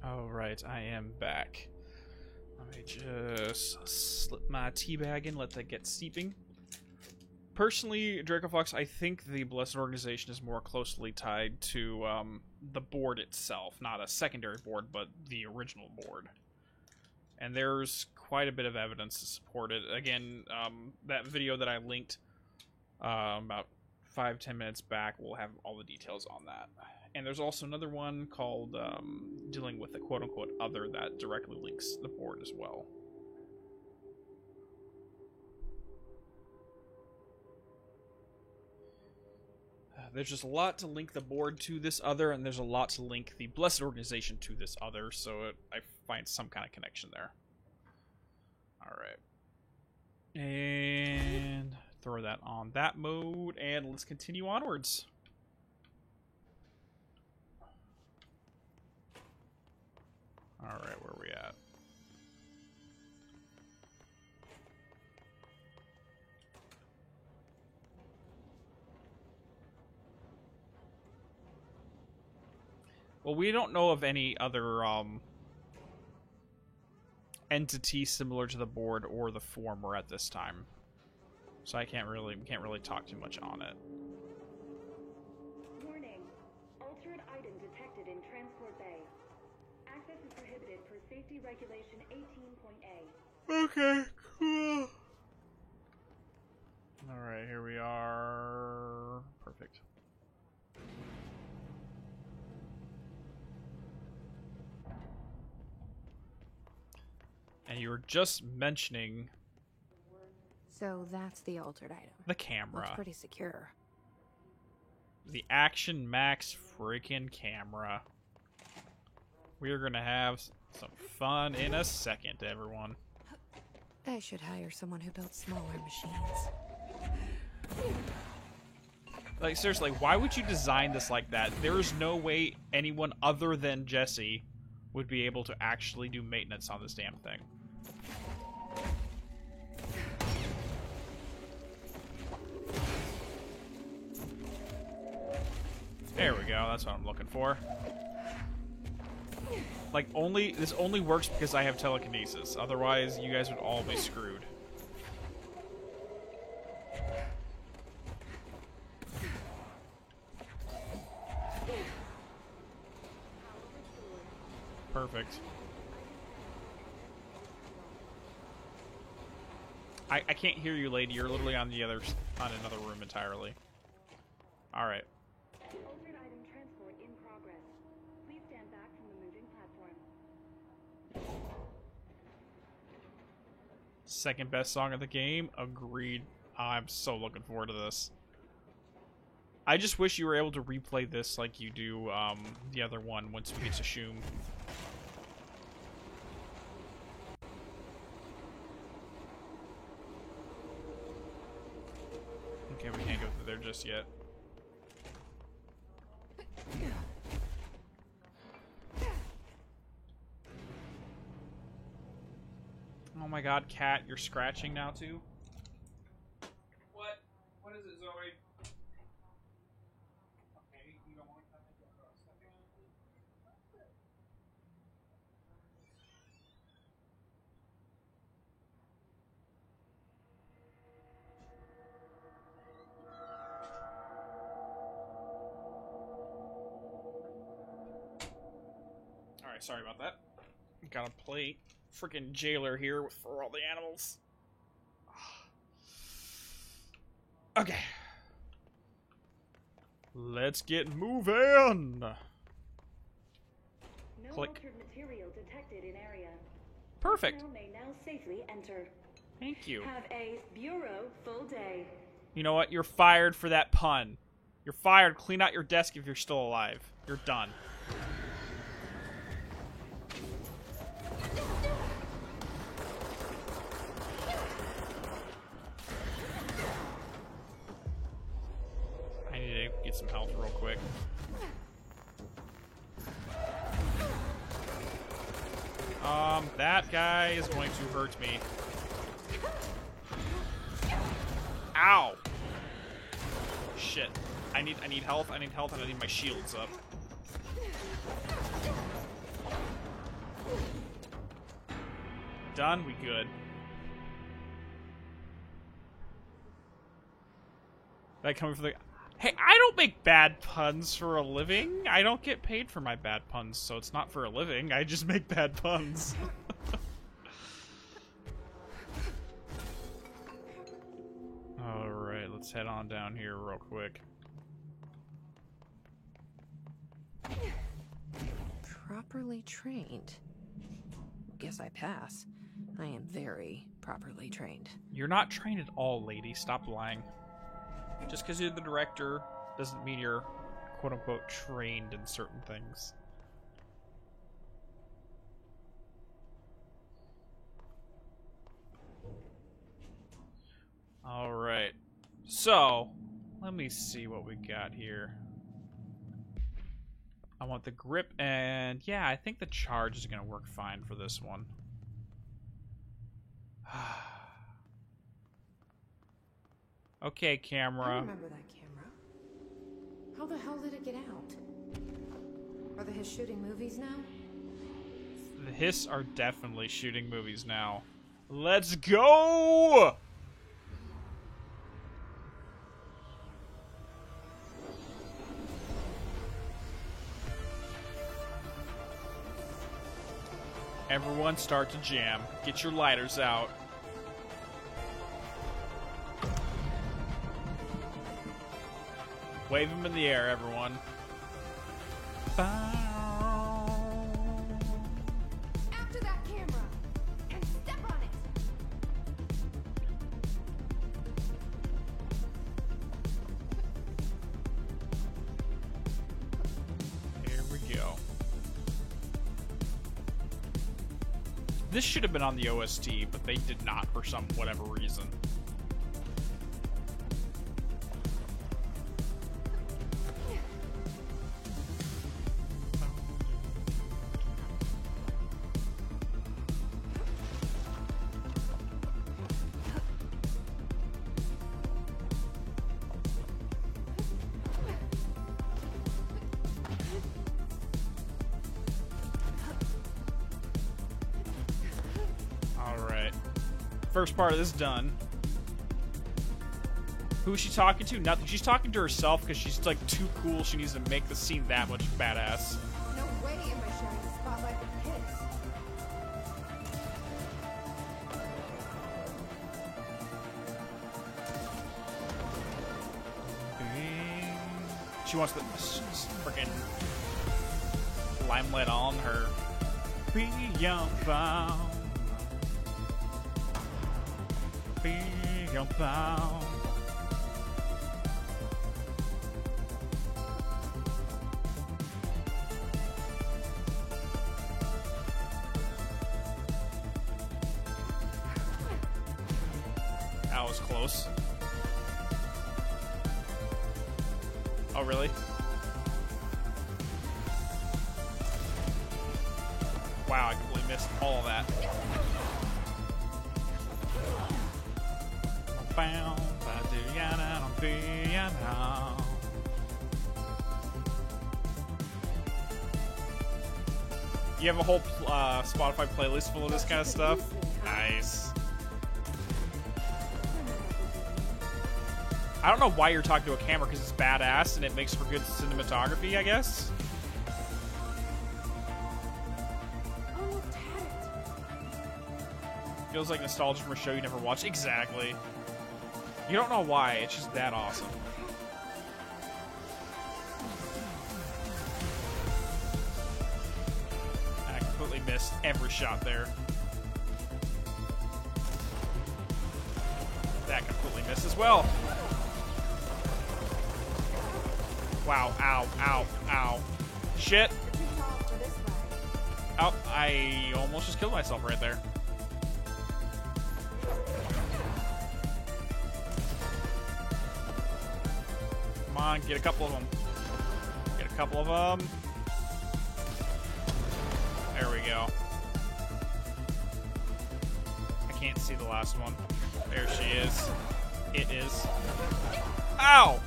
S1: Alright, I am back. Let me just slip my tea bag in, let that get steeping. Personally, Dracofox, I think the Blessed Organization is more closely tied to the board itself. Not a secondary board, but the original board. And there's quite a bit of evidence to support it. Again, that video that I linked about 5-10 minutes back, we'll have all the details on that. And there's also another one called dealing with the quote-unquote other that directly links the board as well. There's just a lot to link the board to this other, and there's a lot to link the Blessed Organization to this other, so I find some kind of connection there. Alright. And throw that on that mode, and let's continue onwards. Alright, where are we at? Well, we don't know of any other entity similar to the board or the former at this time, so we can't really talk too much on it.
S8: Warning: altered item detected in transport bay. Access is prohibited per safety regulation 18.A.
S1: Okay, cool. All right, here we are. Perfect. And you were just mentioning
S5: So that's the altered item.
S1: the camera.
S5: Looks pretty secure.
S1: The Action Max freaking camera. We're gonna have some fun in a second, everyone.
S5: I should hire someone who builds smaller machines.
S1: Like, seriously, why would you design this like that? There is no way anyone other than Jesse would be able to actually do maintenance on this damn thing. There we go, that's what I'm looking for. Like, this only works because I have telekinesis. Otherwise, you guys would all be screwed. Perfect. I can't hear you, lady. You're literally on another room entirely. All right.
S8: Altered item transport in progress. Please stand back from the moving platform.
S1: Second best song of the game. Agreed. I'm so looking forward to this. I just wish you were able to replay this like you do the other one once we get to Shum. Okay, we can't go through there just yet. Oh my god, cat, you're scratching now too? What? What is it, Zoe? Okay, you don't want to come in for a second? Alright, sorry about that. Gotta play freaking jailer here for all the animals. Okay. Let's get moving.
S8: No
S1: Click.
S8: altered material detected in area.
S1: Perfect.
S8: Personnel may now safely enter.
S1: Thank you.
S8: Have a bureau full day.
S1: You know what? You're fired for that pun. You're fired. Clean out your desk if you're still alive. You're done. I need to get some health real quick. That guy is going to hurt me. Ow! Shit. I need health, and I need my shields up. Done, we good. That coming from the... Hey, I don't make bad puns for a living. I don't get paid for my bad puns, so it's not for a living. I just make bad puns. Alright, let's head on down here real quick.
S5: properly trained. Guess I pass. I am very properly trained.
S1: You're not trained at all, lady. Stop lying. Just because you're the director doesn't mean you're quote-unquote trained in certain things. Alright. So, let me see what we got here. I want the grip, and yeah, I think the charge is going to work fine for this one. Okay,
S3: I
S1: camera.
S3: remember that camera. How the hell did it get out? Are the Hiss shooting movies now?
S1: The Hiss are definitely shooting movies now. Let's go! Everyone start to jam. Get your lighters out. Wave them in the air, everyone.
S3: After that camera! And step on it!
S1: Here we go. This should have been on the OST, but they did not for some whatever reason. Alright. First part of this done. Who is she talking to? Nothing. She's talking to herself because she's like too cool. She needs to make the scene that much badass.
S3: No way am I sharing the spotlight with Hiss.
S1: She wants the freaking limelight on her. Beyond bound. Beyond bound. That was close. Oh, really? Wow, I completely missed all of that. You have a whole Spotify playlist full of this kind of stuff? Nice. I don't know why you're talking to a camera, because it's badass and it makes for good cinematography, I guess.
S3: Oh, look at it.
S1: Feels like nostalgia from a show you never watched. Exactly. You don't know why, it's just that awesome. I completely missed every shot there. That completely missed as well. Wow, ow, ow, ow. Shit.
S3: You're too tall for this ride.
S1: Oh, I almost just killed myself right there. Come on, get a couple of them. Get a couple of them. There we go. I can't see the last one. There she is. It is. Ow!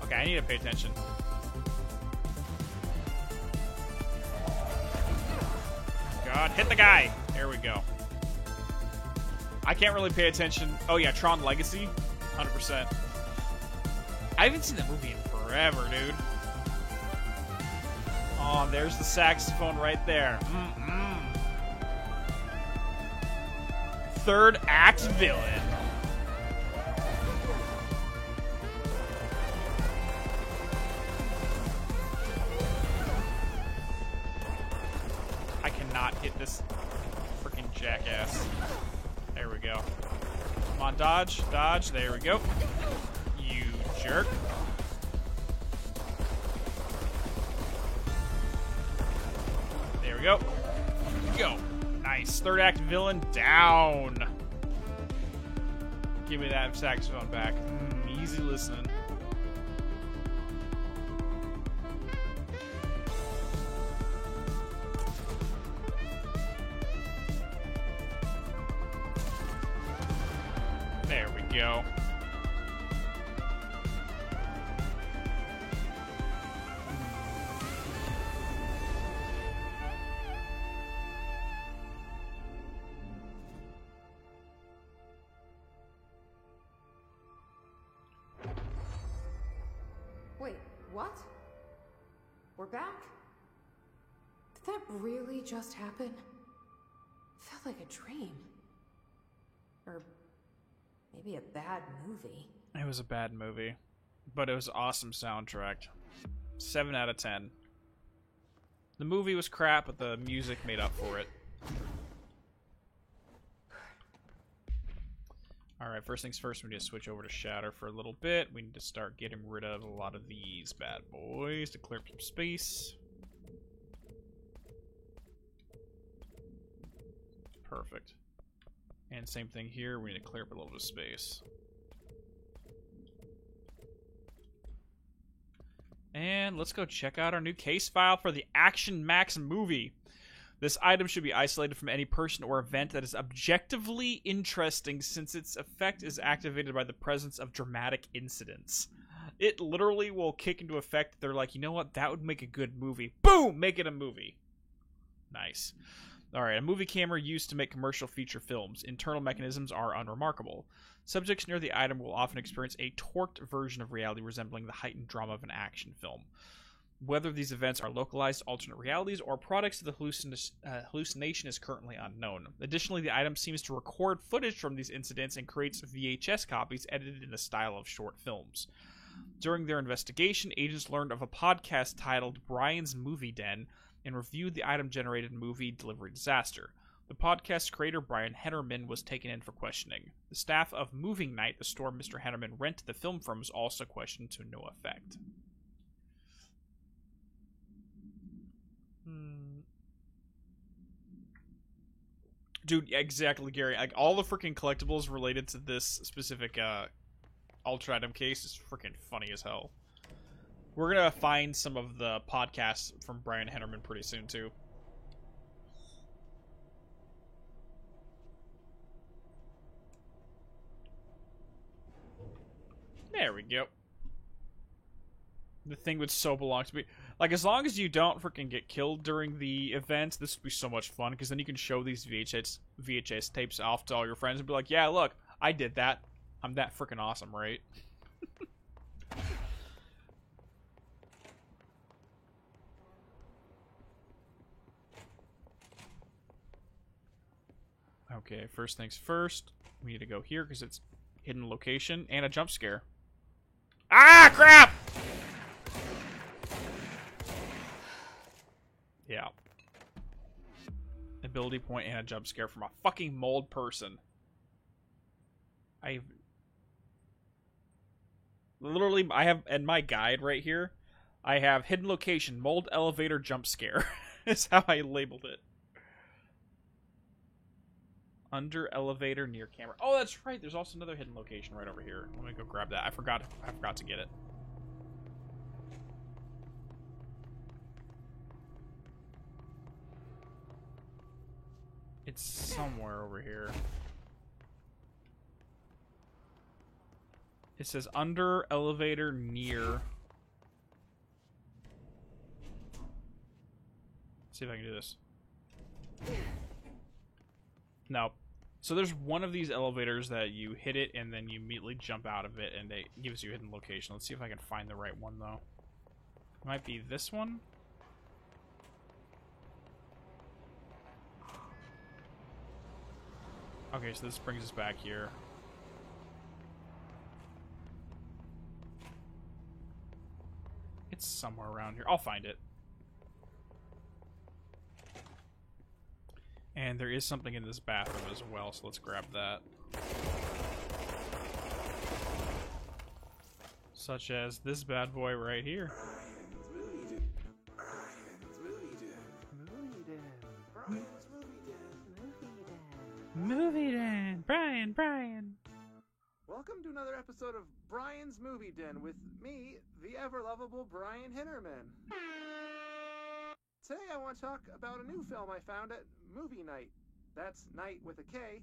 S1: Okay, I need to pay attention. God, hit the guy! There we go. I can't really pay attention. Oh yeah, Tron Legacy? 100%. I haven't seen that movie in forever, dude. Oh, there's the saxophone right there. Mm-mm. Third act villain. this freaking jackass. There we go. Come on, dodge, dodge. There we go. You jerk. There we go. Go. Nice. Third act villain down. Give me that saxophone back. Easy listening. There we go.
S3: Wait, what? We're back? Did that really just happen? Felt like a dream. Or maybe a bad movie.
S1: It was a bad movie, but it was an awesome soundtrack. 7 out of 10. The movie was crap, but the music made up for it. Alright, first things first, we need to switch over to Shatter for a little bit. We need to start getting rid of a lot of these bad boys to clear up some space. Perfect. And same thing here, we need to clear up a little bit of space. And let's go check out our new case file for the Action Max movie. This item should be isolated from any person or event that is objectively interesting since its effect is activated by the presence of dramatic incidents. It literally will kick into effect. They're like, you know what? That would make a good movie. Boom! Make it a movie. Nice. Alright, a movie camera used to make commercial feature films. Internal mechanisms are unremarkable. Subjects near the item will often experience a torqued version of reality resembling the heightened drama of an action film. Whether these events are localized alternate realities or products of the hallucination is currently unknown. Additionally, the item seems to record footage from these incidents and creates VHS copies edited in the style of short films. During their investigation, agents learned of a podcast titled Brian's Movie Den and reviewed the item-generated movie delivery disaster. The podcast creator, Brian Hennerman, was taken in for questioning. The staff of Moving Night, the store Mr. Hennerman rented the film from, was also questioned to no effect. Dude, exactly, Gary. Like, all the freaking collectibles related to this specific Ultra Item case is freaking funny as hell. We're gonna find some of the podcasts from Brian Hennerman pretty soon, too. There we go. The thing would so belong to me. Like, as long as you don't freaking get killed during the event, this would be so much fun, because then you can show these VHS tapes off to all your friends and be like, yeah, look, I did that. I'm that freaking awesome, right? Okay, first things first. We need to go here, because it's hidden location and a jump scare. Ah, crap! Yeah. Ability point and a jump scare from a fucking mold person. I have, in my guide right here, I have hidden location, mold elevator jump scare. Is how I labeled it. Under elevator near camera. Oh, that's right. There's also another hidden location right over here. Let me go grab that. I forgot to get it. It's somewhere over here. It says under elevator near. Let's see if I can do this. No. So there's one of these elevators that you hit it and then you immediately jump out of it and it gives you a hidden location. Let's see if I can find the right one though. It might be this one. Okay, so this brings us back here. It's somewhere around here. I'll find it. And there is something in this bathroom as well, so let's grab that. Such as this bad boy right here. Movie Den! Brian!
S9: Welcome to another episode of Brian's Movie Den with me, the ever-lovable Brian Hinnerman. Today I want to talk about a new film I found at Movie Night. That's night with a K,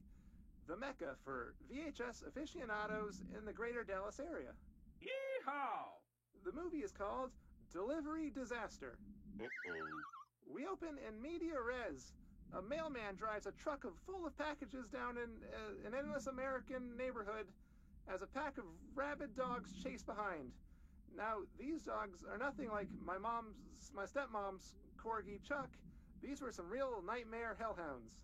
S9: the mecca for VHS aficionados in the greater Dallas area.
S1: Yeehaw!
S9: The movie is called Delivery Disaster. We open in media res. A mailman drives a truck full of packages down in an endless American neighborhood as a pack of rabid dogs chase behind. Now, these dogs are nothing like my stepmom's corgi Chuck. These were some real nightmare hellhounds.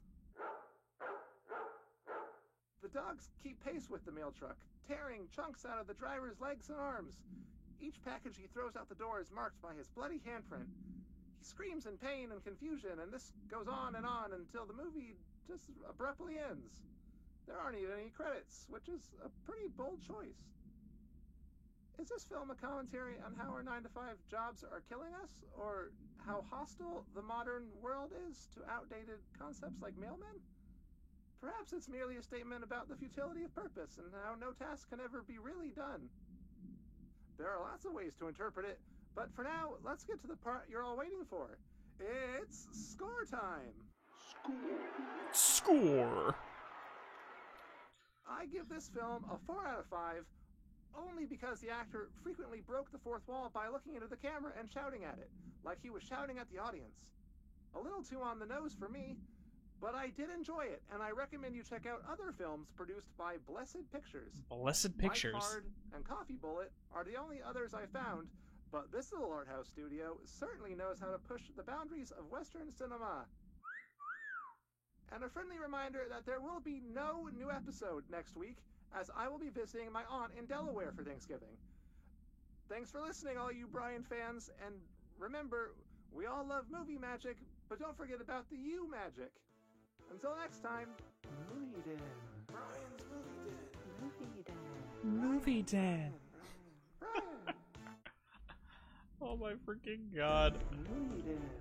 S9: The dogs keep pace with the mail truck, tearing chunks out of the driver's legs and arms. Each package he throws out the door is marked by his bloody handprint. He screams in pain and confusion, and this goes on until the movie just abruptly ends. There aren't even any credits, which is a pretty bold choice. Is this film a commentary on how our 9-to-5 jobs are killing us, or how hostile the modern world is to outdated concepts like mailmen? Perhaps it's merely a statement about the futility of purpose and how no task can ever be really done. There are lots of ways to interpret it, but for now, let's get to the part you're all waiting for. It's score time!
S1: Score!
S9: I give this film a 4 out of 5, only because the actor frequently broke the fourth wall by looking into the camera and shouting at it, like he was shouting at the audience. A little too on the nose for me, but I did enjoy it, and I recommend you check out other films produced by Blessed Pictures.
S1: Blessed Pictures?
S9: White Card and Coffee Bullet are the only others I found, but this little art house studio certainly knows how to push the boundaries of Western cinema. And a friendly reminder that there will be no new episode next week, as I will be visiting my aunt in Delaware for Thanksgiving. Thanks for listening, all you Brian fans, and remember, we all love movie magic, but don't forget about the you magic. Until next time, Movie Den. Brian's Movie Den.
S1: Movie Den.
S9: Brian.
S1: Oh my freaking god.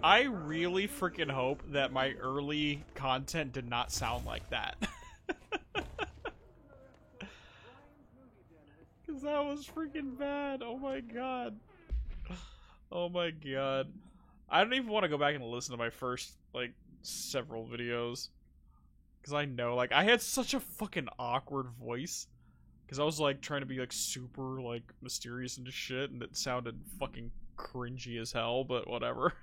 S1: I really freaking hope that my early content did not sound like that. Because that was freaking bad. Oh my god. Oh my god. I don't even want to go back and listen to my first, like, several videos. Because I know, like, I had such a fucking awkward voice. Because I was, like, trying to be, like, super, like, mysterious and shit, and it sounded fucking cringy as hell, but whatever.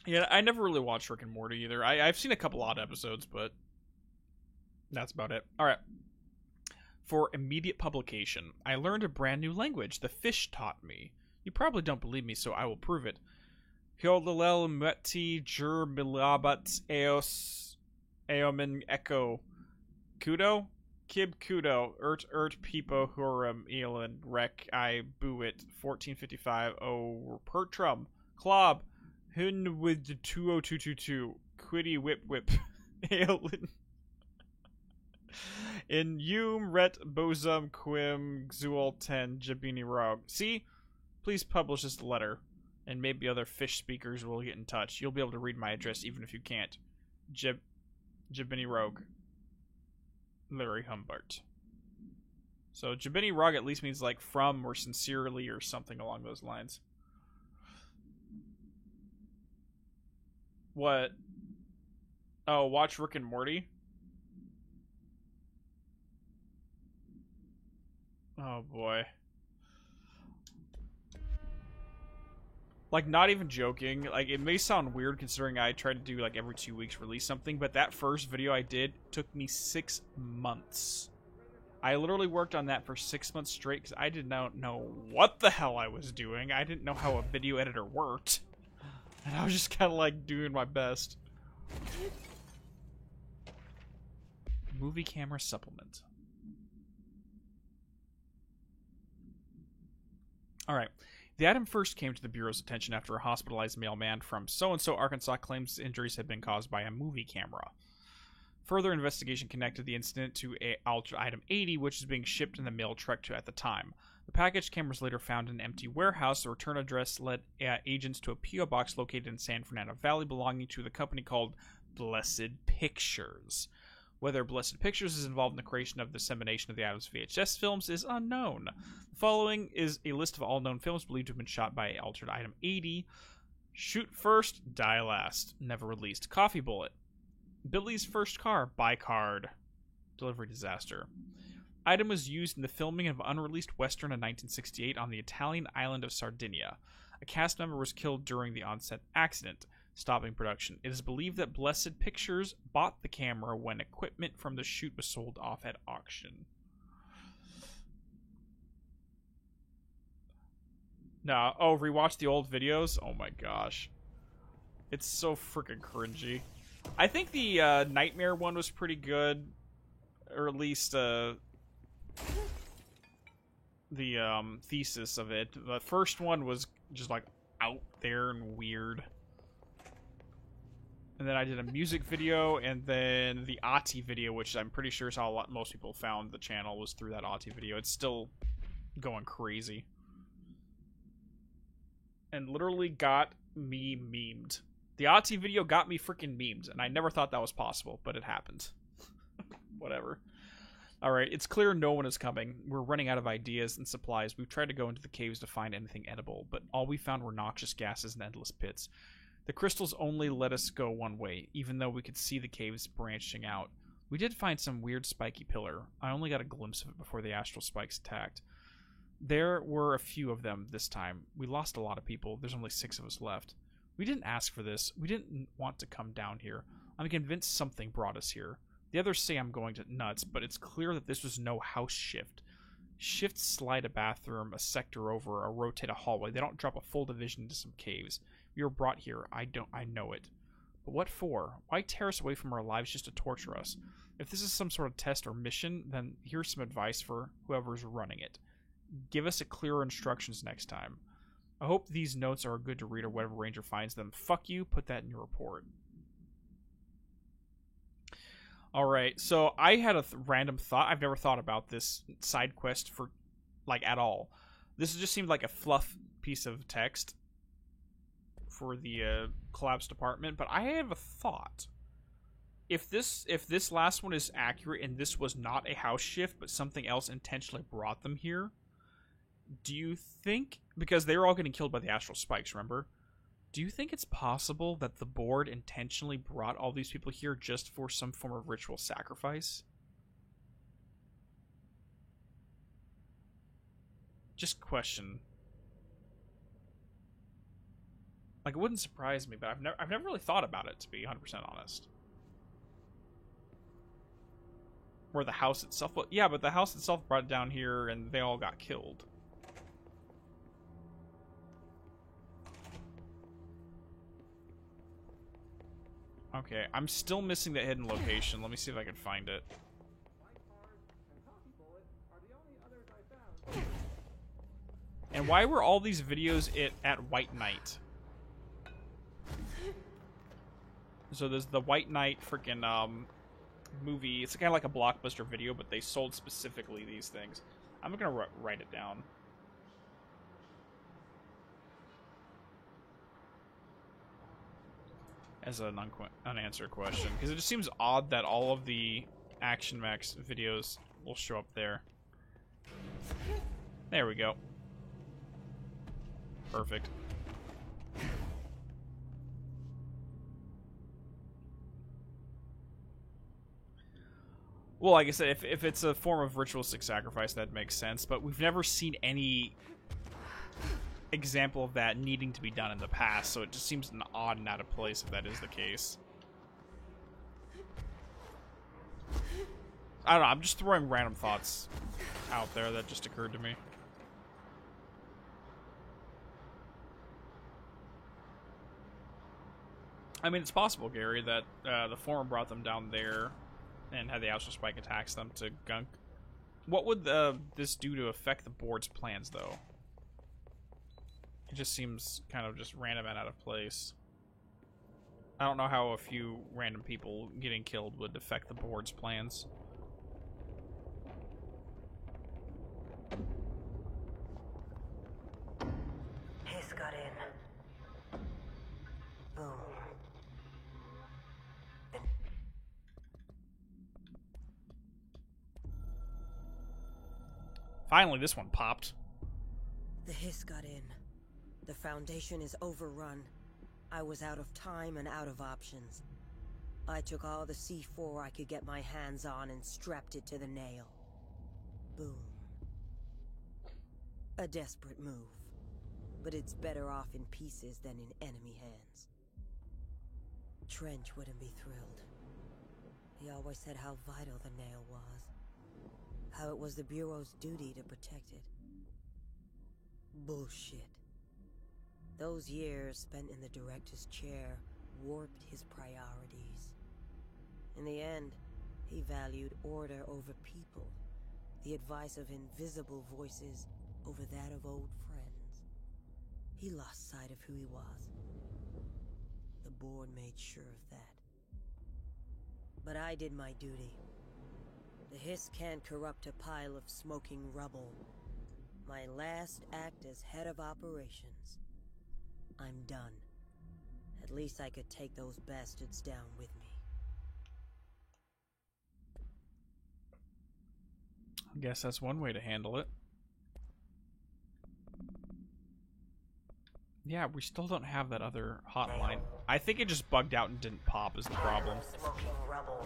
S1: Yeah, I never really watched Rick and Morty either. I've seen a couple odd episodes, but that's about it. Alright. For immediate publication, I learned a brand new language the fish taught me. You probably don't believe me, so I will prove it. Hyolelel Meti Jur Milabat Eos Eomin Echo Kudo? Kib Kudo, Ert Peepo Hurum Elin Rek I Buit 1455 O Pertrum Klob Hun with 20222 Quiddy Whip Aelin In Yum Ret Bozum Quim Xual Ten Jabini Rog. See? Please publish this letter, and maybe other fish speakers will get in touch. You'll be able to read my address even if you can't. Jabini Rogue. Larry Humbert. So Jabini Rog at least means like from or sincerely or something along those lines. What? Oh, watch Rick and Morty? Oh boy. Like, not even joking, like, it may sound weird considering I try to do, like, every 2 weeks release something, but that first video I did took me 6 months. I literally worked on that for 6 months straight because I did not know what the hell I was doing. I didn't know how a video editor worked. And I was just kind of, like, doing my best. Movie camera supplement. Alright. The item first came to the Bureau's attention after a hospitalized mailman from so-and-so Arkansas claims his injuries had been caused by a movie camera. Further investigation connected the incident to altered item 80, which is being shipped in the mail truck at the time. The package cameras later found in an empty warehouse. The return address led agents to a P.O. box located in San Fernando Valley belonging to the company called Blessed Pictures. Whether Blessed Pictures is involved in the creation of dissemination of the items VHS films is unknown. The following is a list of all known films believed to have been shot by altered item 80. Shoot First, Die Last. Never released. Coffee Bullet. Billy's First Car. By Card. Delivery Disaster. Item was used in the filming of an unreleased western in 1968 on the Italian island of Sardinia. A cast member was killed during the onset accident, stopping production. It is believed that Blessed Pictures bought the camera when equipment from the shoot was sold off at auction. Nah, oh, rewatch the old videos? Oh my gosh. It's so freaking cringy. I think the Nightmare one was pretty good. Or at least, the thesis of it. The first one was just, like, out there and weird. And then I did a music video, and then the Ahti video, which I'm pretty sure is how most people found the channel, was through that Ahti video. It's still going crazy. And literally got me memed. The Ahti video got me freaking memed, and I never thought that was possible, but it happened. Whatever. Alright, it's clear no one is coming. We're running out of ideas and supplies. We've tried to go into the caves to find anything edible, but all we found were noxious gases and endless pits. The crystals only let us go one way, even though we could see the caves branching out. We did find some weird spiky pillar. I only got a glimpse of it before the astral spikes attacked. There were a few of them this time. We lost a lot of people. There's only 6 of us left. We didn't ask for this. We didn't want to come down here. I'm convinced something brought us here. The others say I'm going to nuts, but it's clear that this was no house shift. Shifts slide a bathroom, a sector over, or rotate a hallway. They don't drop a full division into some caves. We were brought here. I know it. But what for? Why tear us away from our lives just to torture us? If this is some sort of test or mission, then here's some advice for whoever's running it. Give us a clearer instructions next time. I hope these notes are good to read or whatever ranger finds them. Fuck you, put that in your report. Alright, so I had a random thought. I've never thought about this side quest for, like, at all. This just seemed like a fluff piece of text for the collapse department, but I have a thought. If this last one is accurate and this was not a house shift, but something else intentionally brought them here, do you think, because they were all getting killed by the astral spikes, remember? Do you think it's possible that the board intentionally brought all these people here just for some form of ritual sacrifice? Just question. Like, it wouldn't surprise me, but I've never really thought about it, to be 100% honest. Or the house itself. Well, yeah, but the house itself brought it down here, and they all got killed. Okay, I'm still missing the hidden location. Let me see if I can find it. And why were all these videos at White Knight? So there's the White Knight freaking movie. It's kind of like a Blockbuster video, but they sold specifically these things. I'm gonna write it down. As an unanswered question, because it just seems odd that all of the Action Max videos will show up there. There we go. Perfect. Well, like I said, if it's a form of ritualistic sacrifice, that makes sense, but we've never seen any example of that needing to be done in the past, so it just seems an odd and out of place if that is the case. I don't know, I'm just throwing random thoughts out there that just occurred to me. I mean, it's possible, Gary, that the Forum brought them down there and had the Astral Spike attacks them to gunk. What would this do to affect the board's plans, though? It just seems kind of just random and out of place. I don't know how a few random people getting killed would affect the board's plans.
S8: Hiss got in. Boom.
S1: Finally, this one popped.
S10: The Hiss got in. The Foundation is overrun. I was out of time and out of options. I took all the C4 I could get my hands on and strapped it to the nail. Boom. A desperate move. But it's better off in pieces than in enemy hands. Trench wouldn't be thrilled. He always said how vital the nail was. How it was the Bureau's duty to protect it. Bullshit. Those years spent in the director's chair warped his priorities. In the end, he valued order over people, the advice of invisible voices over that of old friends. He lost sight of who he was. The board made sure of that. But I did my duty. The Hiss can't corrupt a pile of smoking rubble. My last act as head of operations. I'm done. At least I could take those bastards down with me.
S1: I guess that's one way to handle it. Yeah, we still don't have that other hotline. I think it just bugged out and didn't pop is the problem.
S8: Smoking rubble.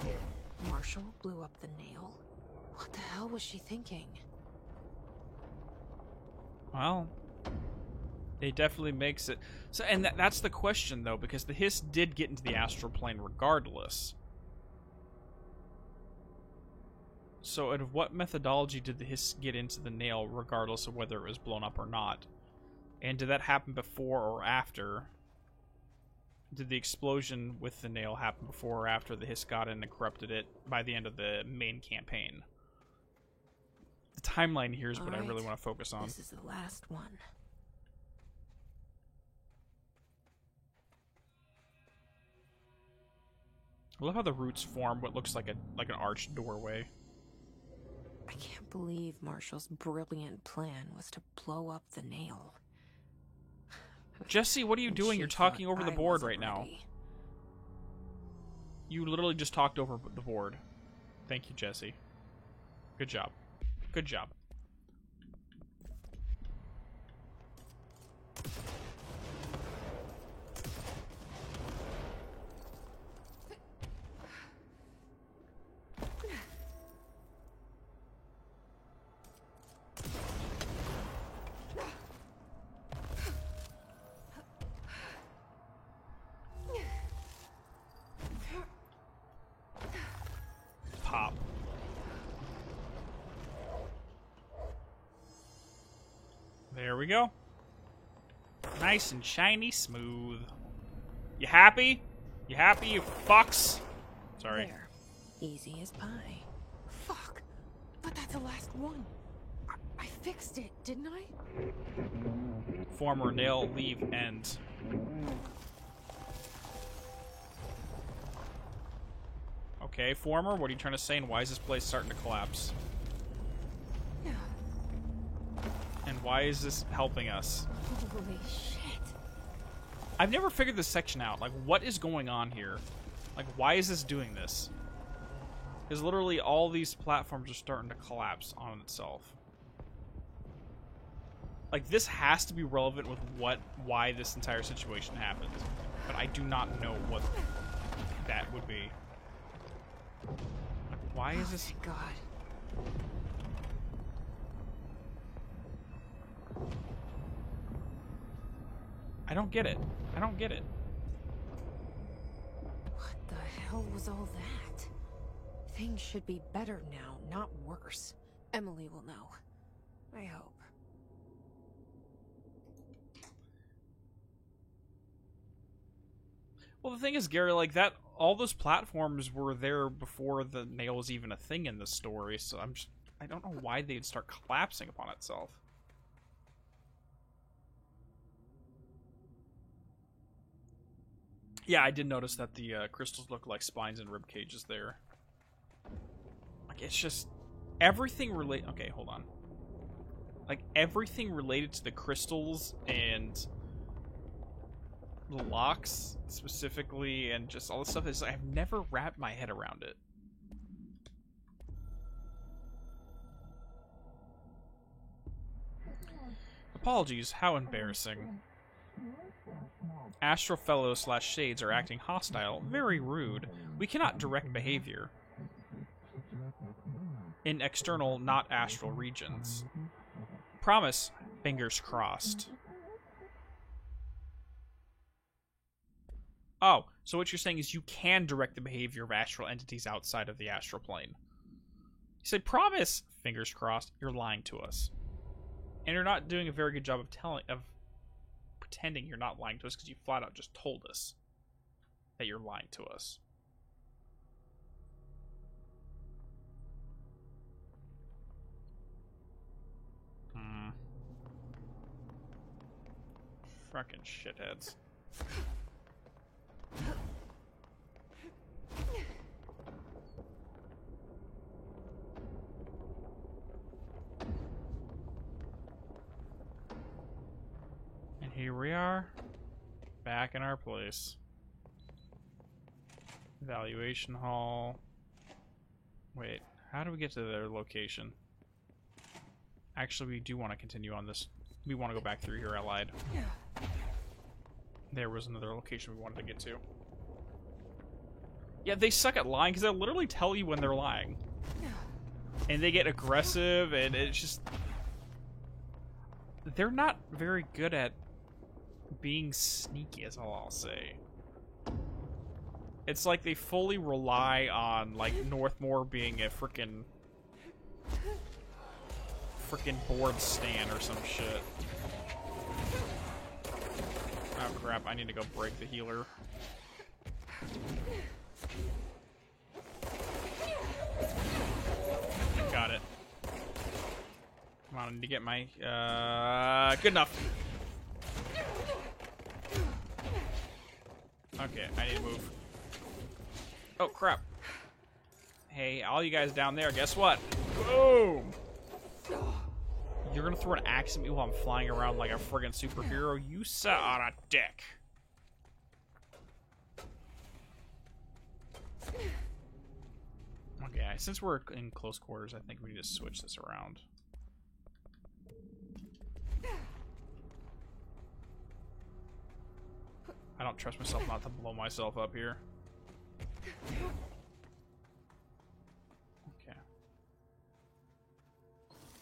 S5: Marshall blew up the nail? What the hell was she thinking?
S1: Well, it definitely makes it... So, and that's the question, though, because the Hiss did get into the astral plane regardless. So, out of what methodology did the Hiss get into the nail regardless of whether it was blown up or not? And did that happen before or after? Did the explosion with the nail happen before or after the Hiss got in and corrupted it by the end of the main campaign? The timeline here is what I really want to focus on.
S5: This is the last one.
S1: I love how the roots form what looks like an arched doorway.
S5: I can't believe Marshall's brilliant plan was to blow up the nail.
S1: Jesse, what are you
S5: And
S1: doing?
S5: she
S1: You're talking
S5: thought
S1: over the
S5: I
S1: board
S5: wasn't
S1: right now.
S5: ready.
S1: You literally just talked over the board. Thank you, Jesse. Good job. Good job. Pop. There we go. Nice and shiny smooth. You happy? You happy, you fucks? Sorry.
S5: There. Easy as pie. Fuck. But that's the last one. I fixed it, didn't I?
S1: Former nail leave end. Okay, former, what are you trying to say, and why is this place starting to collapse?
S5: Yeah.
S1: And why is this helping us?
S5: Holy shit.
S1: I've never figured this section out. Like, what is going on here? Like, why is this doing this? Because literally all these platforms are starting to collapse on itself. Like, this has to be relevant with why this entire situation happened. But I do not know what that would be. Like, why is this...
S5: Thank God.
S1: I don't get it. I don't get it.
S5: What the hell was all that? Things should be better now, not worse. Emily will know. I hope.
S1: Well, the thing is, Gary, like, that, all those platforms were there before the nail was even a thing in the story, so I don't know why they'd start collapsing upon itself. Yeah, I did notice that the crystals look like spines and rib cages there. Like, it's just everything relate. Okay, hold on. Like, everything related to the crystals and the locks specifically, and just all this stuff is I've never wrapped my head around it. Apologies, how embarrassing. Astral Fellows / Shades are acting hostile, very rude. We cannot direct behavior in external, not astral regions. Promise, fingers crossed. Oh, so what you're saying is you can direct the behavior of astral entities outside of the astral plane. You said promise, fingers crossed. You're lying to us. And you're not doing a very good job of pretending you're not lying to us, because you flat out just told us that you're lying to us. Fucking shitheads. And here we are, back in our place. Evaluation hall. Wait, how do we get to their location? Actually, we do want to continue on this. We want to go back through here, Allied. There was another location we wanted to get to. Yeah, they suck at lying because they'll literally tell you when they're lying. And they get aggressive, and it's just... They're not very good at being sneaky, is all I'll say. It's like they fully rely on, like, Northmore being a frickin' board stand or some shit. Oh crap, I need to go break the healer. Got it. Come on, I need to get my, good enough. Okay, I need to move. Oh crap. Hey, all you guys down there, guess what? Boom! You're gonna throw an axe at me while I'm flying around like a friggin' superhero? You suck on a dick. Okay, since we're in close quarters, I think we need to switch this around. I don't trust myself not to blow myself up here. Okay.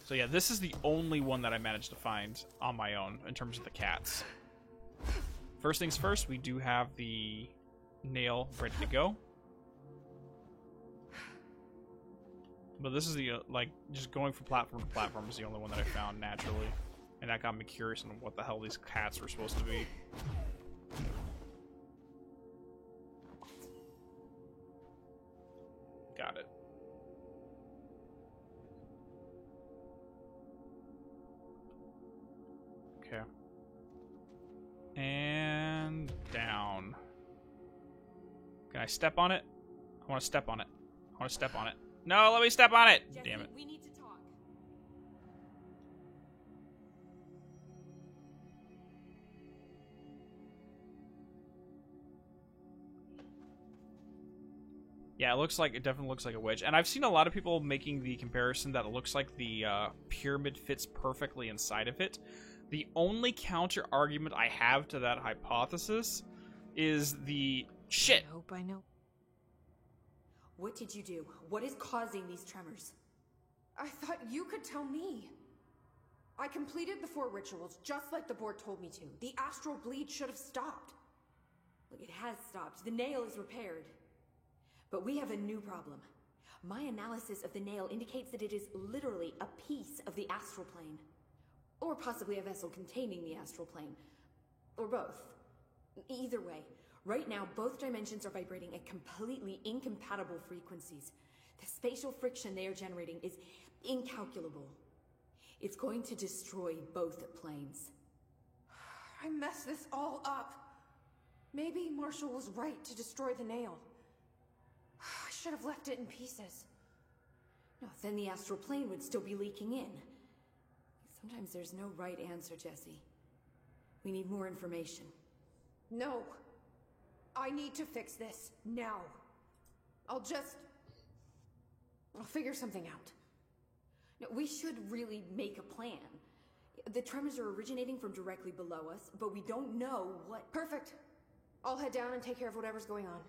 S1: So yeah, this is the only one that I managed to find on my own in terms of the cats. First things first, we do have the nail ready to go. But this is the, like, just going from platform to platform is the only one that I found naturally. And that got me curious on what the hell these cats were supposed to be. Got it. Okay. And down. Can I step on it? I want to step on it. I want to step on it. No, let me step on it!
S2: Jesse,
S1: damn it.
S2: We need to talk.
S1: Yeah, it definitely looks like a wedge. And I've seen a lot of people making the comparison that it looks like the pyramid fits perfectly inside of it. The only counter argument I have to that hypothesis is the shit.
S5: I hope I know.
S2: What did you do? What is causing these tremors?
S3: I thought you could tell me. I completed the 4 rituals just like the board told me to. The astral bleed should have stopped.
S2: Look, it has stopped. The nail is repaired. But we have a new problem. My analysis of the nail indicates that it is literally a piece of the astral plane. Or possibly a vessel containing the astral plane. Or both. Either way, right now both dimensions are vibrating at completely incompatible frequencies. The spatial friction they are generating is incalculable. It's going to destroy both planes.
S3: I messed this all up. Maybe Marshall was right to destroy the nail. I should have left it in pieces.
S2: No, then the astral plane would still be leaking in. Sometimes there's no right answer, Jesse. We need more information.
S3: No. I need to fix this, now. I'll figure something out.
S2: No, we should really make a plan. The tremors are originating from directly below us, but we don't know what...
S3: Perfect. I'll head down and take care of whatever's going on.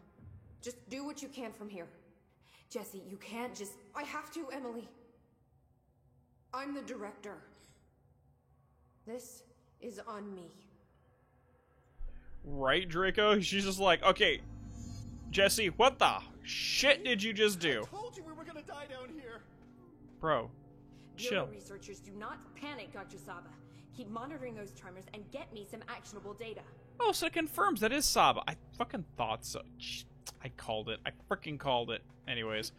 S3: Just do what you can from here.
S2: Jesse, you can't just...
S3: I have to, Emily. I'm the director. This is on me.
S1: Right, Draco? She's just like, okay, Jesse, what the shit did you just do?
S4: I told you we were gonna die down here.
S1: Bro, chill.
S2: Bureau researchers, do not panic, Dr. Saba. Keep monitoring those tremors and get me some actionable data.
S1: Oh, so it confirms that is Saba. I fucking thought so. I called it. I freaking called it. Anyways.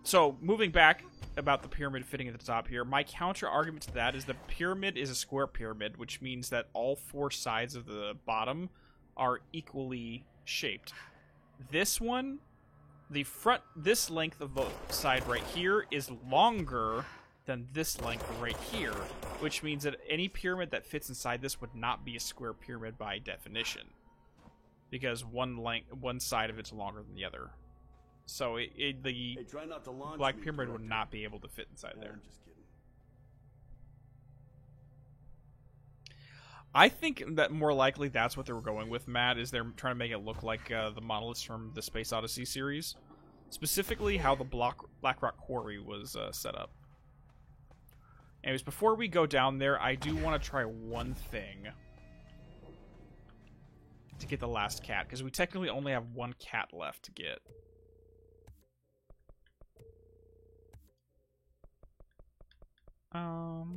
S1: So, moving back about the pyramid fitting at the top here, my counter argument to that is the pyramid is a square pyramid, which means that all four sides of the bottom are equally shaped. This one, the front, this length of the side right here is longer than this length right here, which means that any pyramid that fits inside this would not be a square pyramid by definition, because one side of it's longer than the other. So the
S4: try not to launch
S1: Black
S4: me,
S1: Pyramid
S4: Director.
S1: would not be able to fit inside there.
S4: I'm just kidding.
S1: I think that more likely that's what they were going with, Matt, is they're trying to make it look like the monoliths from the Space Odyssey series. Specifically how the Blackrock Quarry was set up. Anyways, before we go down there, I do want to try one thing to get the last cat, because we technically only have one cat left to get.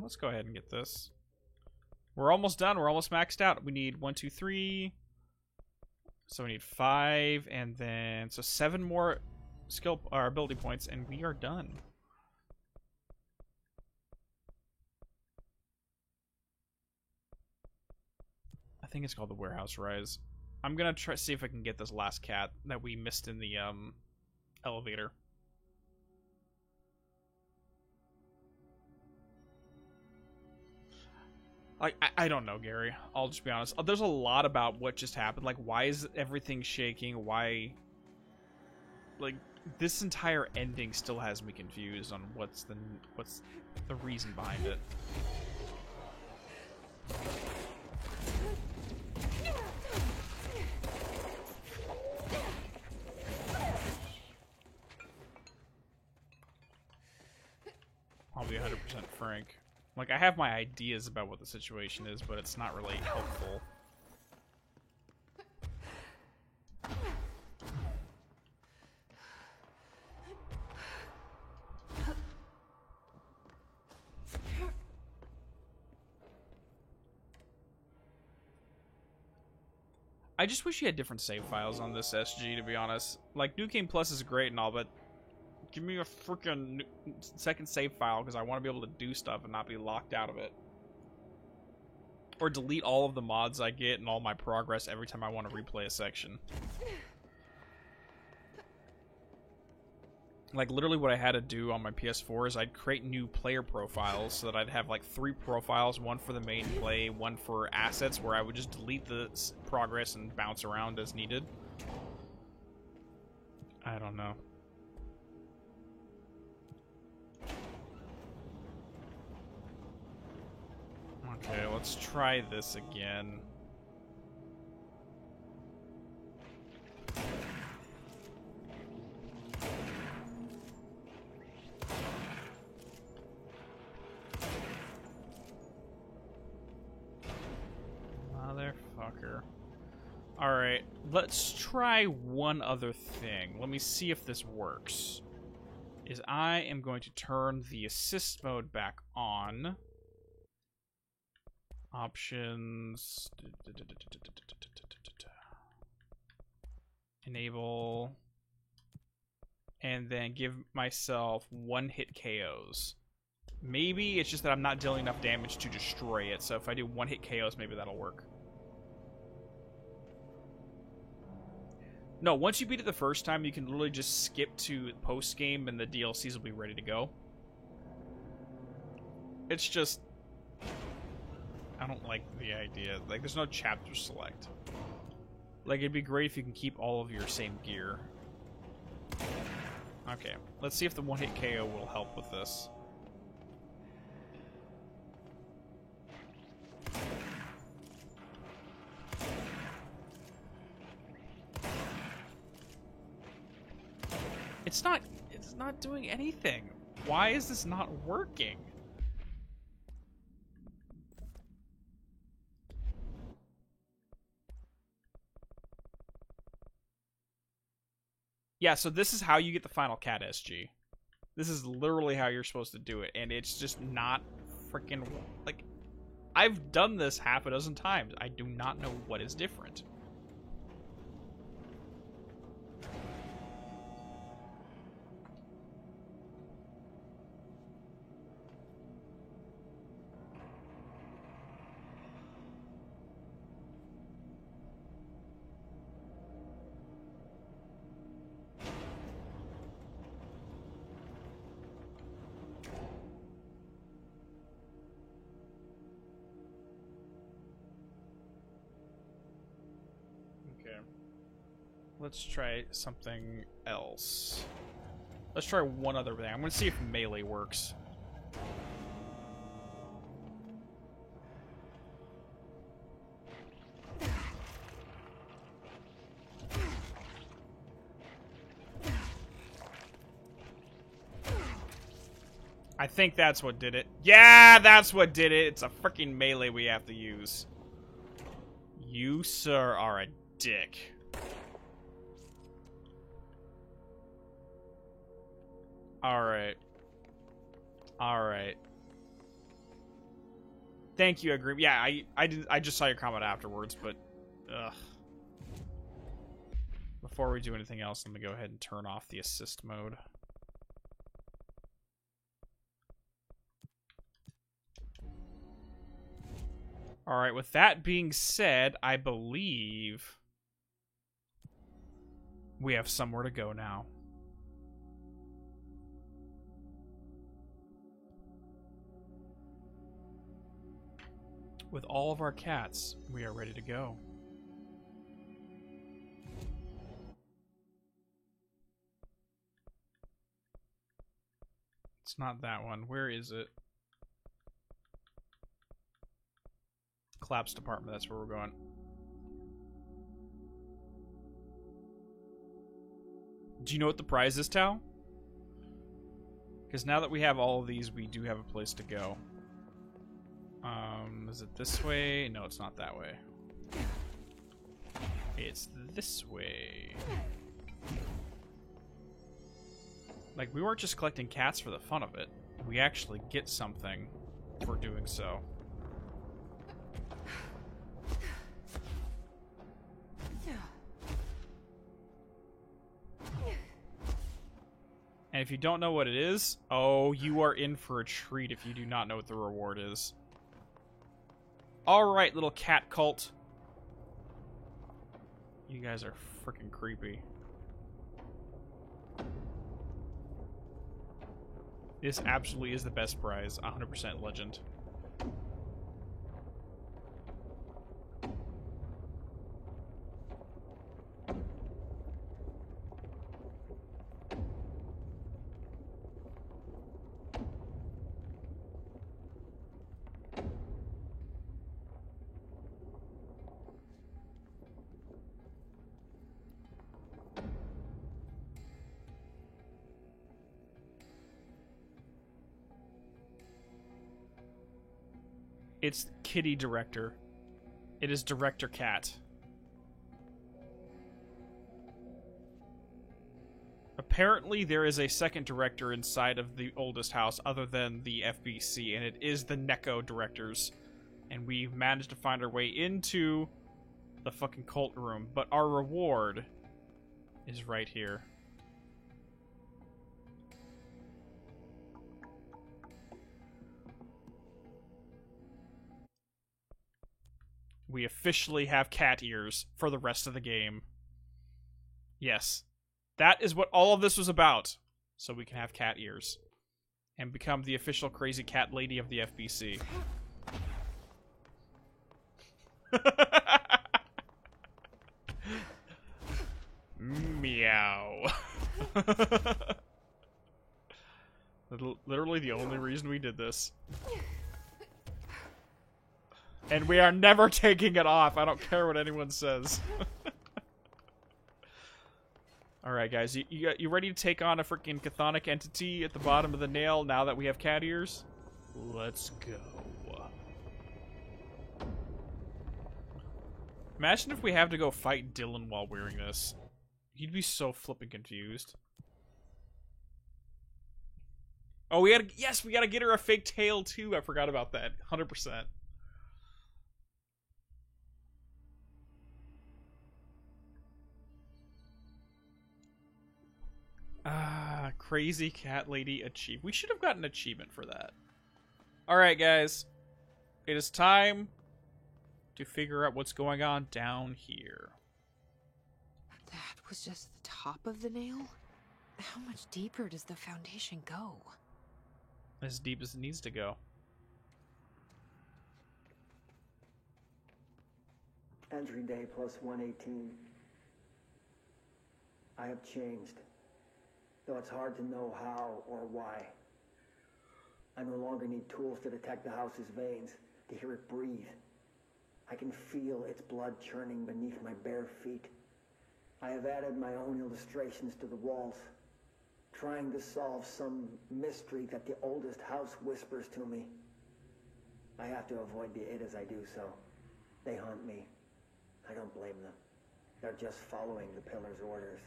S1: Let's go ahead and get this. We're almost done. We're almost maxed out. We need 1, 2, 3. So we need 5, and then 7 more skill or ability points, and we are done. I think it's called the Warehouse Rise. I'm gonna try see if I can get this last cat that we missed in the elevator. Like, I don't know, Gary. I'll just be honest. There's a lot about what just happened. Like, why is everything shaking? Why... Like, this entire ending still has me confused on what's the reason behind it. I'll be 100% frank. Like, I have my ideas about what the situation is, but it's not really helpful. I just wish you had different save files on this SG, to be honest. Like, New Game Plus is great and all, but give me a freaking second save file, because I want to be able to do stuff and not be locked out of it. Or delete all of the mods I get and all my progress every time I want to replay a section. Like, literally what I had to do on my PS4 is I'd create new player profiles so that I'd have, like, 3 profiles, one for the main play, one for assets, where I would just delete the progress and bounce around as needed. I don't know. Okay, let's try this again. Motherfucker. Alright, let's try one other thing. Let me see if this works. I am going to turn the assist mode back on. Options. Enable. And then give myself 1-hit KOs. Maybe it's just that I'm not dealing enough damage to destroy it, so if I do 1-hit KOs, maybe that'll work. No, once you beat it the first time, you can literally just skip to post-game and the DLCs will be ready to go. It's just... I don't like the idea. Like, there's no chapter select. Like, it'd be great if you can keep all of your same gear. Okay, let's see if the one-hit KO will help with this. It's not doing anything. Why is this not working? Yeah, so this is how you get the final cat SG. This is literally how you're supposed to do it, and it's just not freaking... Like, I've done this half a dozen times. I do not know what is different. Let's try something else. Let's try one other thing. I'm going to see if melee works. I think that's what did it. Yeah, that's what did it. It's a freaking melee we have to use. You, sir, are a dick. Alright. Alright. Thank you, Agree. Yeah, I just saw your comment afterwards, but ugh. Before we do anything else, let me go ahead and turn off the assist mode. Alright, with that being said, I believe we have somewhere to go now. With all of our cats, we are ready to go. It's not that one. Where is it? Collapse department, that's where we're going. Do you know what the prize is, Tao? Because now that we have all of these, we do have a place to go. Is it this way? No, it's not that way. It's this way. Like, we weren't just collecting cats for the fun of it. We actually get something for doing so. And if you don't know what it is, oh, you are in for a treat if you do not know what the reward is. Alright, little cat cult. You guys are freaking creepy. This absolutely is the best prize. 100% legend. It's Kitty Director. It is Director Cat. Apparently there is a second director inside of the oldest house other than the FBC, and it is the Neko directors. And we've managed to find our way into the fucking cult room, but our reward is right here. We officially have cat ears for the rest of the game. Yes. That is what all of this was about. So we can have cat ears. And become the official crazy cat lady of the FBC. Meow. Literally the only reason we did this. And we are never taking it off. I don't care what anyone says. Alright, guys. You ready to take on a freaking chthonic entity at the bottom of the nail now that we have cat ears? Let's go. Imagine if we have to go fight Dylan while wearing this. He'd be so flippin' confused. Oh, we gotta get her a fake tail too. I forgot about that. 100%. Crazy cat lady achieve. We should have gotten an achievement for that. Alright, guys. It is time to figure out what's going on down here.
S5: That was just the top of the nail? How much deeper does the foundation go?
S1: As deep as it needs to go.
S6: Entry day plus 118. I have changed, though it's hard to know how or why. I no longer need tools to detect the house's veins, to hear it breathe. I can feel its blood churning beneath my bare feet. I have added my own illustrations to the walls, trying to solve some mystery that the oldest house whispers to me. I have to avoid the it as I do so. They haunt me. I don't blame them. They're just following the Pillar's orders.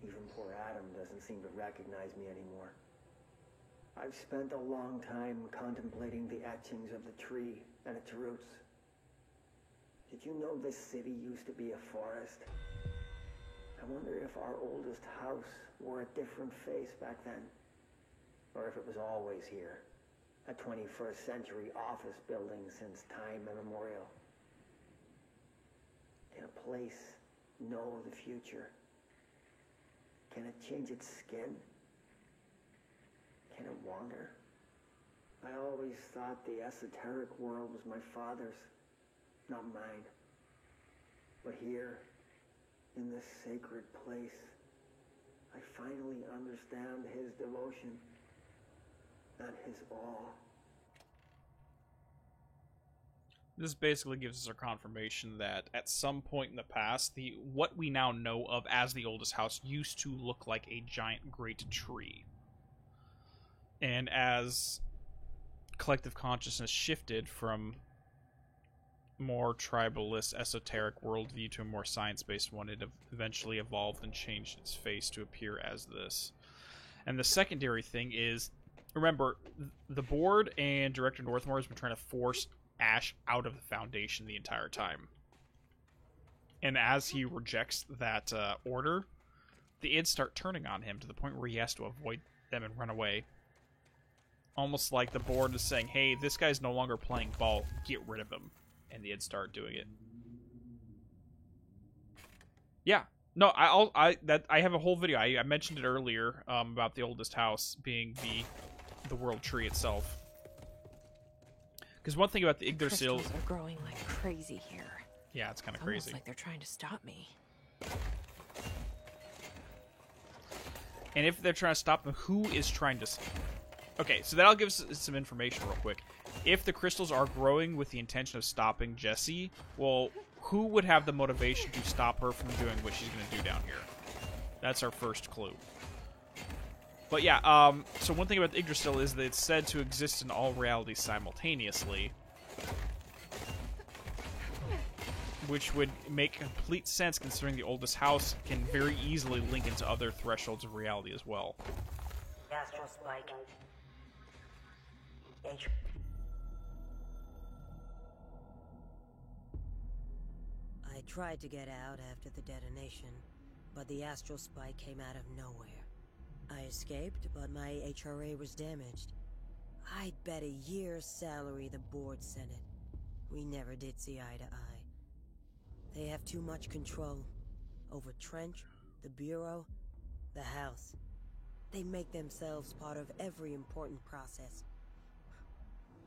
S6: Even poor Adam doesn't seem to recognize me anymore. I've spent a long time contemplating the etchings of the tree and its roots. Did you know this city used to be a forest? I wonder if our oldest house wore a different face back then. Or if it was always here. A 21st century office building since time immemorial. Can a place know the future? Can it change its skin? Can it wander? I always thought the esoteric world was my father's, not mine. But here, in this sacred place, I finally understand his devotion and his awe.
S1: This basically gives us our confirmation that at some point in the past, what we now know of as the oldest house used to look like a giant great tree. And as collective consciousness shifted from more tribalist, esoteric worldview to a more science-based one, it eventually evolved and changed its face to appear as this. And the secondary thing is, remember, the board and Director Northmore has been trying to force Ash out of the Foundation the entire time. And as he rejects that order, the ids start turning on him to the point where he has to avoid them and run away. Almost like the board is saying, hey, this guy's no longer playing ball, get rid of him. And the ids start doing it. Yeah. No, I have a whole video. I mentioned it earlier about the oldest house being the world tree itself. Because one thing about the Yggdrasil...
S5: Crystals are growing like crazy here.
S1: Yeah, it's kind of
S5: Almost
S1: crazy.
S5: like they're trying to stop me.
S1: And if they're trying to stop them, who is trying to... Okay, so that'll give us some information real quick. If the crystals are growing with the intention of stopping Jessie, well, who would have the motivation to stop her from doing what she's going to do down here? That's our first clue. But yeah, so one thing about the Yggdrasil is that it's said to exist in all realities simultaneously. Which would make complete sense considering the oldest house can very easily link into other thresholds of reality as well.
S8: Astral Spike.
S10: I tried to get out after the detonation, but the Astral Spike came out of nowhere. I escaped, but my HRA was damaged. I'd bet a year's salary the board sent it. We never did see eye to eye. They have too much control. over Trench, the Bureau, the House. They make themselves part of every important process.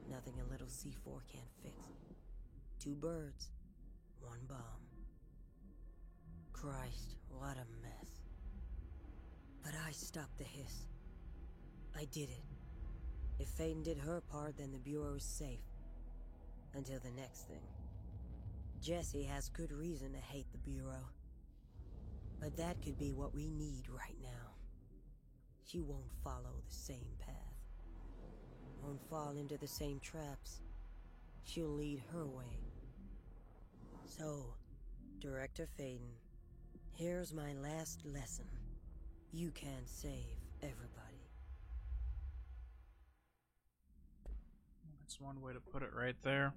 S10: Nothing a little C4 can't fix. 2 birds, 1 bomb. Christ, what a mess. But I stopped the hiss. I did it. If Faden did her part, then the Bureau is safe. Until the next thing. Jessie has good reason to hate the Bureau. But that could be what we need right now. She won't follow the same path. Won't fall into the same traps. She'll lead her way. So, Director Faden, here's my last lesson. You can't save everybody.
S1: That's one way to put it right there.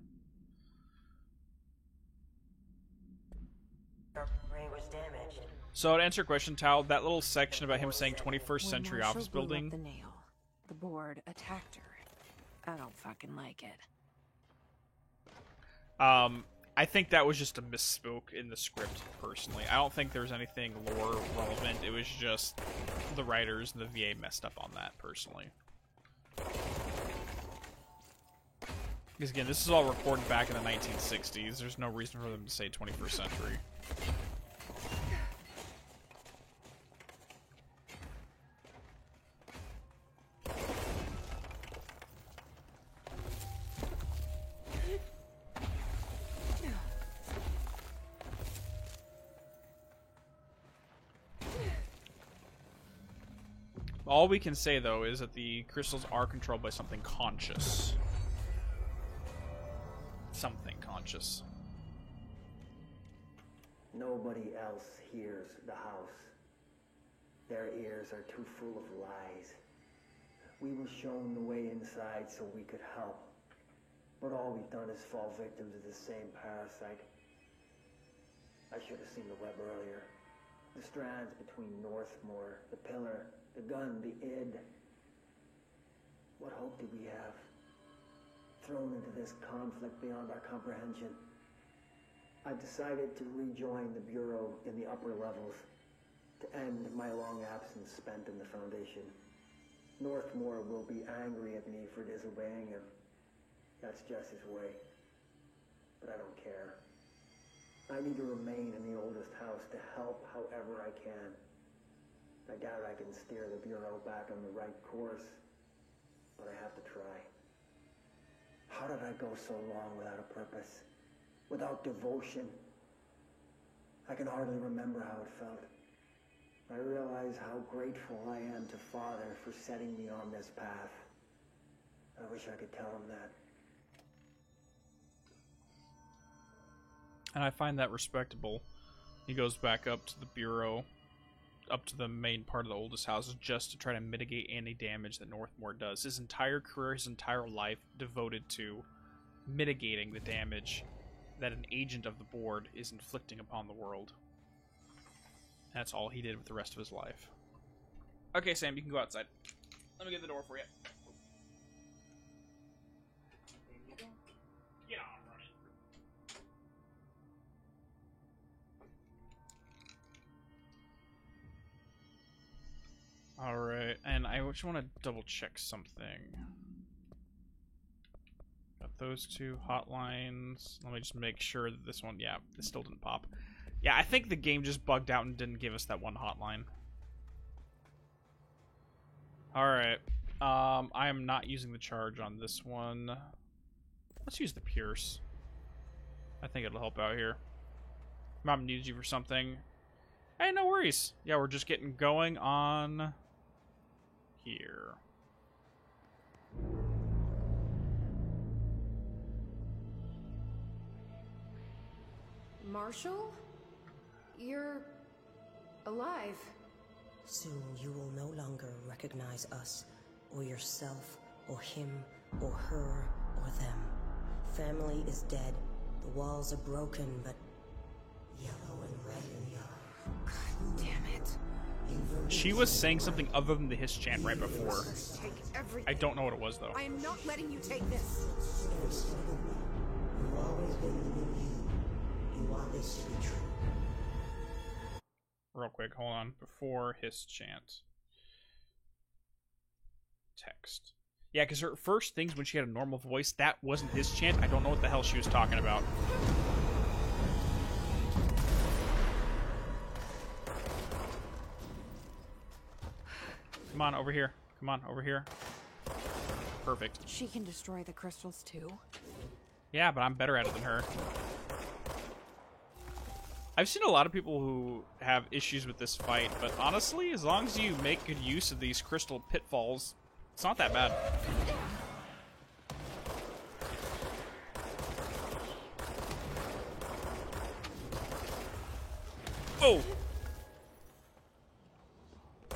S10: Ray was damaged.
S1: So to answer your question, Tal, that little section about him saying 21st century
S5: When Marshall
S1: office
S5: blew up
S1: building.
S5: the nail, the board attacked her. I don't fucking like it.
S1: I think that was just a misspoke in the script, personally. I don't think there's anything lore relevant. It was just the writers and the VA messed up on that, personally. Because again, this is all recorded back in the 1960s. There's no reason for them to say 21st century. All we can say, though, is that the crystals are controlled by something conscious. Something conscious.
S6: Nobody else hears the house. Their ears are too full of lies. We were shown the way inside so we could help. But all we've done is fall victim to the same parasite. I should have seen the web earlier. The strands between Northmore, the pillar, the gun, the id. What hope did we have? Thrown into this conflict beyond our comprehension. I've decided to rejoin the Bureau in the upper levels, to end my long absence spent in the Foundation. Northmore will be angry at me for disobeying him. That's Jess's way. But I don't care. I need to remain in the oldest house to help however I can. I doubt I can steer the Bureau back on the right course, but I have to try. How did I go so long without a purpose? Without devotion? I can hardly remember how it felt. I realize how grateful I am to Father for setting me on this path. I wish I could tell him that.
S1: And I find that respectable. He goes back up to the Bureau, up to the main part of the oldest houses, just to try to mitigate any damage that Northmore does. His entire career, his entire life, devoted to mitigating the damage that an agent of the board is inflicting upon the world. That's all he did with the rest of his life. Okay, Sam, you can go outside. Let me get the door for you. Get on, running. Alright, and I just want to double check something. Got those two hotlines. Let me just make sure that this one, yeah, this still didn't pop. Yeah, I think the game just bugged out and didn't give us that one hotline. Alright, I am not using the charge on this one. Let's use the Pierce. I think it'll help out here. Mom needs you for something. Hey, no worries. Yeah, we're just getting going on here.
S3: Marshall? You're alive.
S10: Soon you will no longer recognize us, or yourself, or him, or her, or them. Family is dead. The walls are broken, but yellow and red in the eye.
S5: God damn it.
S1: She was saying something other than the hiss chant right before.
S3: Take everything.
S1: I don't know what it was, though.
S3: I am not letting you take this.
S10: You've always been the new you. You want this to be true.
S1: real quick. Hold on. Before his chant. Text. Yeah, because her first things when she had a normal voice, that wasn't his chant. I don't know what the hell she was talking about. Come on, over here. Come on, over here. Perfect.
S5: She can destroy the crystals too.
S1: Yeah, but I'm better at it than her. I've seen a lot of people who have issues with this fight, but honestly, as long as you make good use of these crystal pitfalls, it's not that bad. Oh!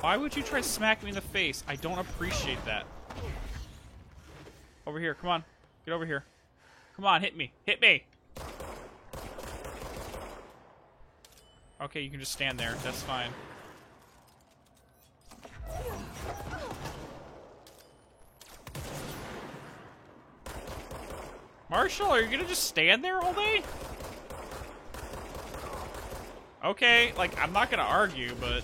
S1: Why would you try to smack me in the face? I don't appreciate that. Over here, come on. Get over here. Come on, hit me. Hit me! Okay, you can just stand there. That's fine. Marshall, are you gonna just stand there all day? Okay, like, I'm not gonna argue, but...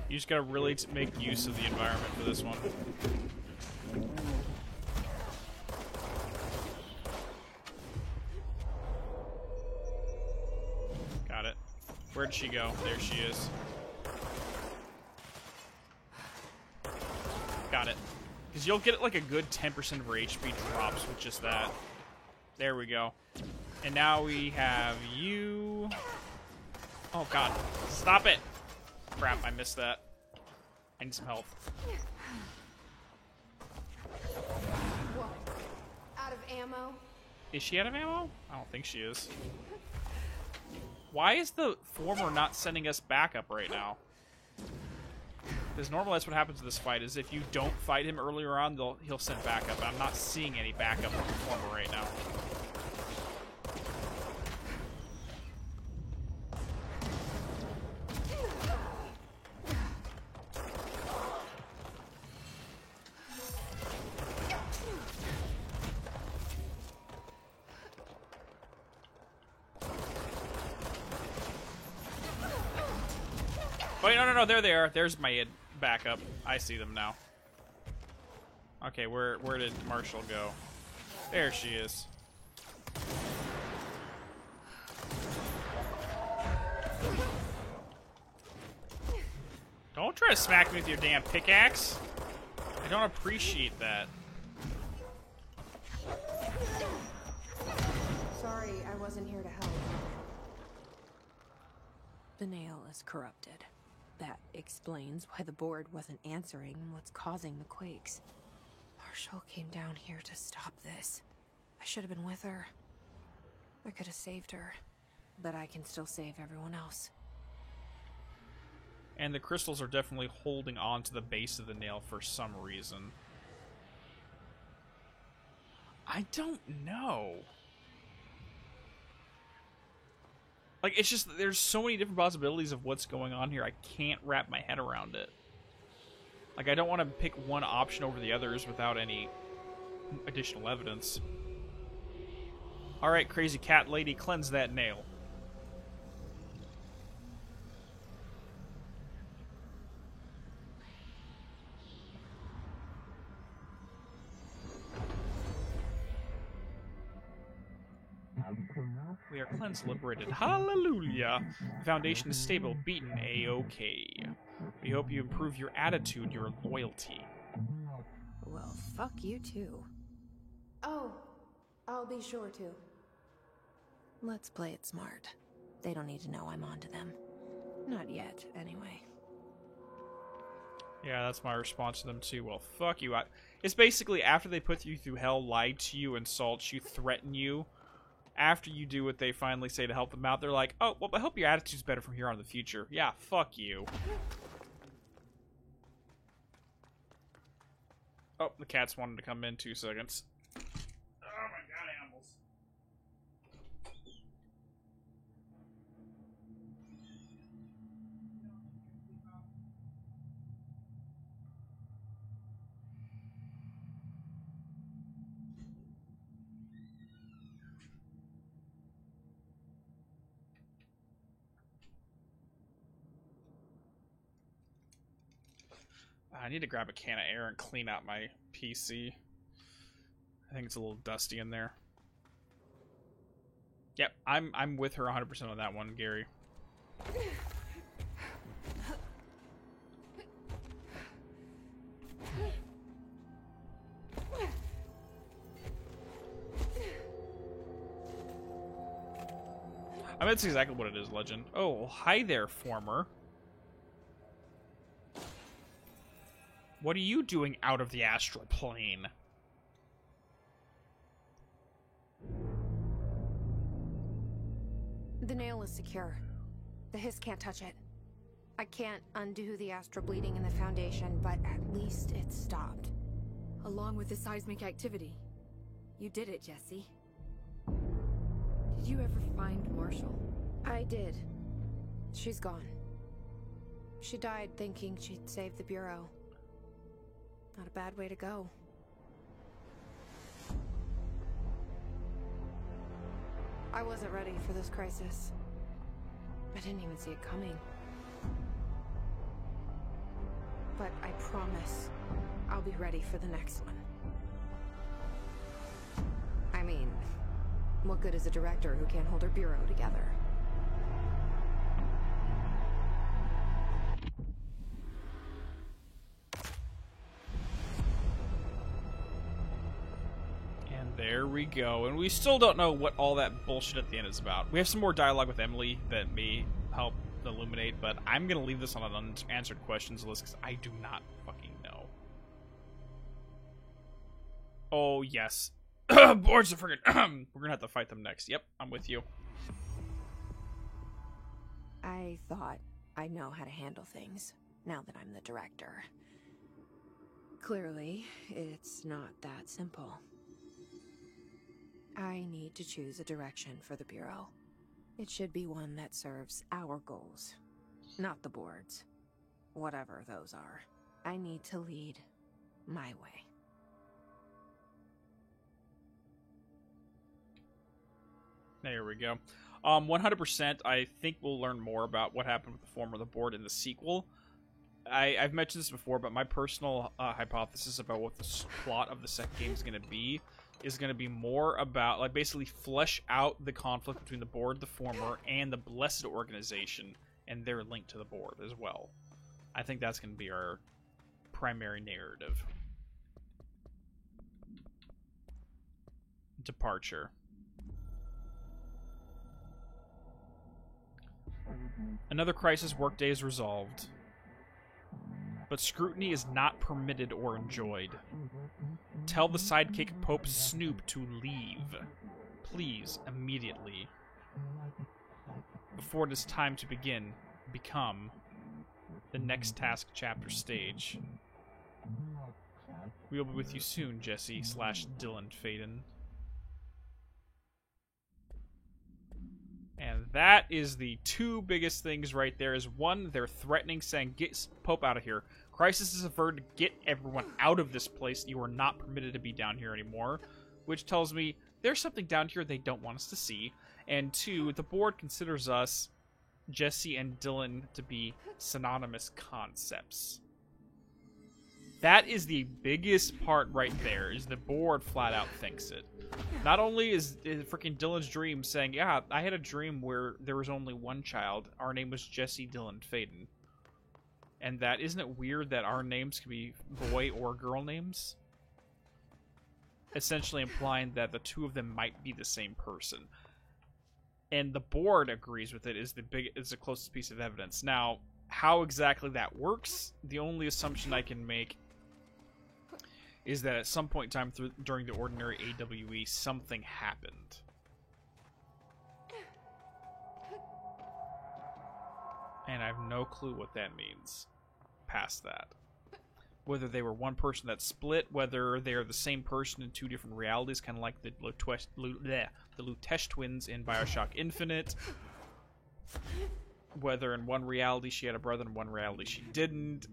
S1: You just gotta really make use of the environment for this one. Got it. Where'd she go? There she is. Got it. Because you'll get like a good 10% of her HP drops with just that. There we go. And now we have you. Oh god. Stop it! Crap, I missed that. I need some help.
S3: What? Out of ammo?
S1: Is she out of ammo? I don't think she is. Why is the former not sending us backup right now? Because normally that's what happens in this fight, is if you don't fight him earlier on, he'll send backup. I'm not seeing any backup from the former right now. Wait, no, there they are. There's my backup. I see them now. Okay, where did Marshall go? There she is. Don't try to smack me with your damn pickaxe. I don't appreciate that.
S3: Sorry, I wasn't here to help.
S5: The nail is corrupted. That explains why the board wasn't answering and what's causing the quakes. Marshall came down here to stop this. I should have been with her. I could have saved her, but I can still save everyone else.
S1: And the crystals are definitely holding on to the base of the nail for some reason. I don't know. Like, it's just, there's so many different possibilities of what's going on here. I can't wrap my head around it. Like, I don't want to pick one option over the others without any additional evidence. Alright, crazy cat lady, cleanse that nail. We are cleansed, liberated. Hallelujah! The foundation is stable, beaten, A-OK. We hope you improve your attitude, your loyalty.
S5: Well, fuck you too.
S3: Oh, I'll be sure to.
S5: Let's play it smart. They don't need to know I'm onto them. Not yet, anyway.
S1: Yeah, that's my response to them too. Well, fuck you. It's basically after they put you through hell, lie to you, insult you, threaten you. After you do what they finally say to help them out, they're like, oh, well, I hope your attitude's better from here on in the future. Yeah, fuck you. Oh, the cats wanted to come in 2 seconds. Oh my god, animals. I need to grab a can of air and clean out my PC. I think it's a little dusty in there. Yep, I'm with her 100% on that one, Gary. I mean, that's exactly what it is, Legend. Oh, hi there, former. What are you doing out of the astral plane?
S5: The nail is secure. The Hiss can't touch it. I can't undo the astral bleeding in the Foundation, but at least it's stopped.
S2: Along with the seismic activity. You did it, Jesse. Did you ever find Marshall?
S5: I did. She's gone. She died thinking she'd save the Bureau. Not a bad way to go. I wasn't ready for this crisis. I didn't even see it coming. But I promise I'll be ready for the next one. I mean, what good is a director who can't hold her bureau together?
S1: And there we go. And we still don't know what all that bullshit at the end is about. We have some more dialogue with Emily that may help illuminate, but I'm going to leave this on an unanswered questions list because I do not fucking know. Oh, yes. Boards are friggin'. We're going to have to fight them next. Yep, I'm with you.
S5: I thought I know how to handle things, now that I'm the director. Clearly, it's not that simple. I need to choose a direction for the Bureau. It should be one that serves our goals, not the board's. Whatever those are. I need to lead my way.
S1: There we go. 100%, I think we'll learn more about what happened with the former of the board in the sequel. I've mentioned this before, but my personal hypothesis about what the plot of the second game is going to be more about, like, basically flesh out the conflict between the board, the former, and the Blessed Organization, and their link to the board as well. I think that's going to be our primary narrative. Departure. Another crisis workday is resolved, but scrutiny is not permitted or enjoyed. Tell the sidekick Pope Snoop to leave. Please, immediately. Before it is time to become the next task chapter stage. We will be with you soon, Jesse / Dylan Faden. And that is the two biggest things right there. Is one, they're threatening, saying, get Pope out of here. Crisis is averted, get everyone out of this place. You are not permitted to be down here anymore. Which tells me there's something down here they don't want us to see. And two, the board considers us, Jesse and Dylan, to be synonymous concepts. That is the biggest part right there, is the board flat out thinks it. Not only is freaking Dylan's dream saying, yeah, I had a dream where there was only one child. Our name was Jesse Dylan Faden. And that, isn't it weird that our names can be boy or girl names? Essentially implying that the two of them might be the same person. And the board agrees with it, is the closest piece of evidence. Now, how exactly that works, the only assumption I can make is that at some point in time during the ordinary AWE, something happened. And I have no clue what that means past that. Whether they were one person that split, whether they're the same person in two different realities, kind of like the Lutesh twins in Bioshock Infinite. Whether in one reality she had a brother, in one reality she didn't.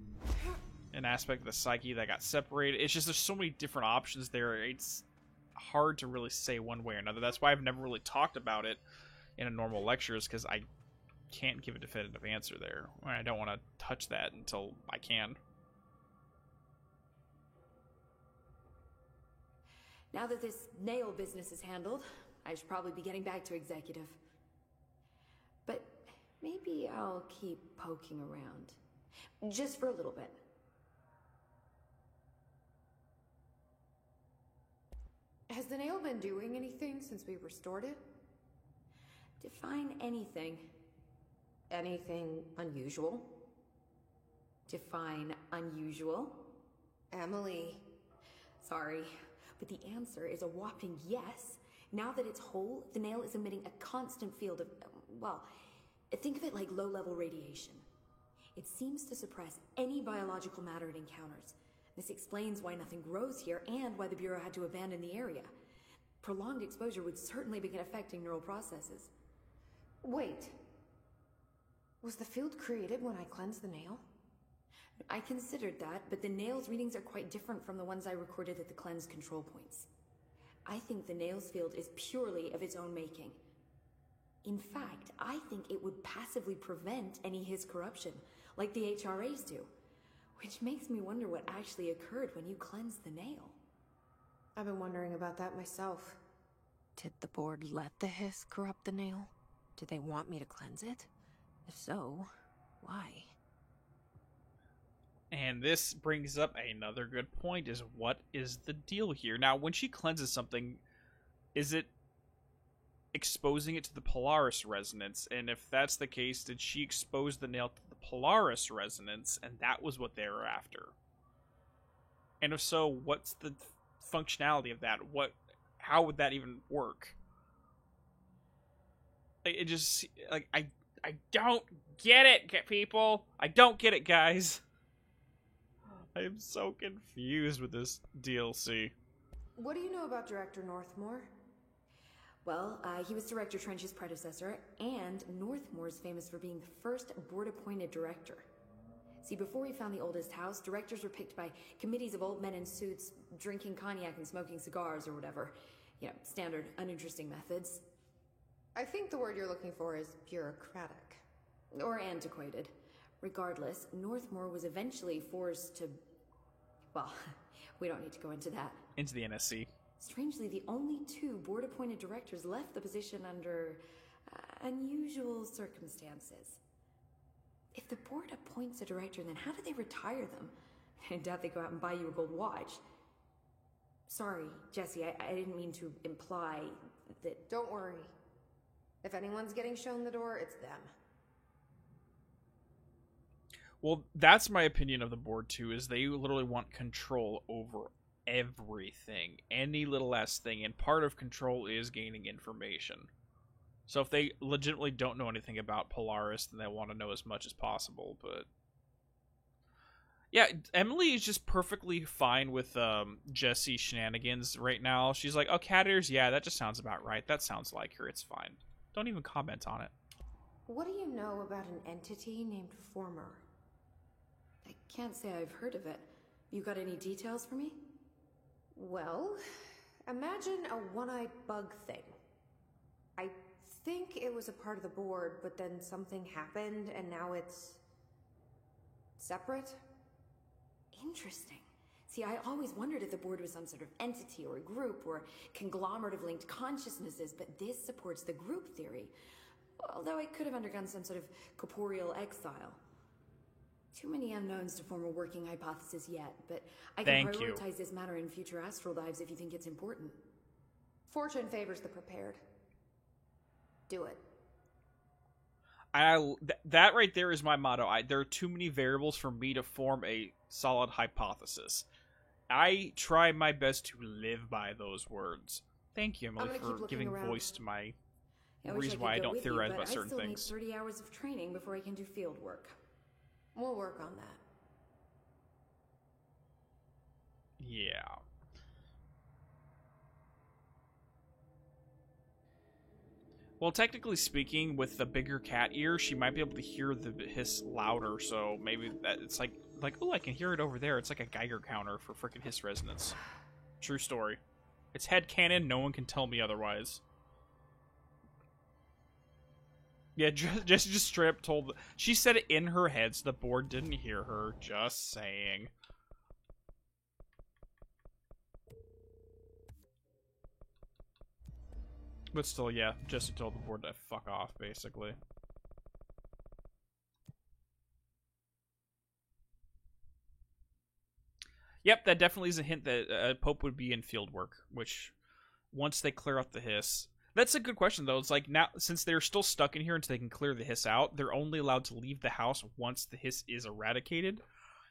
S1: An aspect of the psyche that got separated. It's just there's so many different options there. It's hard to really say one way or another. That's why I've never really talked about it in a normal lectures, because I can't give a definitive answer there. I don't want to touch that until I can.
S2: Now that this nail business is handled, I should probably be getting back to executive. But maybe I'll keep poking around. Just for a little bit.
S3: Has the nail been doing anything since we restored it?
S2: Define anything.
S3: Anything unusual?
S2: Define unusual.
S3: Emily.
S2: Sorry, but the answer is a whopping yes. Now that it's whole, the nail is emitting a constant field of, well, think of it like low-level radiation. It seems to suppress any biological matter it encounters. This explains why nothing grows here and why the Bureau had to abandon the area. Prolonged exposure would certainly begin affecting neural processes.
S3: Wait. Was the field created when I cleansed the nail?
S2: I considered that, but the nail's readings are quite different from the ones I recorded at the cleanse control points. I think the nail's field is purely of its own making. In fact, I think it would passively prevent any Hiss corruption, like the HRAs do. Which makes me wonder what actually occurred when you cleansed the nail.
S3: I've been wondering about that myself.
S5: Did the board let the Hiss corrupt the nail? Did they want me to cleanse it? If so, why?
S1: And this brings up another good point, is what is the deal here? Now, when she cleanses something, is it exposing it to the Polaris resonance? And if that's the case, did she expose the nail to the Polaris resonance, and that was what they were after? And if so, what's the functionality of that? How would that even work? It just, like, I don't get it, people. I don't get it, guys. I am so confused with this DLC.
S3: What do you know about Director Northmore?
S2: Well, he was Director Trench's predecessor, and Northmore's famous for being the first board-appointed director. See, before we found the oldest house, directors were picked by committees of old men in suits, drinking cognac and smoking cigars or whatever. You know, standard, uninteresting methods.
S3: I think the word you're looking for is bureaucratic.
S2: Or antiquated. Regardless, Northmore was eventually forced to... Well, we don't need to go into that.
S1: Into the NSC.
S2: Strangely, the only two board-appointed directors left the position under unusual circumstances. If the board appoints a director, then how do they retire them? I doubt they go out and buy you a gold watch. Sorry, Jesse, I didn't mean to imply that...
S3: Don't worry. If anyone's getting shown the door, it's them.
S1: Well, that's my opinion of the board, too, is they literally want control over everything. Any little last thing. And part of control is gaining information. So if they legitimately don't know anything about Polaris, then they want to know as much as possible. But yeah, Emily is just perfectly fine with Jesse's shenanigans right now. She's like, oh, cat ears? Yeah, that just sounds about right. That sounds like her. It's fine. Don't even comment on it.
S3: What do you know about an entity named Former?
S2: I can't say I've heard of it. You got any details for me?
S3: Well, imagine a one-eyed bug thing. I think it was a part of the board, but then something happened and now it's separate.
S2: Interesting. See, I always wondered if the board was some sort of entity or a group or conglomerate of linked consciousnesses, but this supports the group theory. Although it could have undergone some sort of corporeal exile. Too many unknowns to form a working hypothesis yet, but I can prioritize this matter in future astral dives if you think it's important.
S3: Fortune favors the prepared. Do it.
S1: That right there is my motto. There are too many variables for me to form a solid hypothesis. I try my best to live by those words. Thank you, Emily, for giving voice to my reason why I don't theorize about certain things.
S2: I still need 30 hours of training before I can do field work.
S3: We'll work on that.
S1: Yeah. Well, technically speaking, with the bigger cat ear, she might be able to hear the hiss louder, so maybe that it's like, oh, I can hear it over there. It's like a Geiger counter for freaking hiss resonance. True story. It's headcanon, no one can tell me otherwise. Yeah, Jessie just straight up told... She said it in her head, so the board didn't hear her. Just saying. But still, yeah, Jesse told the board to fuck off, basically. Yep, that definitely is a hint that Pope would be in field work, which, once they clear out the hiss... That's a good question, though. It's like, now, since they're still stuck in here until they can clear the hiss out, they're only allowed to leave the house once the hiss is eradicated,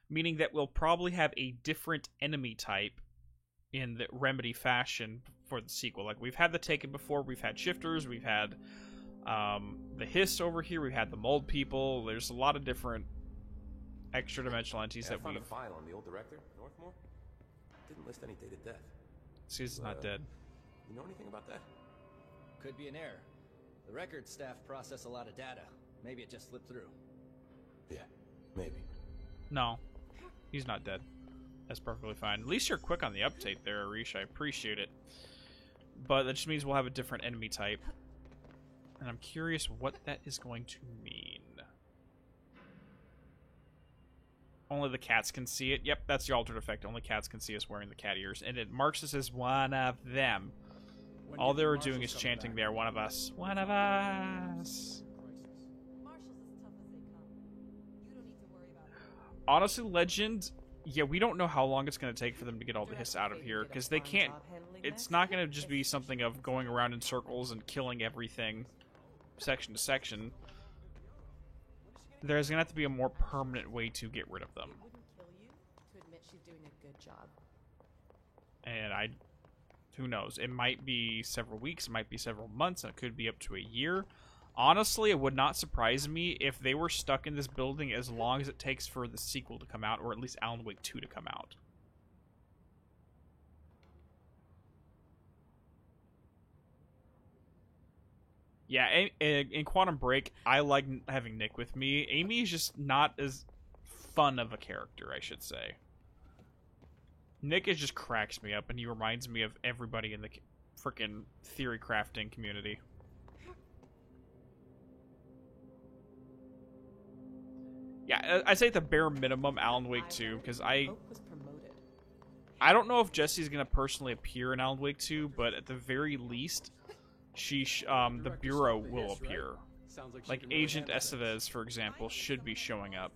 S1: meaning that we'll probably have a different enemy type in the Remedy fashion for the sequel. Like, we've had the Taken before, we've had Shifters, we've had the Hiss over here, we've had the Mold People. There's a lot of different extra-dimensional entities that
S11: I found
S1: we've...
S11: a file on the old director, Northmore. Didn't list any dated death.
S1: He's not dead.
S11: You know anything about that?
S12: Could be an error. The record staff process a lot of data. Maybe it just slipped through.
S11: Yeah, maybe.
S1: No, he's not dead. That's perfectly fine. At least you're quick on the update there, Arish. I appreciate it. But that just means we'll have a different enemy type. And I'm curious what that is going to mean. Only the cats can see it. Yep, that's the altered effect. Only cats can see us wearing the cat ears. And it marks us as one of them. All they were doing is chanting there, one of us. One of us. Honestly, Legend, yeah, we don't know how long it's going to take for them to get all the hiss out of here, because they can't... It's not going to just be something of going around in circles and killing everything section to section. There's going to have to be a more permanent way to get rid of them. And who knows? It might be several weeks, it might be several months, and it could be up to a year. Honestly, it would not surprise me if they were stuck in this building as long as it takes for the sequel to come out, or at least Alan Wake 2 to come out. Yeah, in Quantum Break, I like having Nick with me. Amy is just not as fun of a character, I should say. Nick just cracks me up, and he reminds me of everybody in the frickin' theory crafting community. Yeah, I say at the bare minimum, Alan Wake 2, because I don't know if Jesse's gonna personally appear in Alan Wake 2, but at the very least, the Bureau will appear. Like Agent Estevez, for example, should be showing up.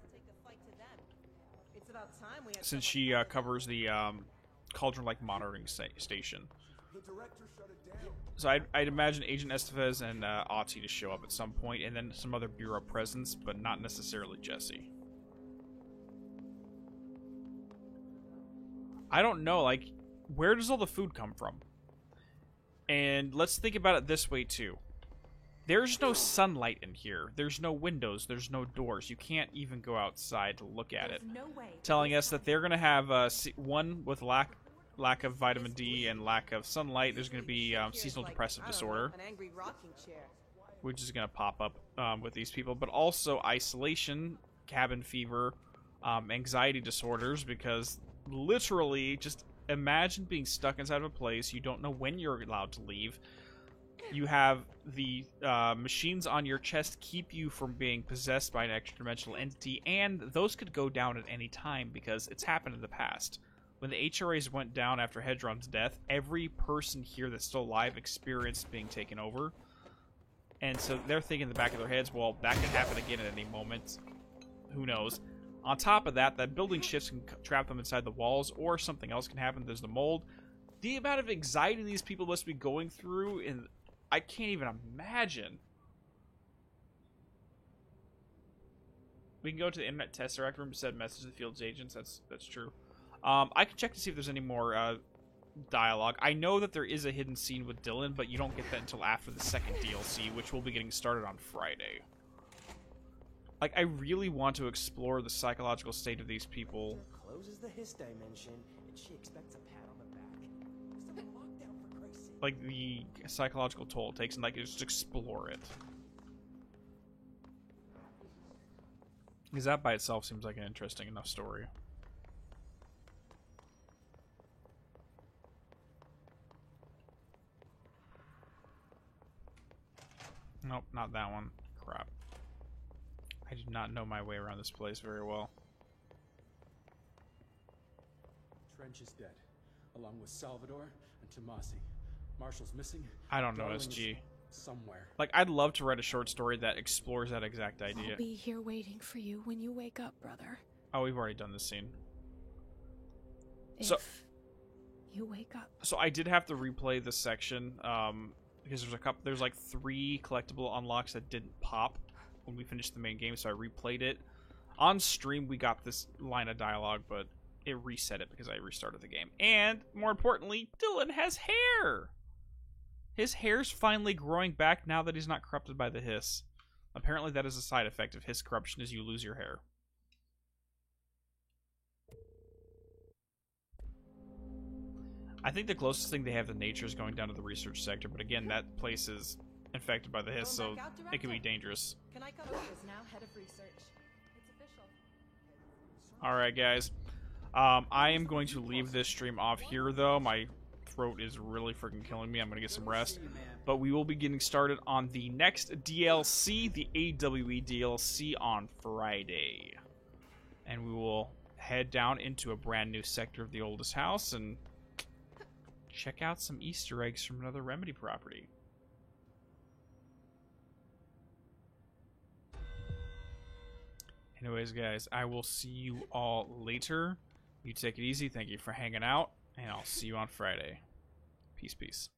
S1: Since she covers the Cauldron-like monitoring station. So I'd imagine Agent Estevez and Ahti to show up at some point, and then some other Bureau presence, but not necessarily Jesse. I don't know, like, where does all the food come from? And let's think about it this way, too. There's no sunlight in here. There's no windows. There's no doors. You can't even go outside to look at it. Telling us that they're going to have, one with lack of vitamin D and lack of sunlight. There's going to be seasonal depressive disorder, which is going to pop up with these people. But also isolation, cabin fever, anxiety disorders, because literally, just imagine being stuck inside of a place. You don't know when you're allowed to leave. You have the machines on your chest keep you from being possessed by an extra-dimensional entity, and those could go down at any time because it's happened in the past. When the HRAs went down after Hedron's death, every person here that's still alive experienced being taken over. And so they're thinking in the back of their heads, well, that could happen again at any moment. Who knows? On top of that, that building shifts can trap them inside the walls, or something else can happen. There's the mold. The amount of anxiety these people must be going through, and I can't even imagine. We can go to the Internet Tesseract room to send message to the field's agents. That's true. I can check to see if there's any more dialogue. I know that there is a hidden scene with Dylan, but you don't get that until after the second DLC, which will be getting started on Friday. Like, I really want to explore the psychological state of these people.
S6: Closes the Hiss dimension, and she expects a pat on the back. Still in lockdown, for Christ's sake.
S1: Like, the psychological toll it takes, and, like, just explore it. Because that by itself seems like an interesting enough story. Nope, not that one. Crap. I do not know my way around this place very well.
S13: Trench is dead, along with Salvador and Tomasi. Marshall's missing.
S1: I don't know,
S13: Darling's
S1: SG.
S13: somewhere.
S1: Like, I'd love to write a short story that explores that exact idea.
S5: I'll be here waiting for you when you wake up, brother.
S1: Oh, we've already done this scene.
S5: If
S1: So
S5: you wake up.
S1: So I did have to replay this section because there's like 3 collectible unlocks that didn't pop when we finished the main game, so I replayed it. On stream, we got this line of dialogue, but it reset it because I restarted the game. And, more importantly, Dylan has hair! His hair's finally growing back now that he's not corrupted by the hiss. Apparently that is a side effect of his corruption, is you lose your hair. I think the closest thing they have to nature is going down to the research sector, but again, that place is infected by the hiss, so it can be dangerous.
S14: Can I come? Is now head of research. It's official.
S1: Alright, guys. I am going to leave this stream off here, though. My throat is really freaking killing me. I'm going to get some rest. But we will be getting started on the next DLC, the AWE DLC, on Friday. And we will head down into a brand new sector of the oldest house and check out some Easter eggs from another Remedy property. Anyways, guys, I will see you all later. You take it easy. Thank you for hanging out, and I'll see you on Friday. Peace, peace.